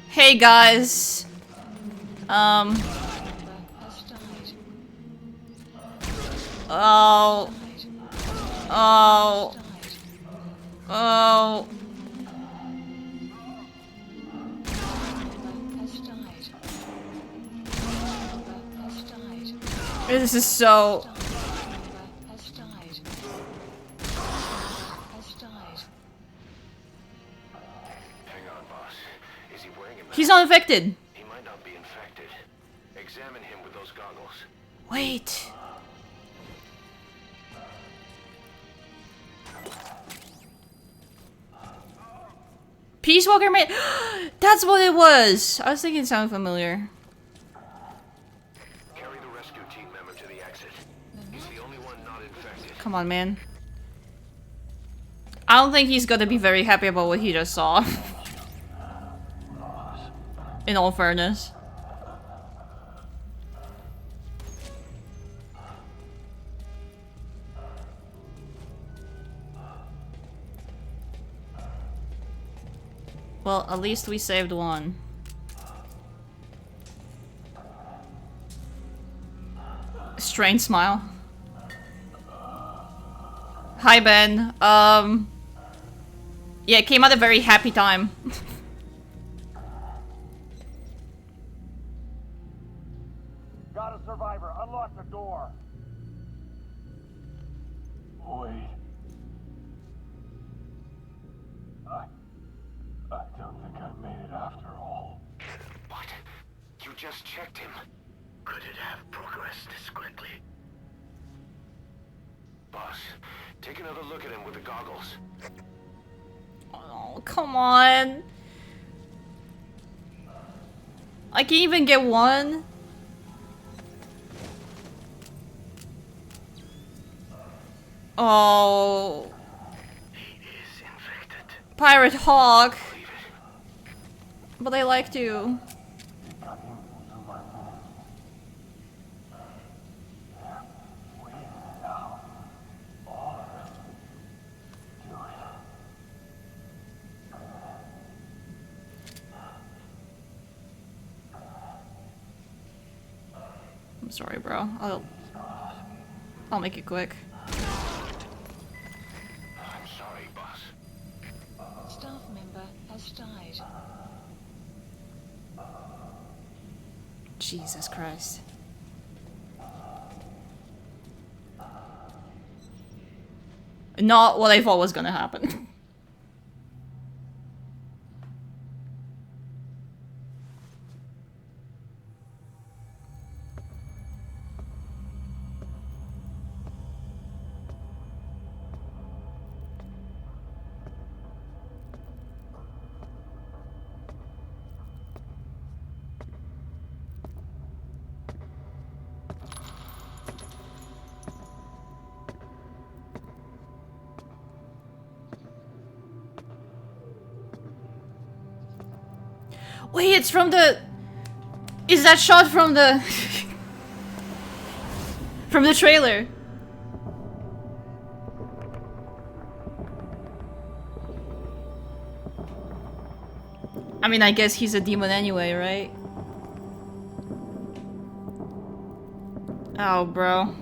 Hey guys. Oh. Oh. Oh. This is so... He's not infected. He might not be infected. Examine him with those goggles. Wait. Peace Walker made... That's what it was! I was thinking it sounded familiar. Carry the rescue team member to the exit. He's the only one not infected. Come on, man. I don't think he's gonna be very happy about what he just saw. In all fairness. Well, at least we saved one. Strange smile. Hi, Ben. Yeah, it came at a very happy time. Got a survivor. Unlock the door. Wait. I don't think I made it after all. What? You just checked him. Could it have progressed this quickly? Boss, take another look at him with the goggles. Oh, come on. I can't even get one. Oh. He is infected. Pirate Hawk. But I like to. I'm sorry, bro. I'll make it quick. I'm sorry, boss. Staff member has died. Jesus Christ. Not what I thought was gonna happen. Wait, it's from the... Is that shot from the... from the trailer? I mean, I guess he's a demon anyway, right? Oh, bro.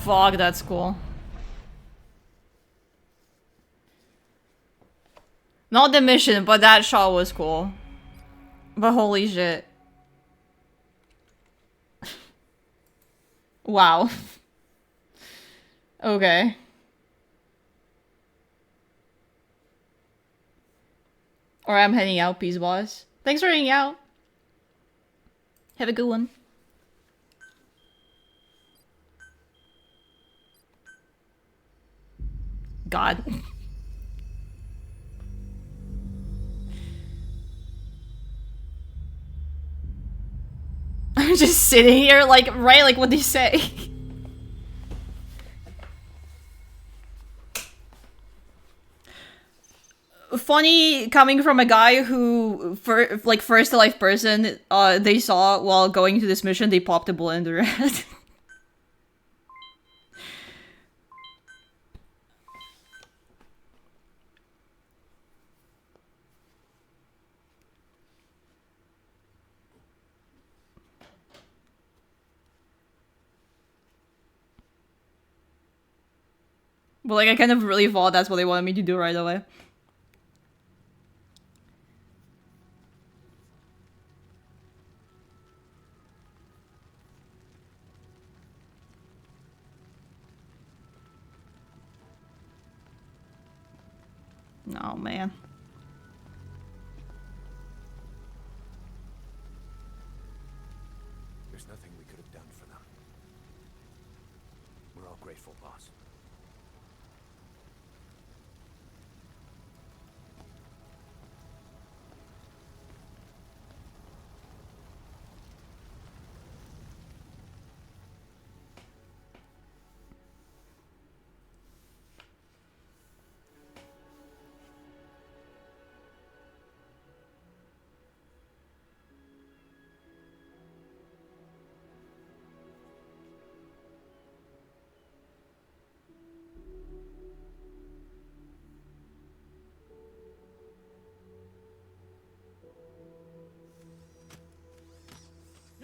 Fuck, that's cool. Not the mission, but that shot was cool. But holy shit. Wow. Okay. Or I'm heading out. Peace, boss. Thanks for hanging out. Have a good one. God. I'm just sitting here like, right, like what they say. Funny coming from a guy who, like first life person, they saw while going to this mission, they popped a bullet in their head. But like, I kind of really thought that's what they wanted me to do right away. Oh man. There's nothing we could have done for them. We're all grateful, boss.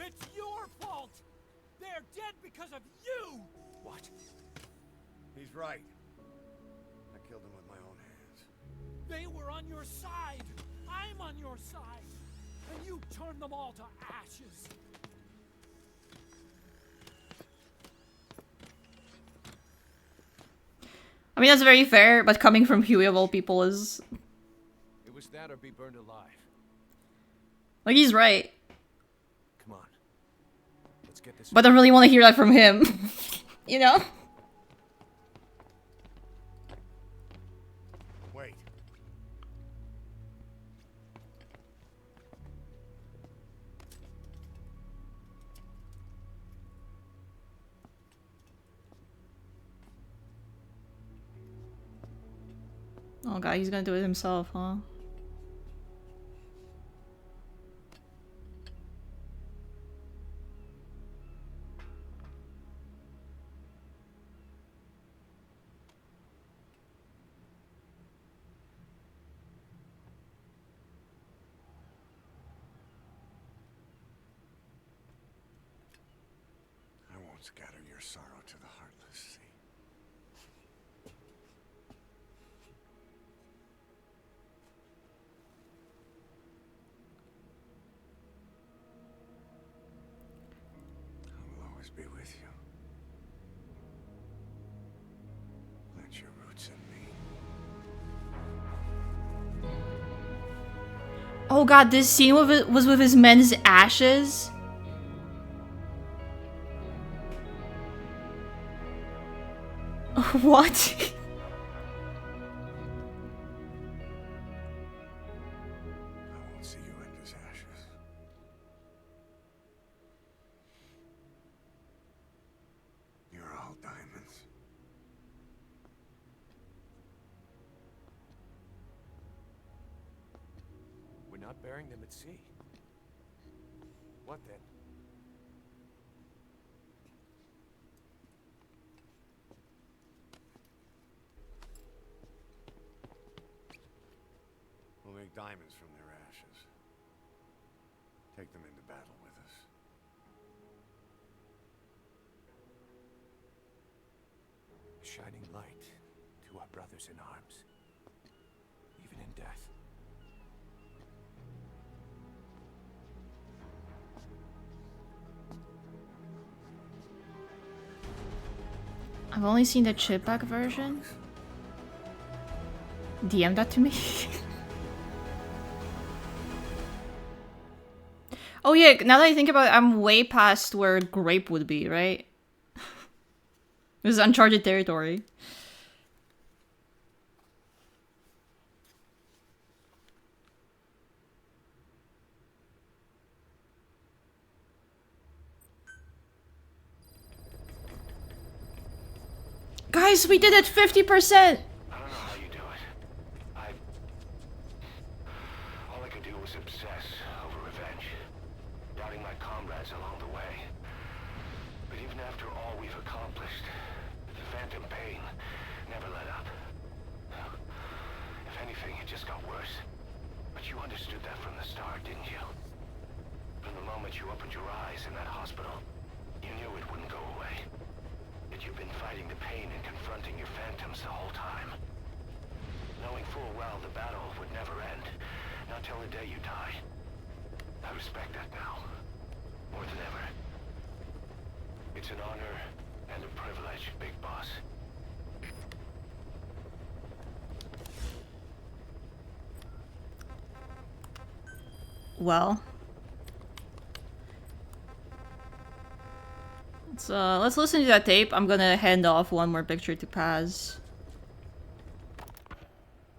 It's your fault! They're dead because of you! What? He's right. I killed him with my own hands. They were on your side! I'm on your side! And you turned them all to ashes! I mean, that's very fair, but coming from Huey of all people is... It was that or be burned alive. Like, he's right. Come on. Let's get this. But I don't really want to hear that from him. You know? Wait. Oh god, he's gonna do it himself, huh? I won't scatter your sorrow to the heartless sea. I will always be with you. Plant your roots in me. Oh god, this scene with it was with his men's ashes. What? I won't see you end as ashes. You're all diamonds. We're not burying them at sea. What then? We'll make diamonds from their ashes. Take them into battle with us. A shining light to our brothers in arms. Even in death. I've only seen the chipback version. DM that to me. Oh yeah, now that I think about it, I'm way past where Grape would be, right? This is uncharted territory. Guys, we did it 50%! I don't know how you do it. All I could do was obsess over revenge, doubting my comrades along the way. But even after all we've accomplished, the phantom pain never let up. If anything, it just got worse. But you understood that from the start, didn't you? From the moment you opened your eyes in that hospital, you knew it wouldn't go away. That you've been fighting the pain and confronting your phantoms the whole time. Knowing full well the battle would never end, not till the day you die. I respect that now, more than ever. It's an honor and a privilege, Big Boss. Well. Let's listen to that tape. I'm gonna hand off one more picture to Paz.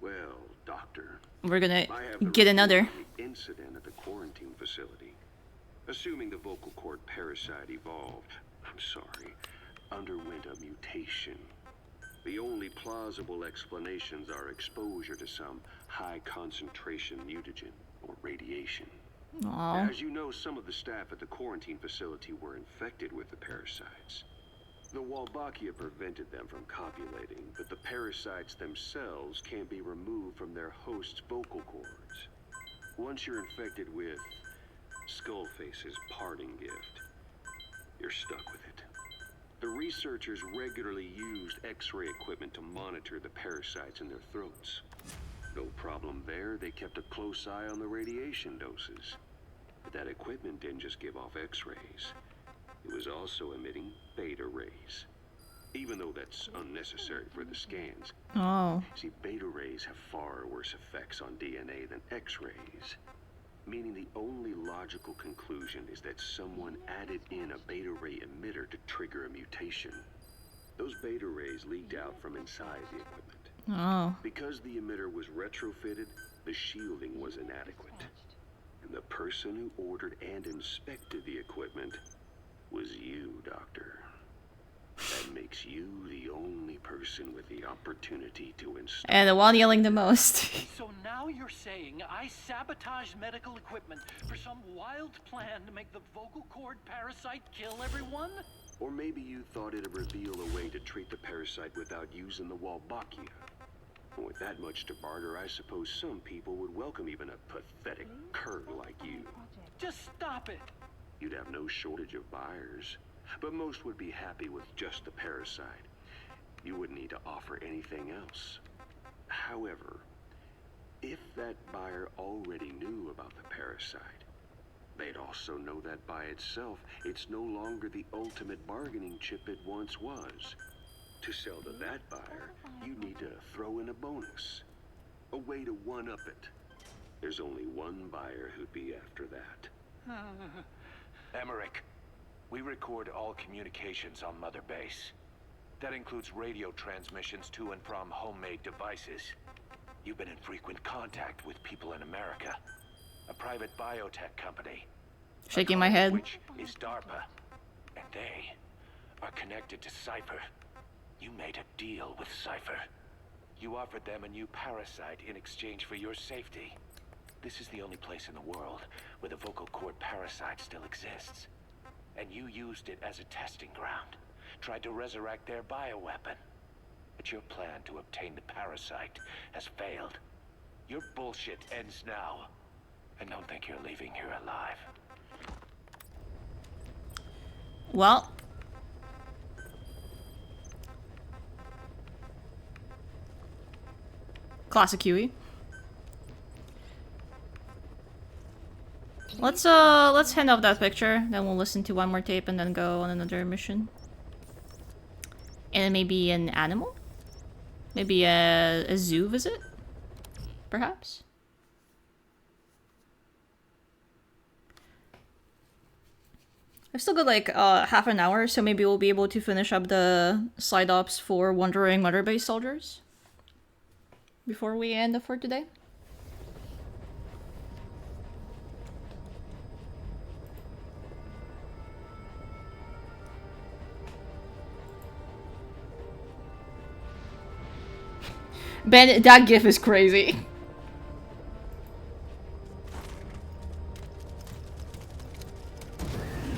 Well, Doctor, We're gonna get another. Incident at the quarantine facility. Assuming the vocal cord parasite evolved, underwent a mutation. The only plausible explanations are exposure to some high concentration mutagen or radiation. Aww. As you know, some of the staff at the quarantine facility were infected with the parasites. The Wolbachia prevented them from copulating, but the parasites themselves can't be removed from their host's vocal cords. Once you're infected with Skullface's parting gift, you're stuck with it. The researchers regularly used X-ray equipment to monitor the parasites in their throats. No problem there, they kept a close eye on the radiation doses. But that equipment didn't just give off X-rays. It was also emitting beta rays. Even though that's unnecessary for the scans. Oh. See, beta rays have far worse effects on DNA than X-rays. Meaning the only logical conclusion is that someone added in a beta ray emitter to trigger a mutation. Those beta rays leaked out from inside the equipment. Oh. Because the emitter was retrofitted, the shielding was inadequate. And the person who ordered and inspected the equipment was you, Doctor. That makes you the only person with the opportunity to install. And the one yelling the most. So now you're saying I sabotaged medical equipment for some wild plan to make the vocal cord parasite kill everyone? Or maybe you thought it'd reveal a way to treat the parasite without using the Wolbachia. With that much to barter, I suppose some people would welcome even a pathetic cur like you. Just stop it! You'd have no shortage of buyers, but most would be happy with just the parasite. You wouldn't need to offer anything else. However, if that buyer already knew about the parasite, they'd also know that by itself, it's no longer the ultimate bargaining chip it once was. To sell to that buyer, you need to throw in a bonus. A way to one-up it. There's only one buyer who'd be after that. Emmerich, we record all communications on Mother Base. That includes radio transmissions to and from homemade devices. You've been in frequent contact with people in America. A private biotech company. Shaking my head. Which is DARPA. And they are connected to Cypher. You made a deal with Cypher. You offered them a new parasite in exchange for your safety. This is the only place in the world where the vocal cord parasite still exists. And you used it as a testing ground. Tried to resurrect their bioweapon. But your plan to obtain the parasite has failed. Your bullshit ends now. And don't think you're leaving here alive. Well. Classic Huey. Let's hand off that picture, then we'll listen to one more tape and then go on another mission. And maybe an animal? Maybe a zoo visit? Perhaps? I've still got like half an hour, so maybe we'll be able to finish up the side ops for Wandering Mother Base soldiers before we end for today. Ben, that gif is crazy.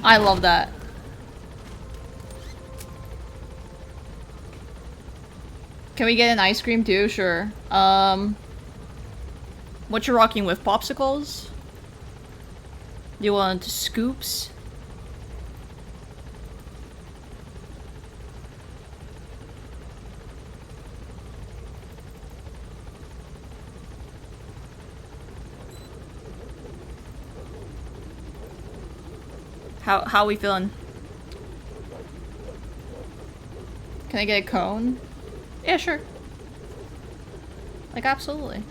I love that. Can we get an ice cream too? Sure. What you rocking with? Popsicles? Do you want scoops? How we feeling? Can I get a cone? Yeah, sure. Like, absolutely.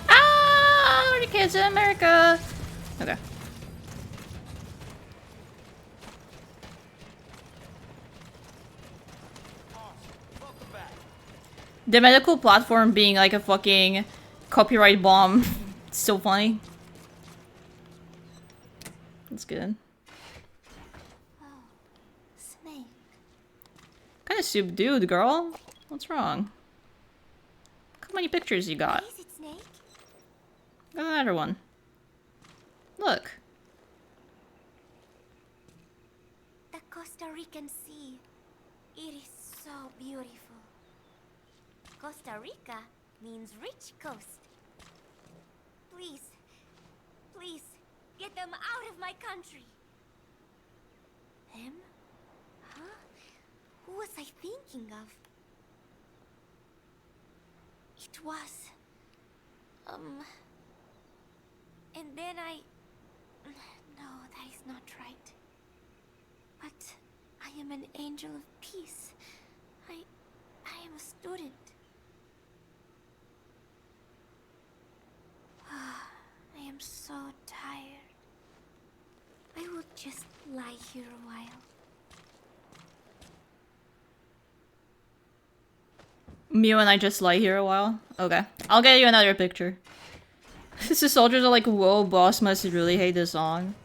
Ah, the kids in America. Okay. The medical platform being like a fucking copyright bomb. It's so funny. That's good. Snake. Kind of subdued, girl. What's wrong? Look how many pictures you got. Is it Snake? Got another one. Look. The Costa Rican Sea. It is so beautiful. Costa Rica means rich coast. Please, please, get them out of my country. Them? Huh? Who was I thinking of? It was... And then I... No, that is not right. But I am an angel of peace. I am a student. I am so tired. I will just lie here a while. Mew and I just lie here a while? Okay. I'll get you another picture. The soldiers are like, whoa, boss must really hate this song.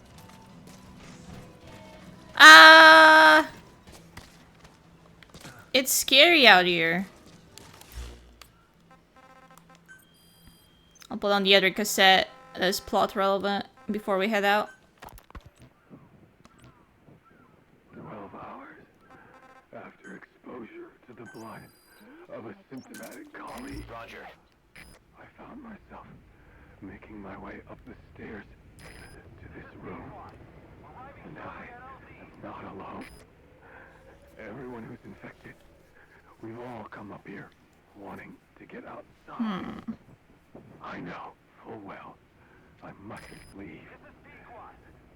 Ah! It's scary out here. I'll put on the other cassette that's plot relevant before we head out. 12 hours after exposure to the blood of a symptomatic colleague. Roger. I found myself making my way up the stairs to this room. And I am not alone. Everyone who's infected, we've all come up here wanting to get outside. I know full well I mustn't leave.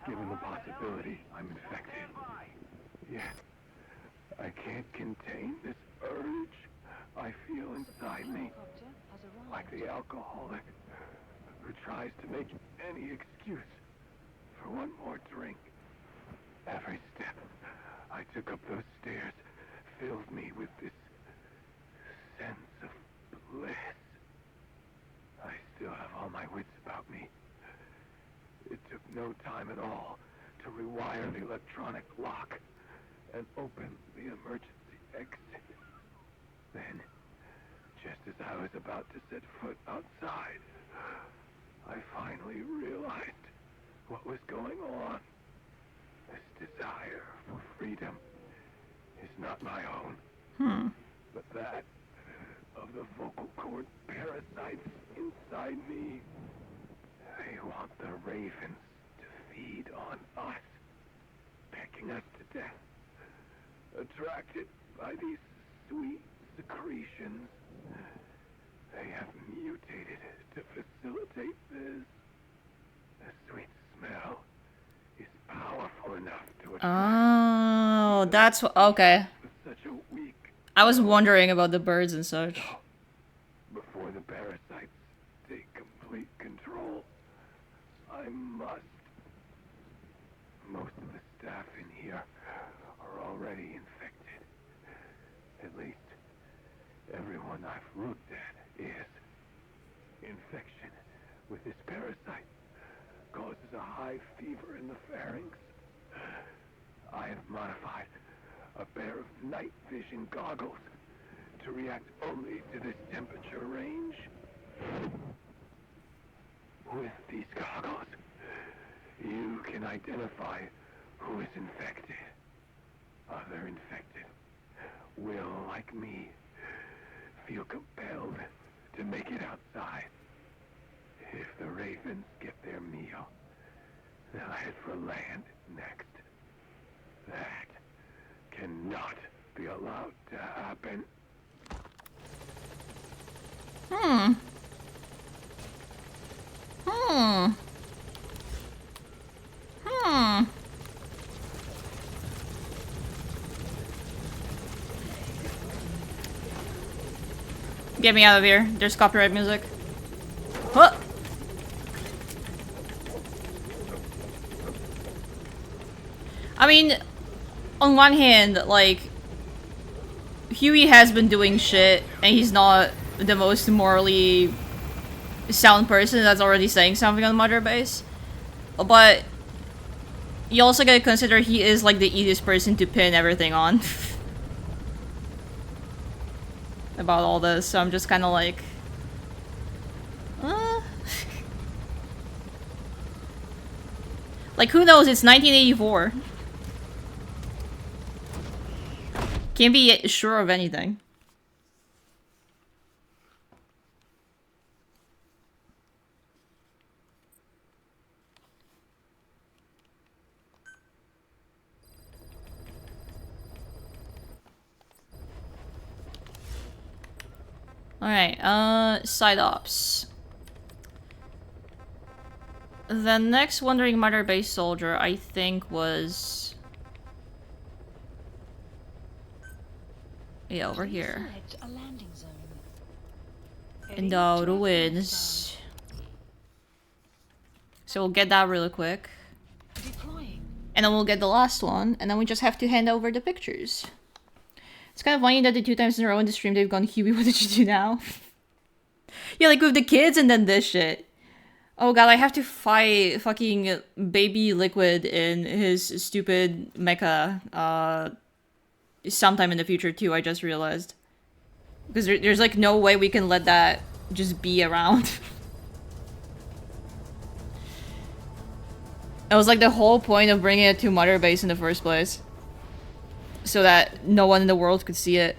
Given the possibility I'm infected. Yet, I can't contain this urge I feel inside me. Like the alcoholic who tries to make any excuse for one more drink. Every step I took up those stairs filled me with this sense of bliss. I still have all my wits about me. It took no time at all to rewire the electronic lock and open the emergency exit. Then, just as I was about to set foot outside, I finally realized what was going on. This desire for freedom is not my own, but that of the vocal cord parasites inside me. They want the ravens to feed on us, pecking us to death. Attracted by these sweet secretions, they have mutated to facilitate this. The sweet smell is powerful enough to attract. Oh, that's what. Okay. Such a weak. I was wondering about the birds and such. Before the parasites take complete control. I must. Most of the staff in here are already infected. At least, everyone I've looked at is. Infection with this parasite causes a high fever in the pharynx. I have modified a pair of night vision goggles to react only to this temperature range. With these goggles, you can identify who is infected. Other infected will, like me, feel compelled to make it outside. If the ravens get their meal, they'll head for land next. That cannot be allowed to happen. Get me out of here. There's copyright music. Huh. I mean, on one hand, like, Huey has been doing shit, and he's not the most morally sound person that's already saying something on Mother Base. But you also gotta consider he is like the easiest person to pin everything on. About all this, so I'm just kind of like, like, who knows? It's 1984. Can't be sure of anything. Alright, side ops. The next Wandering Mother Base soldier, I think, was... yeah, over here. In the ruins. So we'll get that really quick. And then we'll get the last one, and then we just have to hand over the pictures. It's kind of funny that the 2 times in a row in the stream they've gone, Huey, what did you do now? Yeah, like with the kids and then this shit. Oh god, I have to fight fucking Baby Liquid in his stupid mecha, sometime in the future too, I just realized. Because there's like no way we can let that just be around. It was like the whole point of bringing it to Mother Base in the first place. So that no one in the world could see it.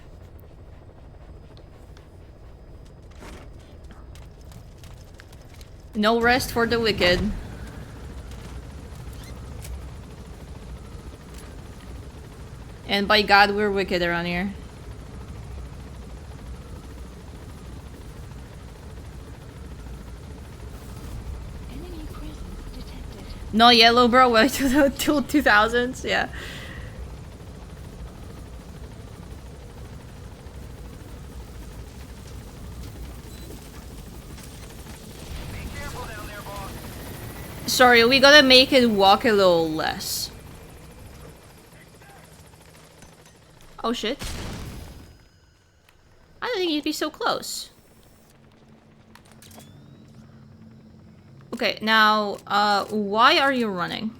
No rest for the wicked. And by God, we're wicked around here. Enemy presence detected. No yellow, bro. Wait till 2000s. Yeah. Sorry, we gotta make it walk a little less. Oh shit. I didn't think you'd be so close. Okay, now, why are you running?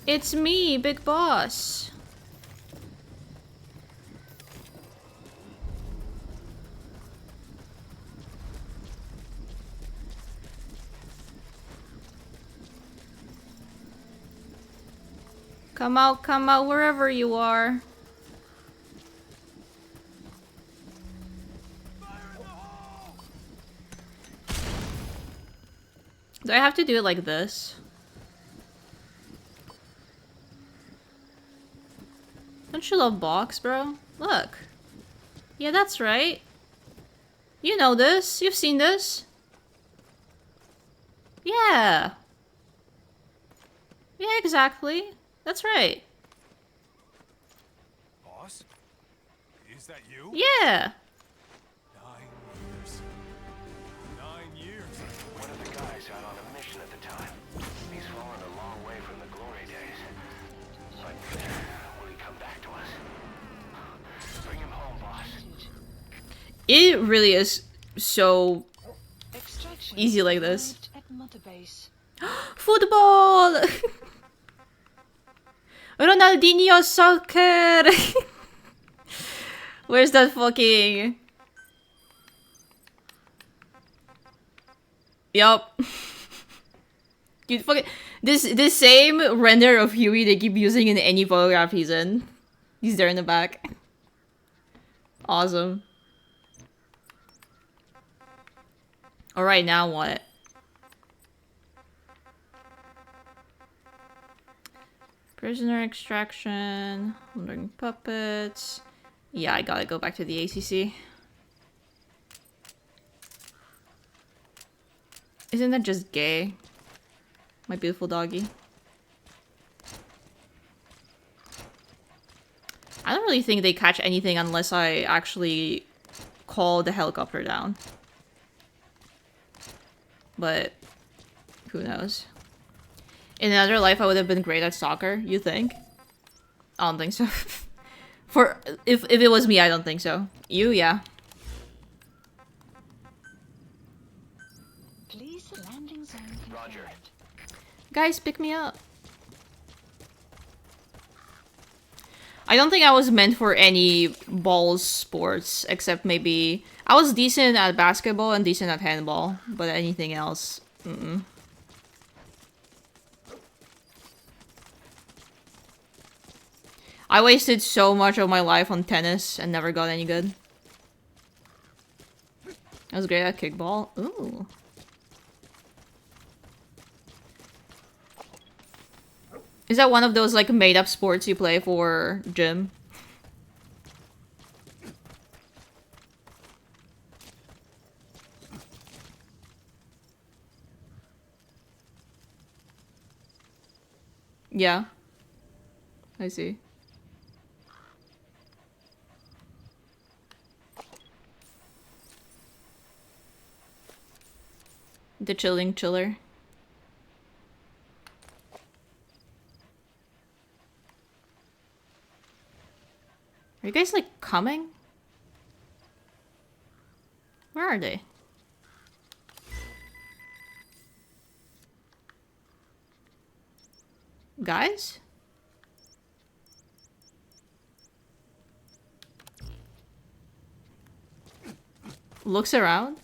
It's me, Big Boss. Come out, wherever you are. Do I have to do it like this? Don't you love box, bro? Look. Yeah, that's right. You know this. You've seen this. Yeah. Yeah, exactly. That's right. Boss? Is that you? Yeah. 9 years. It really is so easy like this. Football! Ronaldinho soccer! Where's that fucking... Yup. Dude, fucking... This same render of Huey they keep using in any photograph he's in. He's there in the back. Awesome. Alright, now what? Prisoner extraction, wandering puppets. Yeah, I gotta go back to the ACC. Isn't that just gay? My beautiful doggy. I don't really think they catch anything unless I actually call the helicopter down. But who knows? In another life, I would have been great at soccer. You think? I don't think so. If it was me, I don't think so. You, yeah. Please, landing zone confirmed. Roger. Guys, pick me up. I don't think I was meant for any ball sports, except maybe... I was decent at basketball and decent at handball, but anything else, I wasted so much of my life on tennis and never got any good. I was great at kickball. Ooh. Is that one of those like made-up sports you play for gym? Yeah. I see. The chilling chiller. Are you guys like coming? Where are they? Guys? Looks around?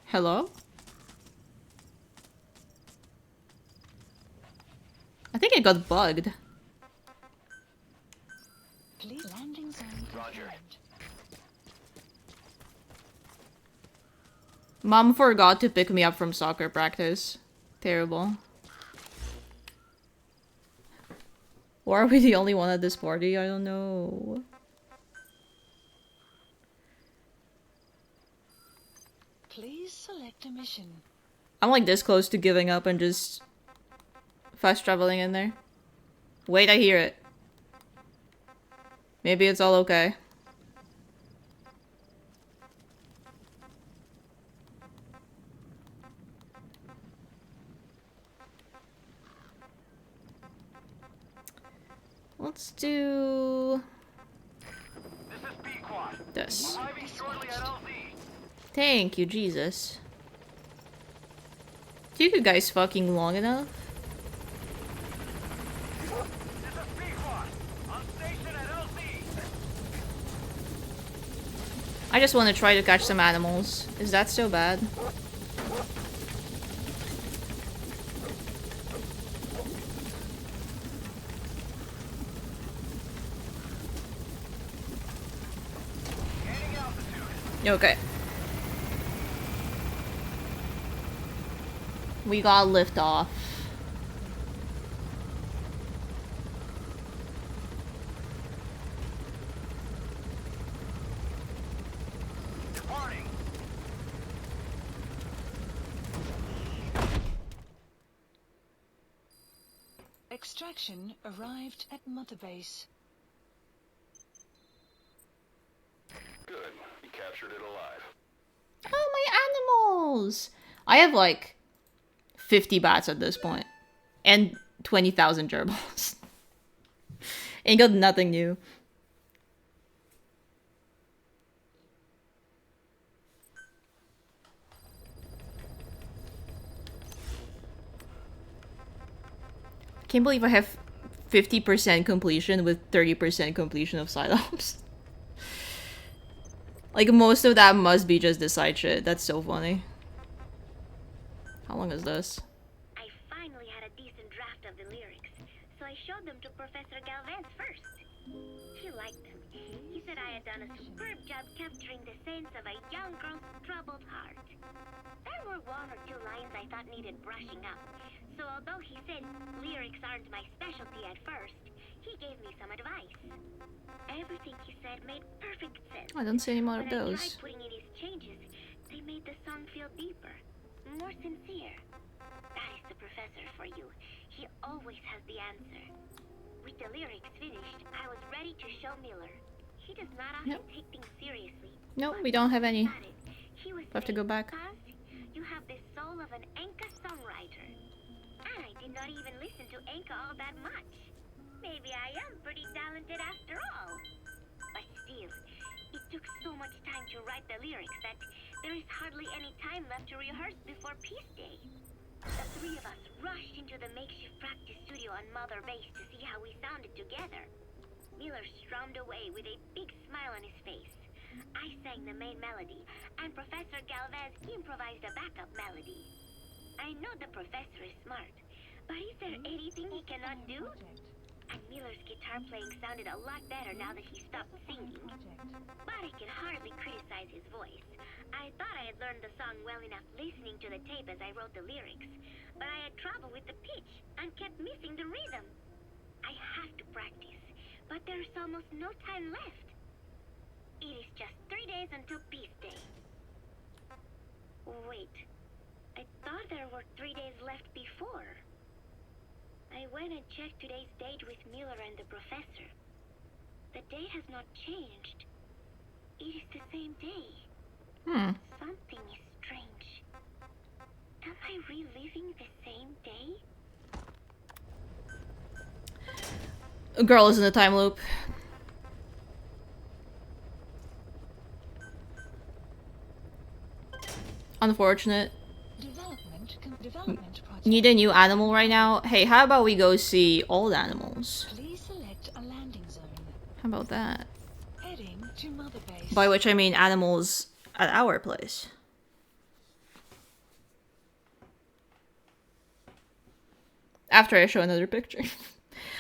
Hello? I think it got bugged. Please, landing zone Roger. Mom forgot to pick me up from soccer practice. Terrible. Or are we the only one at this party? I don't know. Please select a mission. I'm like this close to giving up and just fast traveling in there. Wait, I hear it. Maybe it's all okay. Let's do this. Thank you, Jesus. Took you guys fucking long enough? I just want to try to catch some animals. Is that so bad? Okay. We got lift off. Extraction arrived at Mother Base. Good. You captured it alive. Oh, my animals! I have like 50 bats at this point. And 20,000 gerbils. Ain't got nothing new. Can't believe I have 50% completion with 30% completion of side ops. Like, most of that must be just the side shit. That's so funny. How long is this? I finally had a decent draft of the lyrics, so I showed them to Professor Galvez first. He liked them. He said I had done a superb job capturing the sense of a young girl's troubled heart. There were one or two lines I thought needed brushing up, so although he said lyrics aren't my specialty at first, he gave me some advice. Everything he said made perfect sense. I don't see any more of When I those. tried putting in his changes, they made the song feel deeper, more sincere. That is the professor for you. He always has the answer. With the lyrics finished, I was ready to show Miller. He does not often take things seriously. Nope, we don't have any. He was We have to go back. "Cuz, you have the soul of an Enka songwriter. And I did not even listen to Enka all that much. Maybe I am pretty talented after all. But still, it took so much time to write the lyrics that there is hardly any time left to rehearse before Peace Day. The three of us rushed into the makeshift practice studio on Mother Base to see how we sounded together. Miller strummed away with a big smile on his face. I sang the main melody, and Professor Galvez improvised a backup melody. I know the professor is smart, but is there anything he cannot do? And Miller's guitar playing sounded a lot better now that he stopped singing. But I can hardly criticize his voice. I thought I had learned the song well enough listening to the tape as I wrote the lyrics, but I had trouble with the pitch and kept missing the rhythm. I have to practice, but there's almost no time left. It is just 3 days until Peace Day. Wait, I thought there were 3 days left before. I went and checked today's date with Miller and the professor. The date has not changed. It is the same day. Something is strange. Am I reliving the same day? A girl is in a time loop. Unfortunate. Development project. Need a new animal right now? Hey, how about we go see old animals? Please select a landing zone. How about that? Heading to Mother Base. By which I mean animals at our place. After I show another picture.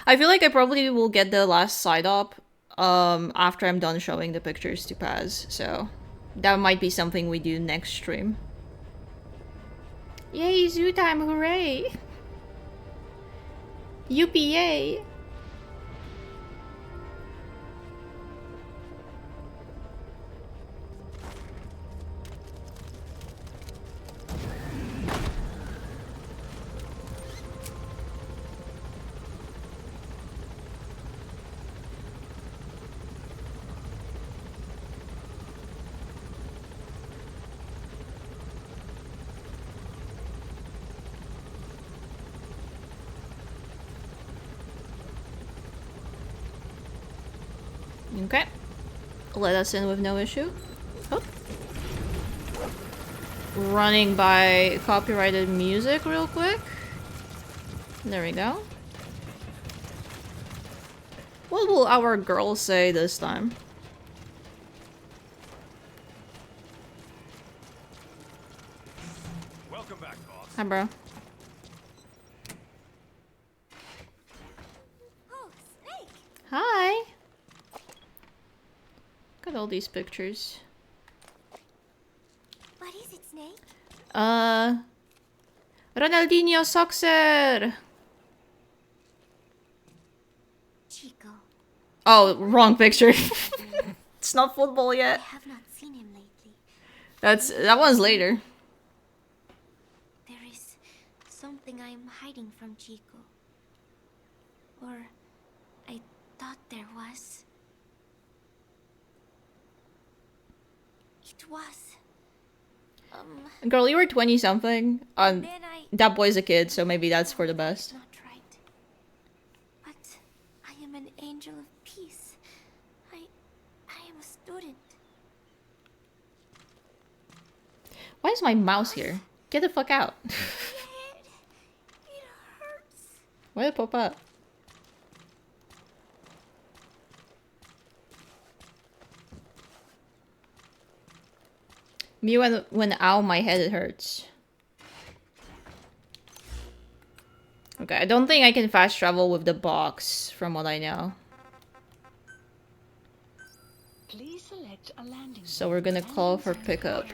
I feel like I probably will get the last side op after I'm done showing the pictures to Paz, so that might be something we do next stream. Yay, zoo time, hooray! UPA! Okay. Let us in with no issue. Oh. Running by copyrighted music real quick. There we go. What will our girl say this time? Welcome back, boss. Hi, bro. Oh, Snake! Hi! Look at all these pictures. What is it, Snake? Ronaldinho Soxer! Chico. Oh, wrong picture. It's not football yet. I have not seen him lately. That one's later. There is something I am hiding from Chico. Or I thought there was. It was. Girl, you were 20 something. That boy's a kid, so maybe that's for the best. Not right. But I am an angel a student. Why is my mouse here? Get the fuck out. It hurts. Why did it pop up? Me when ow my head it hurts. Okay, I don't think I can fast travel with the box from what I know. Please select a landing. So we're gonna call for pickup.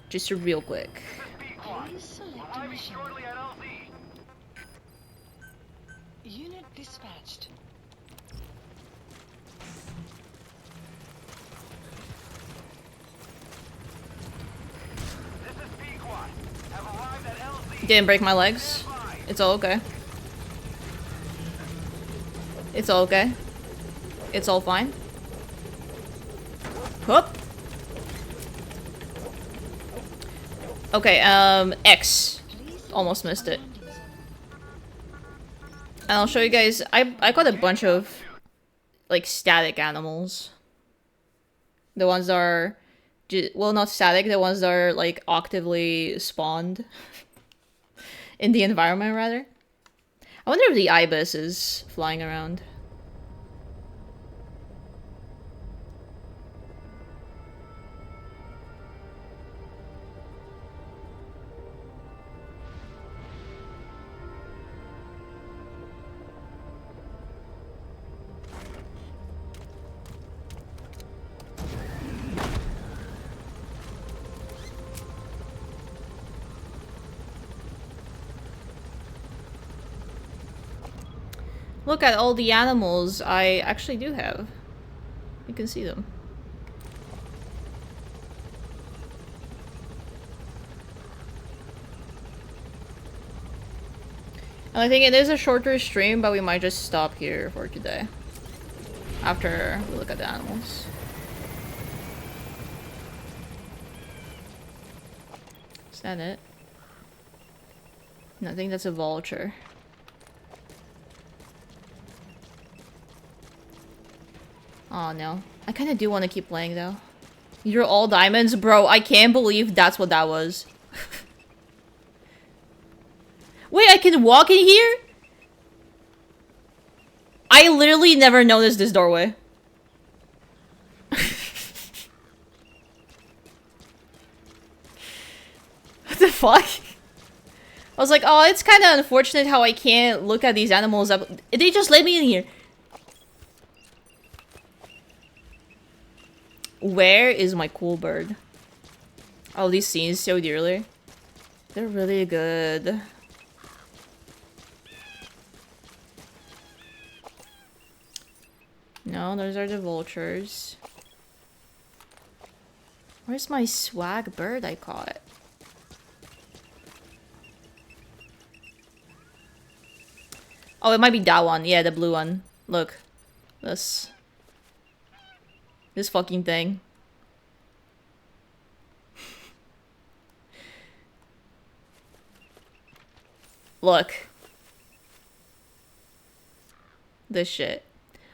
Just real quick. Please select a mission. Unit dispatched. Didn't break my legs. It's all okay. It's all okay. It's all fine. Whoop. Okay, X. Almost missed it. And I'll show you guys, I got a bunch of, like, static animals. The ones that are, well, not static, the ones that are, like, actively spawned. In the environment, rather. I wonder if the ibis is flying around. Look at all the animals I actually do have. You can see them. And I think it is a shorter stream, but we might just stop here for today. After we look at the animals. Is that it? No, I think that's a vulture. Oh no. I kinda do want to keep playing though. You're all diamonds? Bro, I can't believe that's what that was. Wait, I can walk in here? I literally never noticed this doorway. What the fuck? I was like, oh, it's kind of unfortunate how I can't look at these animals. They just let me in here. Where is my cool bird? Oh, these scenes so dearly. They're really good. No, those are the vultures. Where's my swag bird I caught? Oh, it might be that one. Yeah, the blue one. Look. This fucking thing. Look. This shit.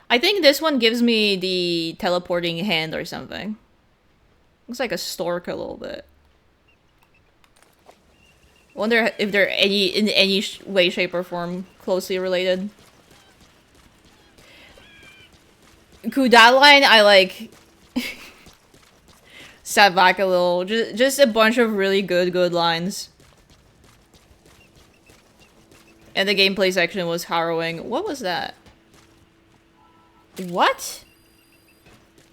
I think this one gives me the teleporting hand or something. Looks like a stork a little bit. Wonder if they're in any way, shape, or form closely related. That line, I like sat back a little. Just a bunch of really good lines. And the gameplay section was harrowing. What was that? What?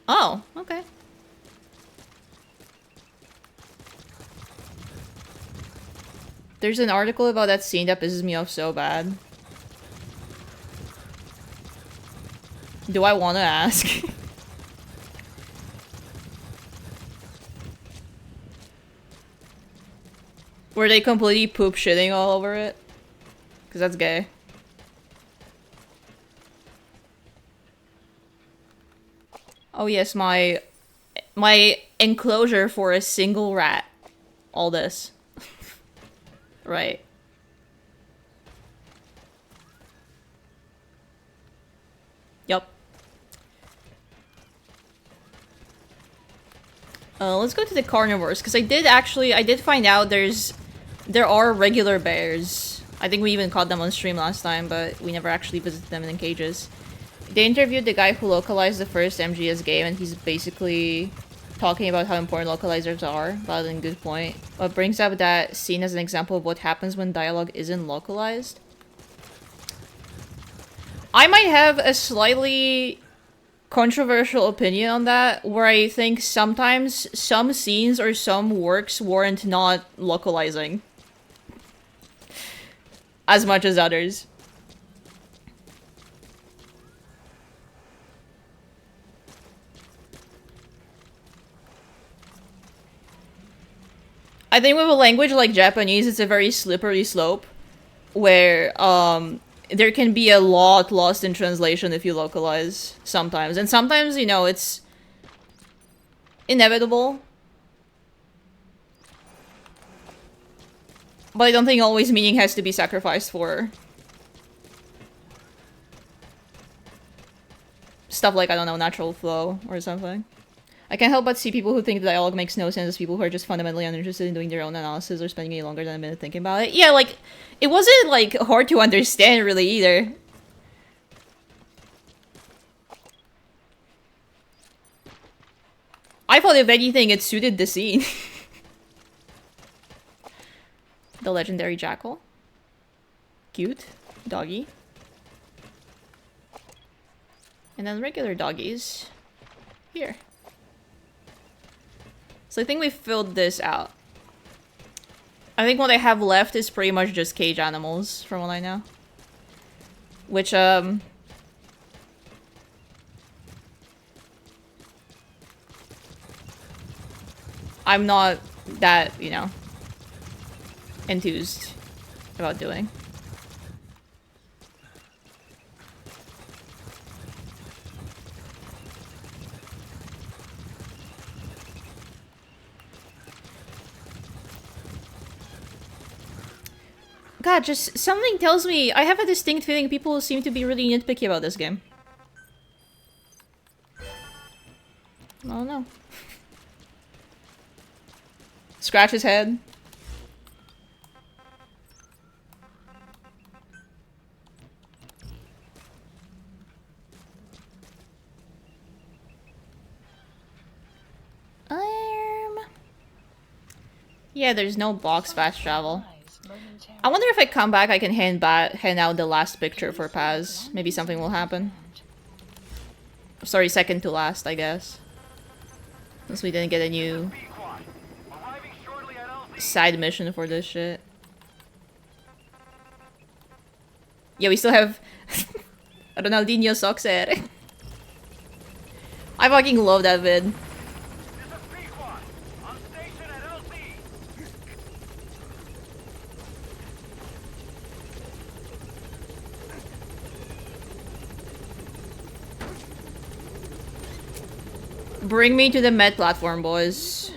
Oh, okay. There's an article about that scene that pisses me off so bad. Do I want to ask? Were they completely poop shitting all over it? Because that's gay. Oh yes, my enclosure for a single rat. All this. Right. Yup. Let's go to the carnivores, because I did find out there are regular bears. I think we even caught them on stream last time, but we never actually visited them in cages. They interviewed the guy who localized the first MGS game, and he's basically talking about how important localizers are, rather than good point. But brings up that scene as an example of what happens when dialogue isn't localized. I might have a slightly controversial opinion on that, where I think sometimes some scenes or some works warrant not localizing as much as others. I think with a language like Japanese, it's a very slippery slope where there can be a lot lost in translation if you localize sometimes. And sometimes, you know, it's inevitable. But I don't think always meaning has to be sacrificed for stuff like, I don't know, natural flow or something. I can't help but see people who think the dialogue makes no sense as people who are just fundamentally uninterested in doing their own analysis or spending any longer than a minute thinking about it. Yeah, like, it wasn't, like, hard to understand, really, either. I thought, if anything, it suited the scene. The legendary jackal. Cute. Doggy. And then regular doggies. Here. So I think we filled this out. I think what I have left is pretty much just cage animals, from what I know. Which, I'm not that, you know, enthused about doing. God, just something tells me, I have a distinct feeling people seem to be really nitpicky about this game. I don't know. Scratch his head. Yeah, there's no box fast travel. I wonder if I come back I can hand out the last picture for Paz. Maybe something will happen. Sorry, second to last, I guess. Since we didn't get a new side mission for this shit. Yeah, we still have Ronaldinho Soxer. I fucking love that vid. Bring me to the med platform, boys.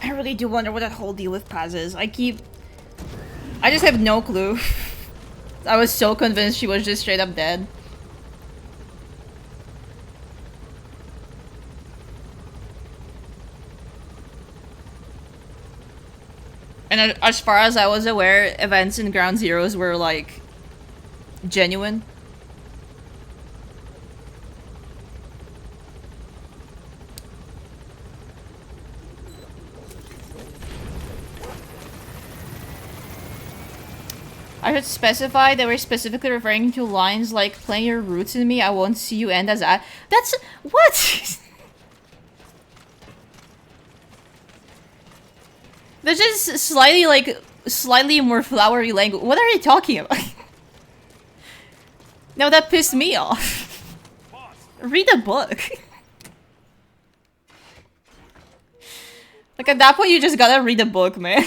I really do wonder what that whole deal with Paz is. I just have no clue. I was so convinced she was just straight up dead. And as far as I was aware, events in Ground Zeroes were, like, genuine. I should specify they were specifically referring to lines like, "Plant your roots in me, I won't see you end as I." That's what? That's just slightly more flowery language. What are you talking about? No, that pissed me off. Read a book. Like, at that point, you just gotta read a book, man.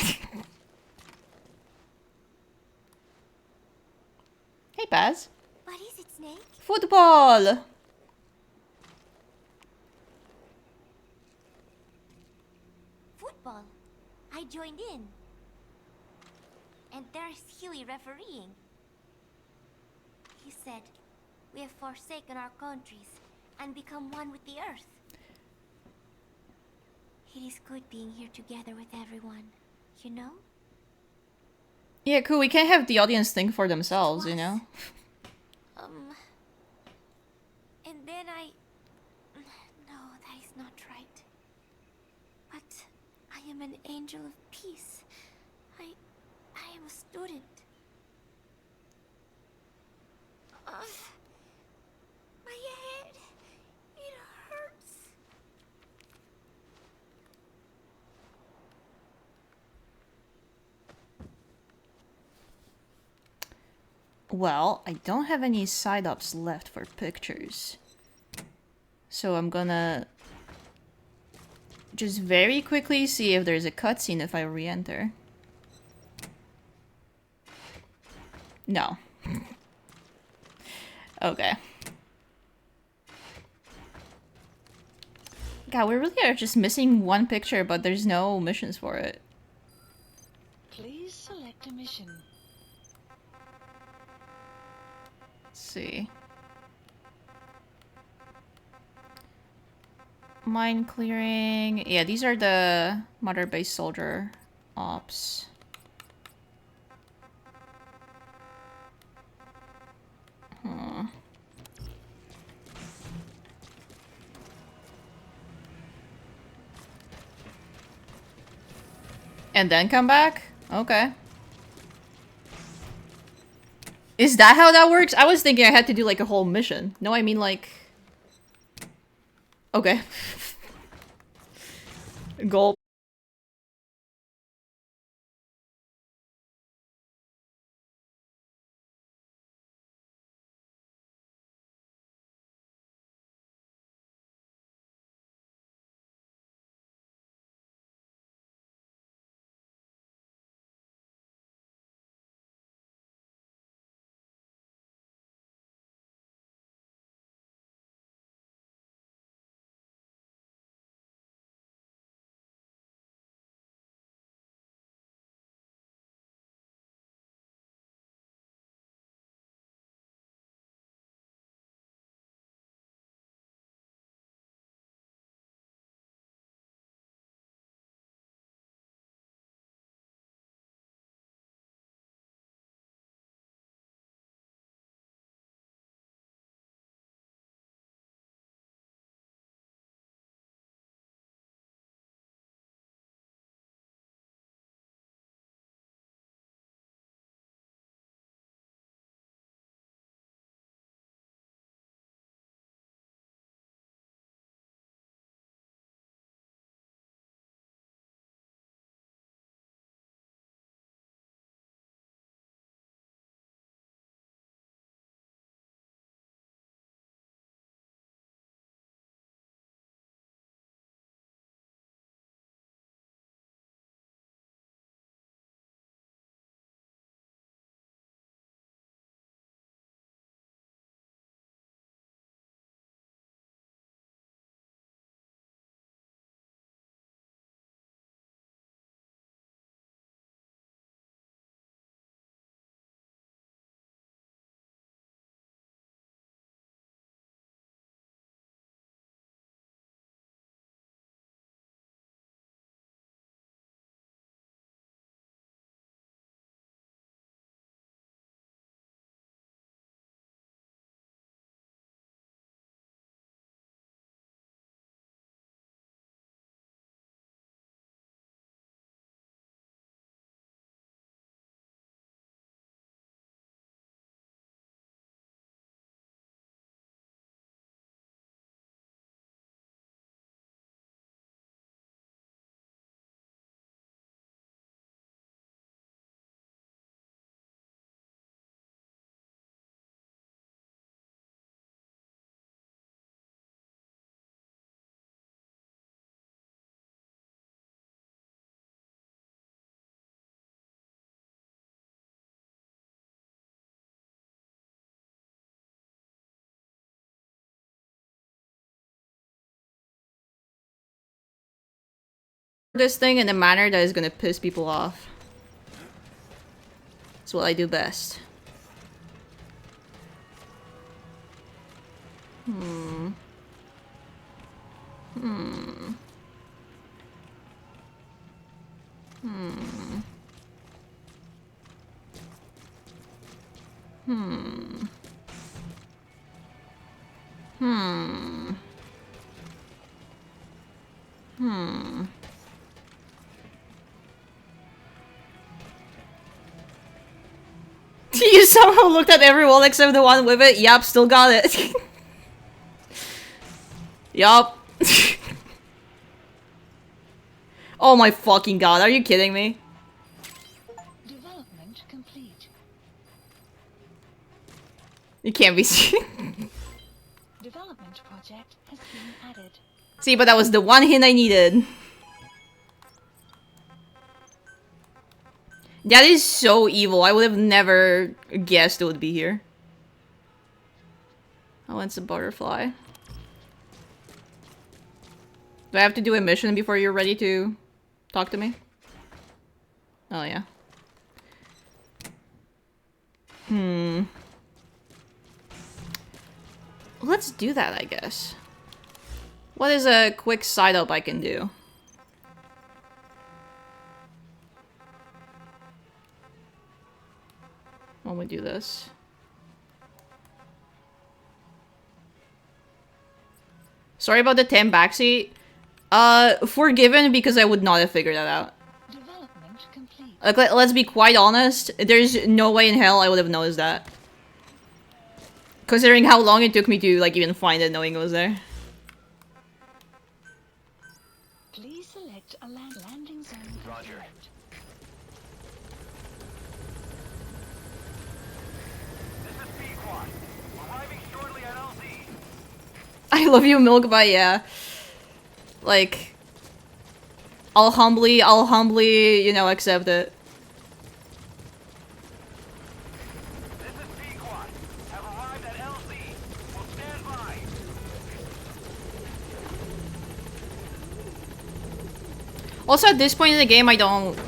Hey, Baz. What is it, Snake? Football! Football. I joined in. And there's Huey refereeing. He said, we have forsaken our countries and become one with the earth. It is good being here together with everyone, you know? Yeah, cool. We can't have the audience think for themselves, you know? And then no, that is not right. But I am an angel of peace. I am a student. My head, it hurts. Well, I don't have any side-ups left for pictures. So I'm gonna just very quickly see if there's a cutscene if I re-enter. No. Okay. God, we really are just missing one picture, but there's no missions for it. Please select a mission. Let's see. Mine clearing. Yeah, these are the Mother Base Soldier ops. Huh. And then come back? Okay. Is that how that works? I was thinking I had to do like a whole mission. No, I mean like... Okay. Gulp. this thing in a manner that is gonna piss people off. That's what I do best. Hmm. Hmm. Hmm. Hmm. Hmm. Hmm. You somehow looked at every wall except the one with it. Yup, still got it. Yup. Oh my fucking god, are you kidding me? Development complete. You can't be Development project has been added. See, but that was the one hint I needed. That is so evil. I would have never guessed it would be here. Oh, it's a butterfly. Do I have to do a mission before you're ready to talk to me? Oh, yeah. Hmm. Let's do that, I guess. What is a quick side up I can do? When we do this. Sorry about the 10 backseat. Forgiven because I would not have figured that out. Development complete. Like, let's be quite honest. There's no way in hell I would have noticed that. Considering how long it took me to, like, even find it knowing it was there. Please select a landing zone. Roger. I love you, Milk, but yeah. Like, I'll humbly, you know, accept it. Also, at this point in the game, I don't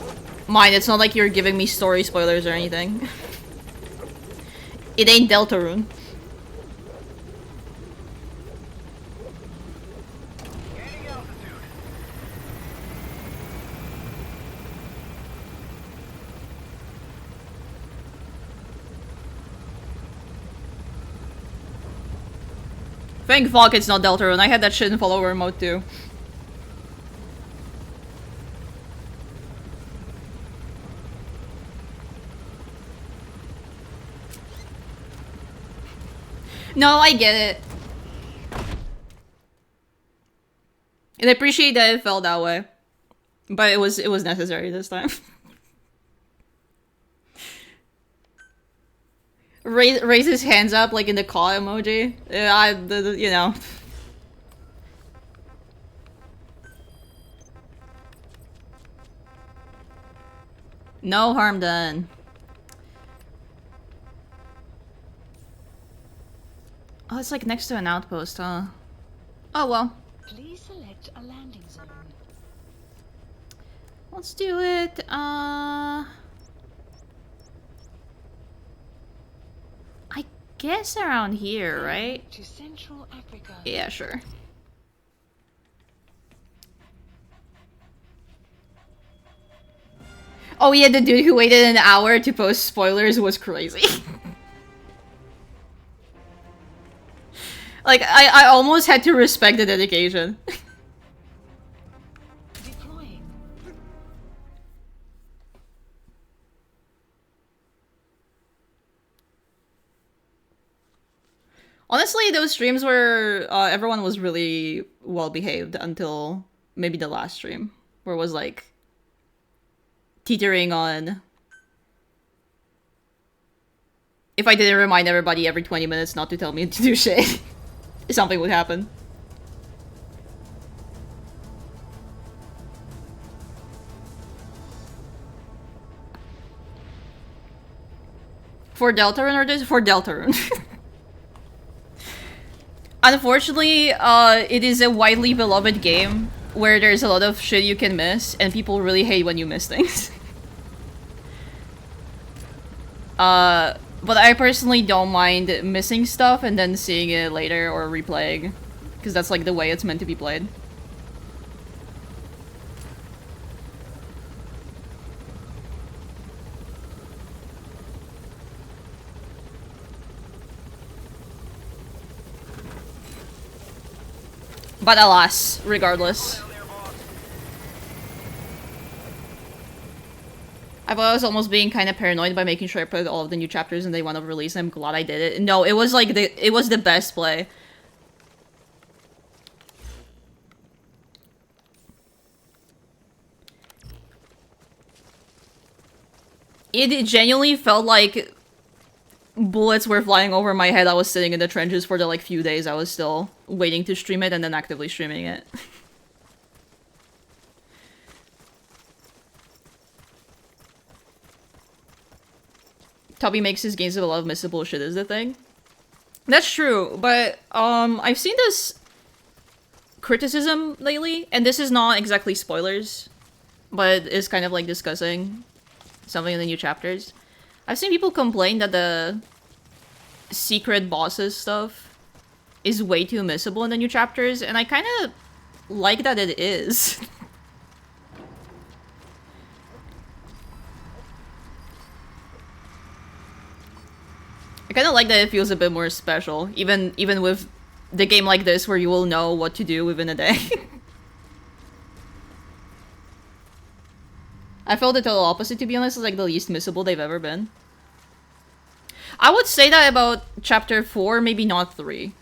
mind. It's not like you're giving me story spoilers or anything. It ain't Deltarune. Thank fuck it's not Deltarune. I had that shit in follower mode too. No, I get it. And I appreciate that it felt that way. But it was necessary this time. Raise his hands up like in the call emoji. You know. No harm done. Oh, it's like next to an outpost, huh? Oh well. Please select a landing zone. Let's do it. I guess around here, right? To Central Africa. Yeah, sure. Oh yeah, the dude who waited an hour to post spoilers was crazy. Like, I almost had to respect the dedication. Deploying. Honestly, those streams where everyone was really well behaved until maybe the last stream, where it was like teetering on. If I didn't remind everybody every 20 minutes not to tell me to do shit, something would happen. For Deltarune or this? For Deltarune. Unfortunately, it is a widely beloved game, where there's a lot of shit you can miss, and people really hate when you miss things. But I personally don't mind missing stuff and then seeing it later or replaying, because that's like the way it's meant to be played. But alas, regardless. I thought I was almost being kind of paranoid by making sure I put all of the new chapters in day one of release, and I'm glad I did it. No, it was like it was the best play. It genuinely felt like bullets were flying over my head. I was sitting in the trenches for the like few days I was still waiting to stream it and then actively streaming it. Toby makes his games with a lot of missable shit is the thing. That's true, but I've seen this criticism lately, and this is not exactly spoilers, but it's kind of like discussing something in the new chapters. I've seen people complain that the secret bosses stuff is way too missable in the new chapters, and I kind of like that it is. I kind of like that it feels a bit more special, even with the game like this where you will know what to do within a day. I felt the total opposite, to be honest. It's like the least missable they've ever been. I would say that about chapter 4, maybe not 3.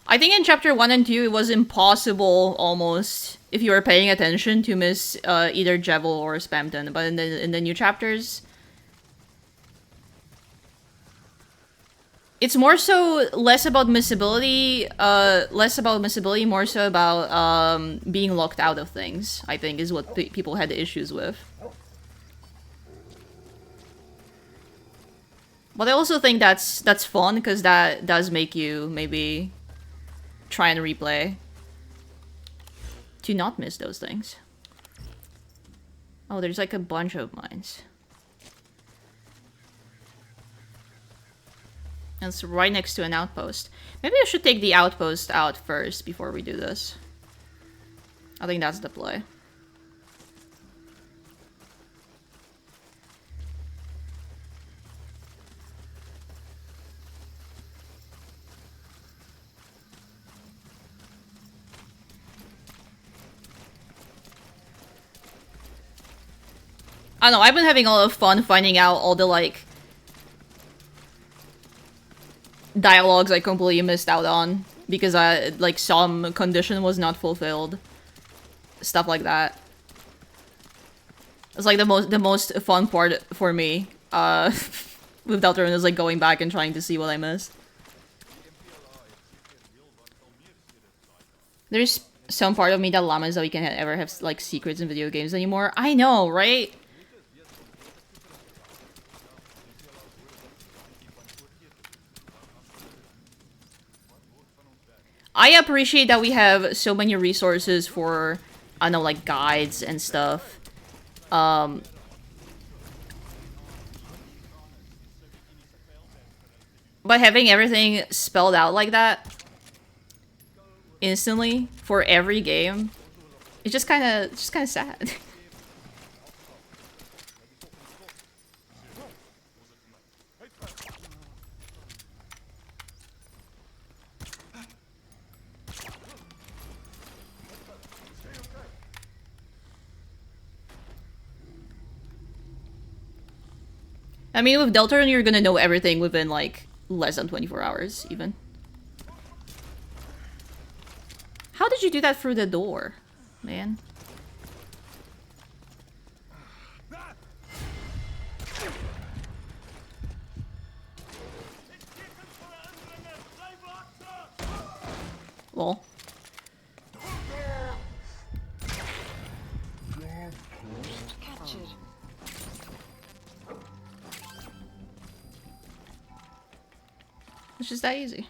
I think in chapter 1 and 2 it was impossible, almost, if you were paying attention, to miss either Jevil or Spamton. But in the new chapters, it's more so less about missability, more so about being locked out of things, I think, is what people had issues with. But I also think that's fun, because that does make you maybe try and replay to not miss those things. Oh, there's like a bunch of mines. And it's right next to an outpost. Maybe I should take the outpost out first before we do this. I think that's the play. I don't know, I've been having a lot of fun finding out all the, like, dialogues I completely missed out on because like some condition was not fulfilled. Stuff like that. It's like the most fun part for me with Deltarune is like going back and trying to see what I missed. There's some part of me that llamas that we can ever have like secrets in video games anymore. I know, right? I appreciate that we have so many resources for, I don't know, like guides and stuff. But having everything spelled out like that instantly for every game, it's just kind of sad. I mean, with Deltarune, you're gonna know everything within, like, less than 24 hours, even. How did you do that through the door, man? Lol. Captured. just that easy.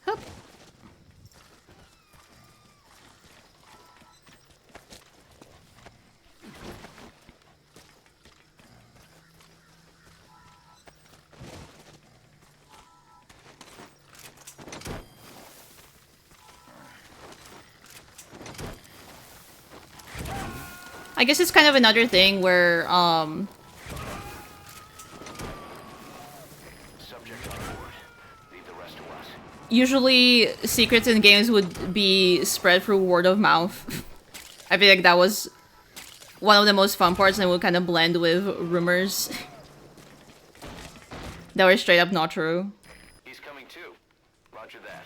Hup. I guess it's kind of another thing where, usually secrets in games would be spread through word of mouth. I feel like that was one of the most fun parts and would kind of blend with rumors that were straight up not true. He's coming too. Roger that.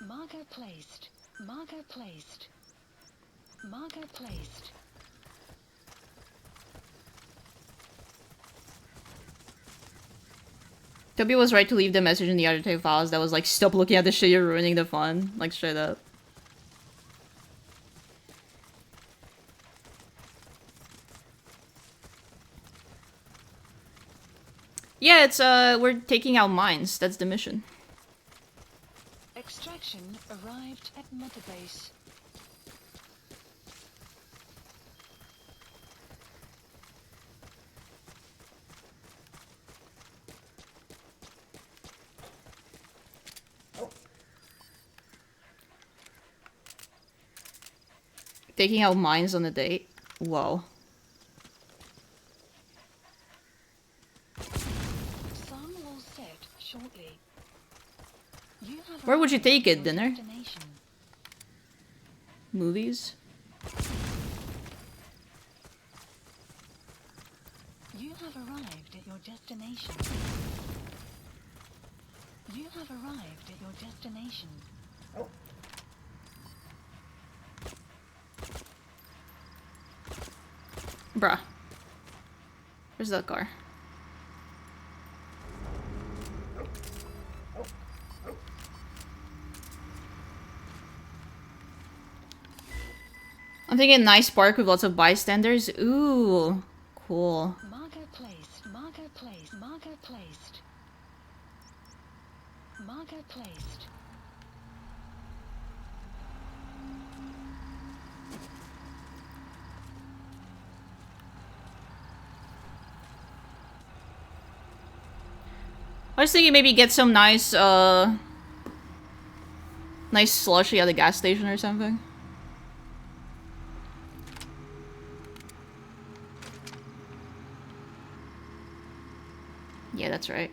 Marker placed. Marker placed. Marker placed. Toby was right to leave the message in the other two files that was like, stop looking at the shit, you're ruining the fun. Like, straight up. Yeah, it's, we're taking out mines. That's the mission. Extraction arrived at Metabase. Taking out mines on a date? Whoa. Sun will set shortly. You have Where would you arrived take at it, your dinner? destination. Movies? You have arrived at your destination. You have arrived at your destination. Bruh. Where's that car? I'm thinking nice park with lots of bystanders. Ooh, cool. Marker placed. Marker placed. Marker placed. Marker placed. I was thinking maybe get some nice, nice slushy at the gas station or something. Yeah, that's right.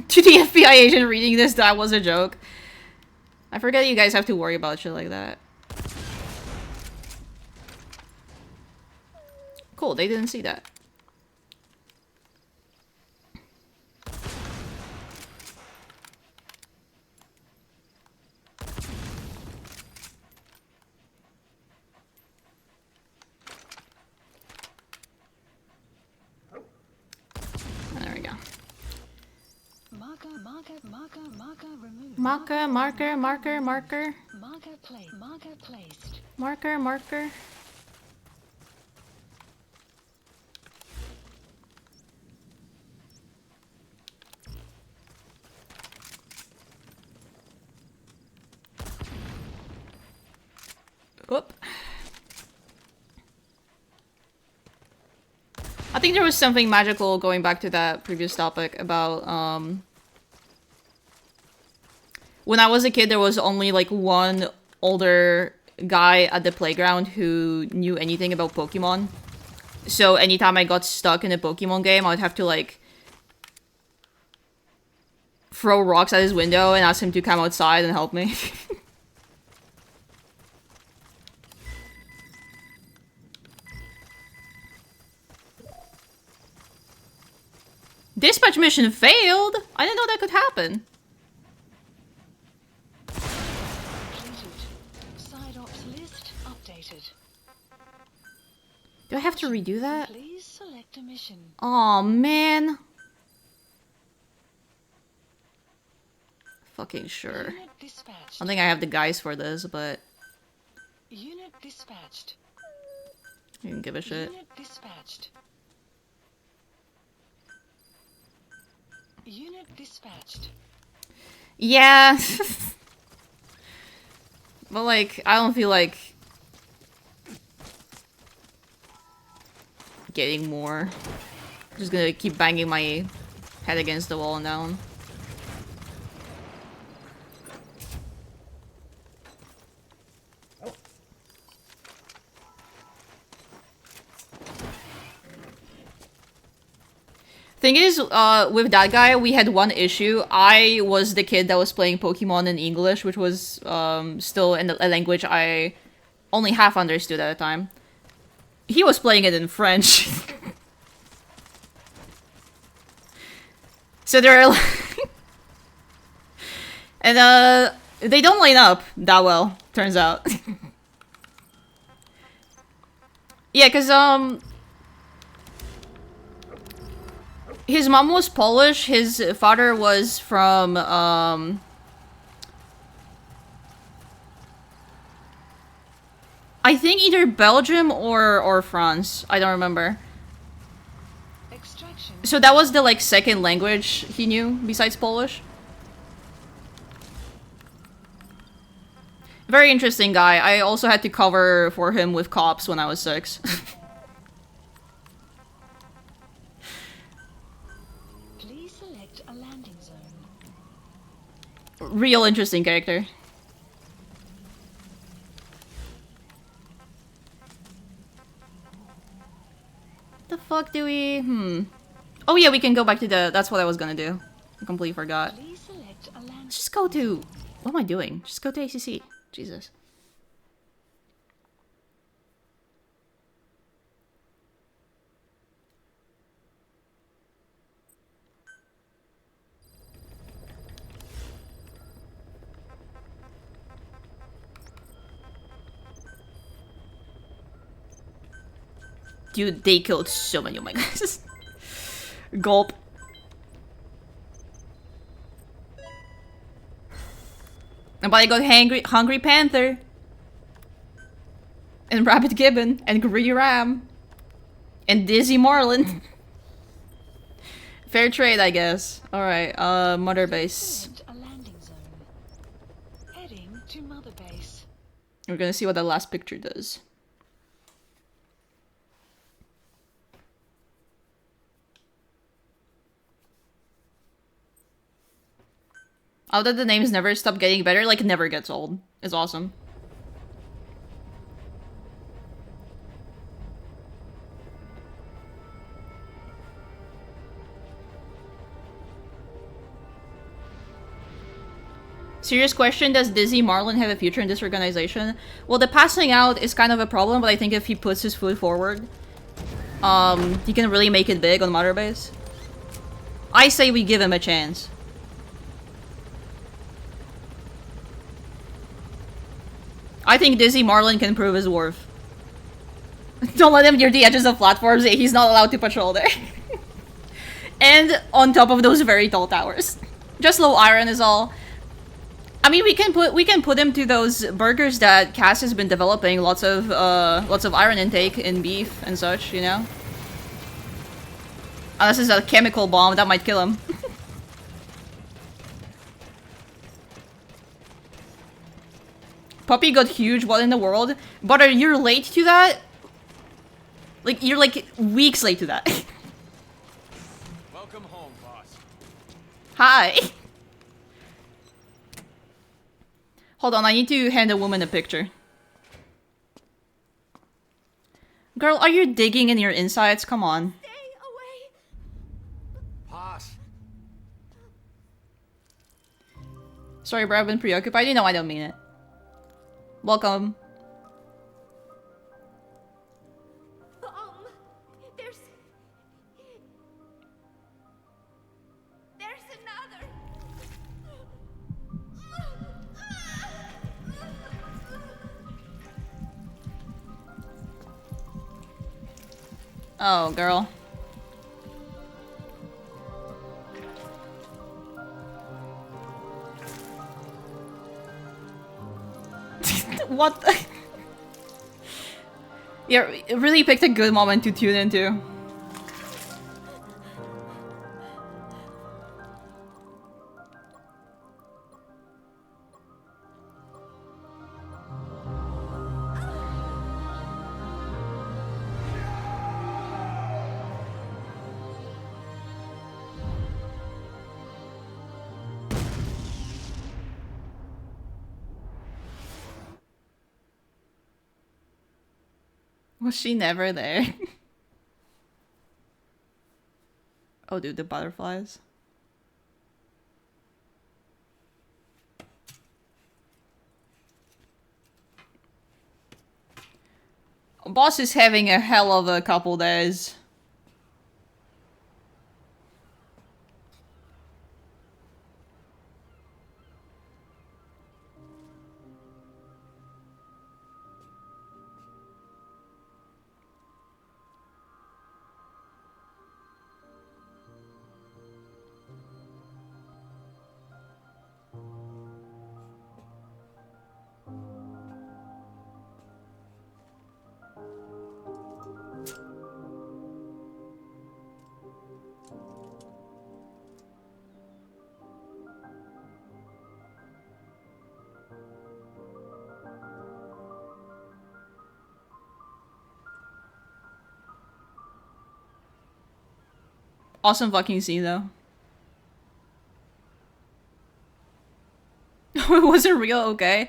To the FBI agent reading this, that was a joke. I forget you guys have to worry about shit like that. Cool, they didn't see that. There we go. Marker, marker, marker, marker removed. Marker, marker, marker, marker. Marker placed. Marker placed. Marker, marker. Whoop. I think there was something magical going back to that previous topic about, when I was a kid, there was only like one older guy at the playground who knew anything about Pokemon. So anytime I got stuck in a Pokemon game, I would have to like throw rocks at his window and ask him to come outside and help me. Dispatch mission failed? I didn't know that could happen. Completed. Side ops list updated. have to redo that? Please select a mission. Oh man. Fucking sure. Unit dispatched. I don't think I have the guys for this, but Unit dispatched. you can give a shit. Unit dispatched. Unit dispatched. Yeah. But like, I don't feel like getting more. I'm just gonna keep banging my head against the wall and down. Thing is, with that guy, we had one issue. I was the kid that was playing Pokemon in English, which was still in a language I only half understood at the time. He was playing it in French. So they're and they don't line up that well, turns out. Yeah, cause his mom was Polish, his father was from I think either Belgium or France. I don't remember. So that was the like second language he knew besides Polish. Very interesting guy. I also had to cover for him with cops when I was 6. Please select a landing zone. Real interesting character. The fuck do we... Oh yeah, we can go back to the... That's what I was gonna do. I completely forgot. Please select a landing. Let's just go to... What am I doing? Just go to ACC. Jesus. Dude, they killed so many of my guys. Gulp. And but I got Hungry Panther. And Rabbit Gibbon. And Greedy Ram. And Dizzy Marlin. Fair trade, I guess. Alright, Mother Base. A landing zone. Heading to Mother Base. We're gonna see what that last picture does. Oh, that the names never stop getting better, like, it never gets old. It's awesome. Serious question, does Dizzy Marlin have a future in this organization? Well, the passing out is kind of a problem, but I think if he puts his foot forward, he can really make it big on Mother Base. I say we give him a chance. I think Dizzy Marlin can prove his worth. Don't let him near the edges of platforms. He's not allowed to patrol there. And on top of those very tall towers. Just low iron is all. I mean, we can put him to those burgers that Cass has been developing. Lots of iron intake in beef and such, you know. Unless it's a chemical bomb that might kill him. Puppy got huge, what in the world? Butter, you're late to that? Like, you're like weeks late to that. Welcome home, boss. Hi. Hold on, I need to hand a woman a picture. Girl, are you digging in your insides? Come on. Pass. Sorry, bro, I've been preoccupied. You know I don't mean it. Welcome. There's another. Oh, girl. What the? Yeah, it really picked a good moment to tune into. Was she never there? Oh, dude, the butterflies. Boss is having a hell of a couple days. Awesome fucking scene though. It wasn't real, okay.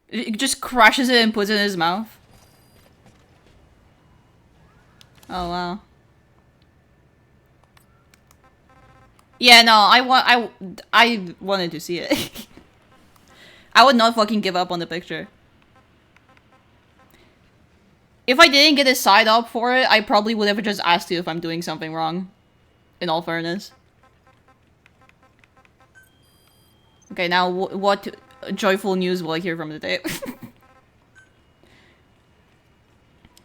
It just crushes it and puts it in his mouth. Oh wow. Yeah, no, I wanted to see it. I would not fucking give up on the picture. If I didn't get a side up for it, I probably would have just asked you if I'm doing something wrong. In all fairness. Okay, now what joyful news will I hear from the tape?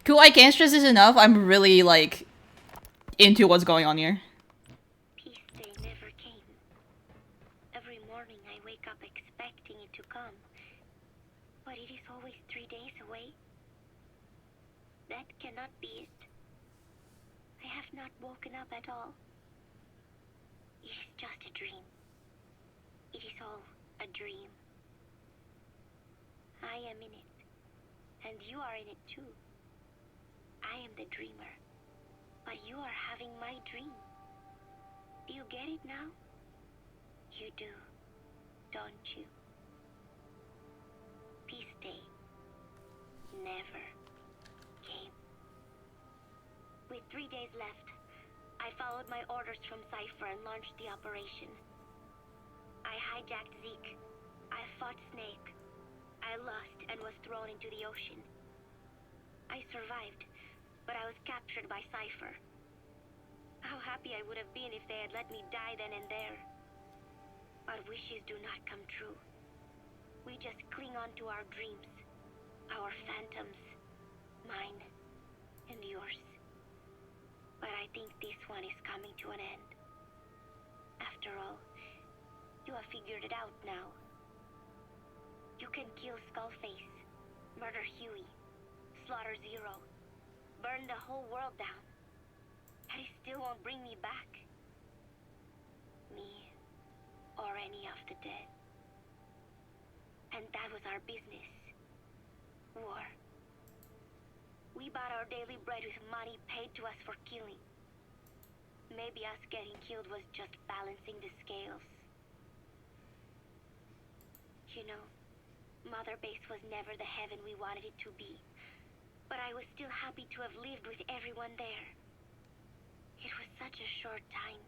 Cool, I can't stress this enough. I'm really, like, into what's going on here. Peace day never came. Every morning I wake up expecting it to come. But it is always 3 days away. That cannot be it. I have not woken up at all. It is just a dream. It is all a dream. I am in it. And you are in it too. I am the dreamer. But you are having my dream. Do you get it now? You do, don't you? Peace day never came. With 3 days left, I followed my orders from Cypher and launched the operation. I hijacked Zeke. I fought Snake. I lost and was thrown into the ocean. I survived, but I was captured by Cypher. How happy I would have been if they had let me die then and there. But wishes do not come true. We just cling on to our dreams, our phantoms, mine and yours. But I think this one is coming to an end. After all, you have figured it out now. You can kill Skullface, murder Huey, slaughter Zero, burn the whole world down. And it still won't bring me back. Me, or any of the dead. And that was our business. War. We bought our daily bread with money paid to us for killing. Maybe us getting killed was just balancing the scales. You know, Mother Base was never the heaven we wanted it to be. But I was still happy to have lived with everyone there. It was such a short time.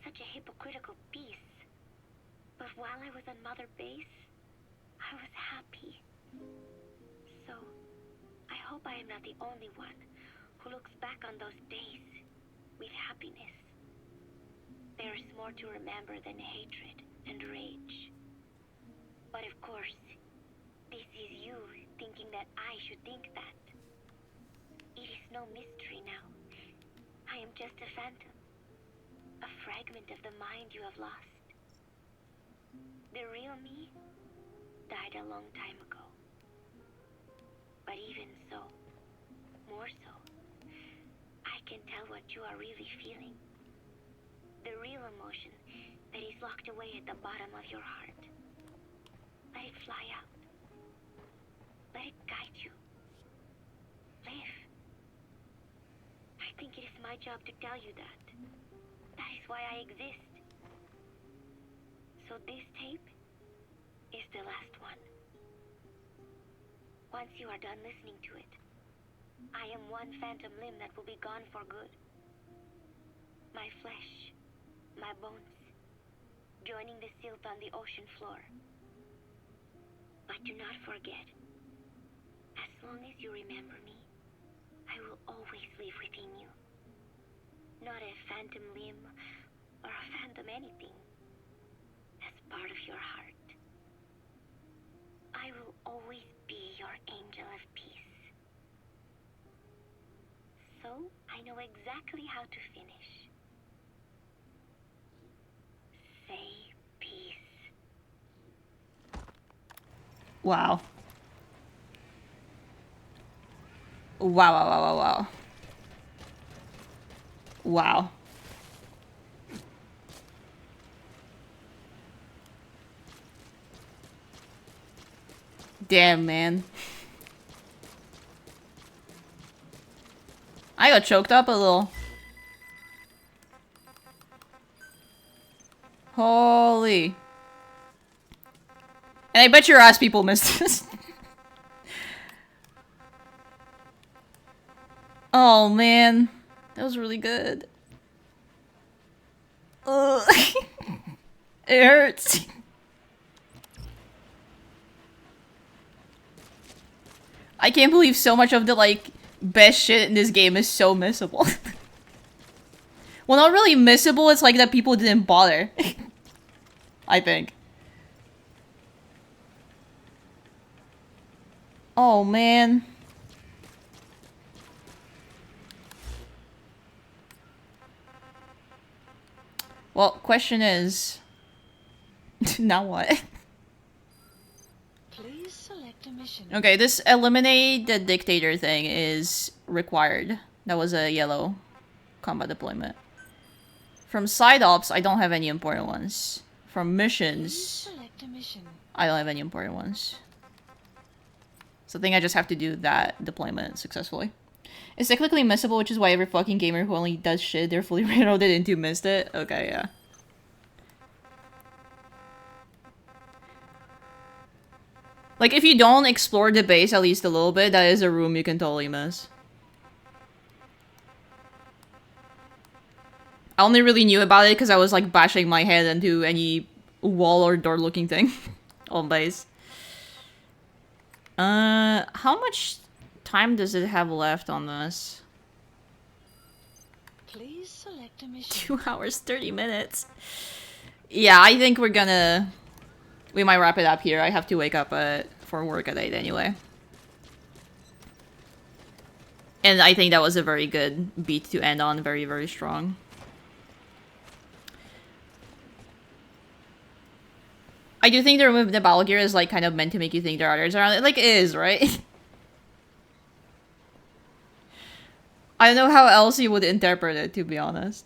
Such a hypocritical peace. But while I was on Mother Base, I was happy. So, I hope I am not the only one who looks back on those days with happiness. There is more to remember than hatred and rage. But of course, this is you thinking that I should think that. mystery now. I am just a phantom. A fragment of the mind you have lost. The real me died a long time ago. But even so, more so, I can tell what you are really feeling. The real emotion that is locked away at the bottom of your heart. Let it fly out. Let it guide you. Live. I think it is my job to tell you that. That is why I exist. So this tape is the last one. Once you are done listening to it, I am one phantom limb that will be gone for good. My flesh, my bones, joining the silt on the ocean floor. But do not forget, as long as you remember me, I will always live within you. Not a phantom limb or a phantom anything. As part of your heart. I will always be your angel of peace. So, I know exactly how to finish. Say peace. Wow. Wow, wow, wow, wow, wow. Wow. Damn, man. I got choked up a little. Holy. And I bet your ass people missed this. Oh, man. That was really good. Ugh. It hurts. I can't believe so much of the, like, best shit in this game is so missable. Well, not really missable, it's like that people didn't bother. I think. Oh, man. Well, question is... now what? Please select a mission. Okay, this eliminate the dictator thing is required. That was a yellow combat deployment. From side ops, I don't have any important ones. From missions, I don't have any important ones. So I think I just have to do that deployment successfully. It's technically missable, which is why every fucking gamer who only does shit they're fully railroaded into missed it. Okay, yeah. Like, if you don't explore the base at least a little bit, that is a room you can totally miss. I only really knew about it because I was, like, bashing my head into any wall or door looking thing on base. How much time does it have left on this? Please select a mission. 2 hours, 30 minutes. Yeah, I think we're gonna... We might wrap it up here. I have to wake up for work at 8 anyway. And I think that was a very good beat to end on. Very, very strong. I do think the battle gear is like kind of meant to make you think there are others around it. Like, it is, right? I don't know how else you would interpret it, to be honest.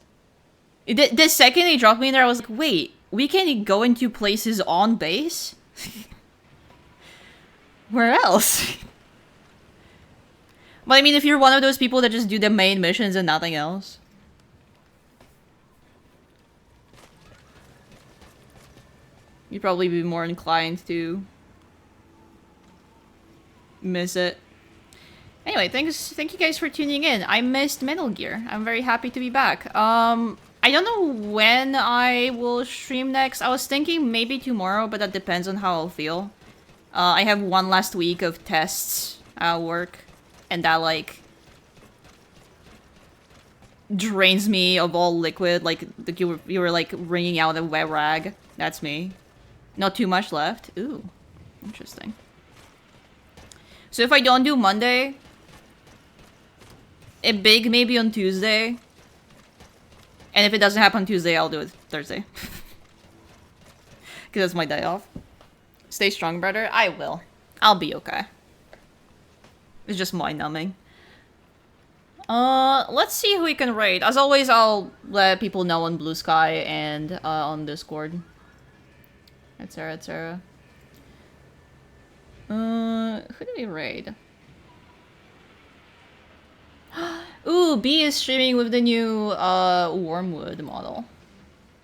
The second they dropped me in there, I was like, wait, we can go into places on base? Where else? But I mean, if you're one of those people that just do the main missions and nothing else. You'd probably be more inclined to miss it. Anyway, thank you guys for tuning in. I missed Metal Gear. I'm very happy to be back. I don't know when I will stream next. I was thinking maybe tomorrow, but that depends on how I'll feel. I have one last week of tests at work, and that, like, drains me of all liquid. Like you were like wringing out a wet rag. That's me. Not too much left. Ooh, interesting. So if I don't do Monday, a big maybe on Tuesday. And if it doesn't happen Tuesday, I'll do it Thursday. Because that's my day off. Stay strong, brother. I will. I'll be okay. It's just mind-numbing. Let's see who we can raid. As always, I'll let people know on Blue Sky and on Discord. Etc, etc. Who do we raid? Ooh, B is streaming with the new Wormwood model.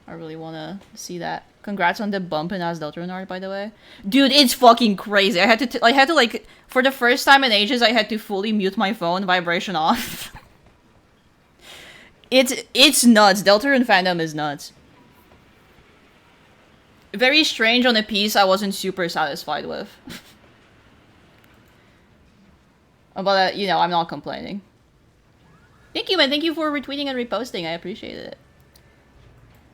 I really wanna see that. Congrats on the bump in Deltarune art, by the way. Dude, it's fucking crazy. I had to like, for the first time in ages, I had to fully mute my phone, vibration off. It's nuts. Deltarune fandom is nuts. Very strange on a piece I wasn't super satisfied with. But, you know, I'm not complaining. Thank you, man. Thank you for retweeting and reposting. I appreciate it.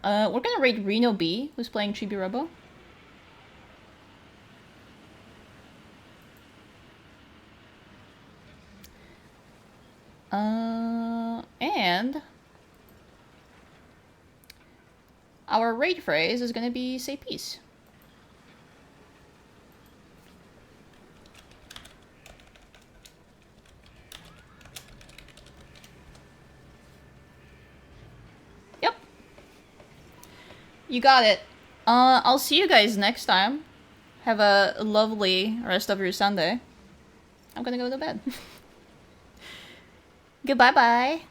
We're gonna raid Reno B, who's playing Chibi Robo. And our raid phrase is gonna be "say peace." Yep. You got it. I'll see you guys next time. Have a lovely rest of your Sunday. I'm gonna go to bed. Goodbye bye.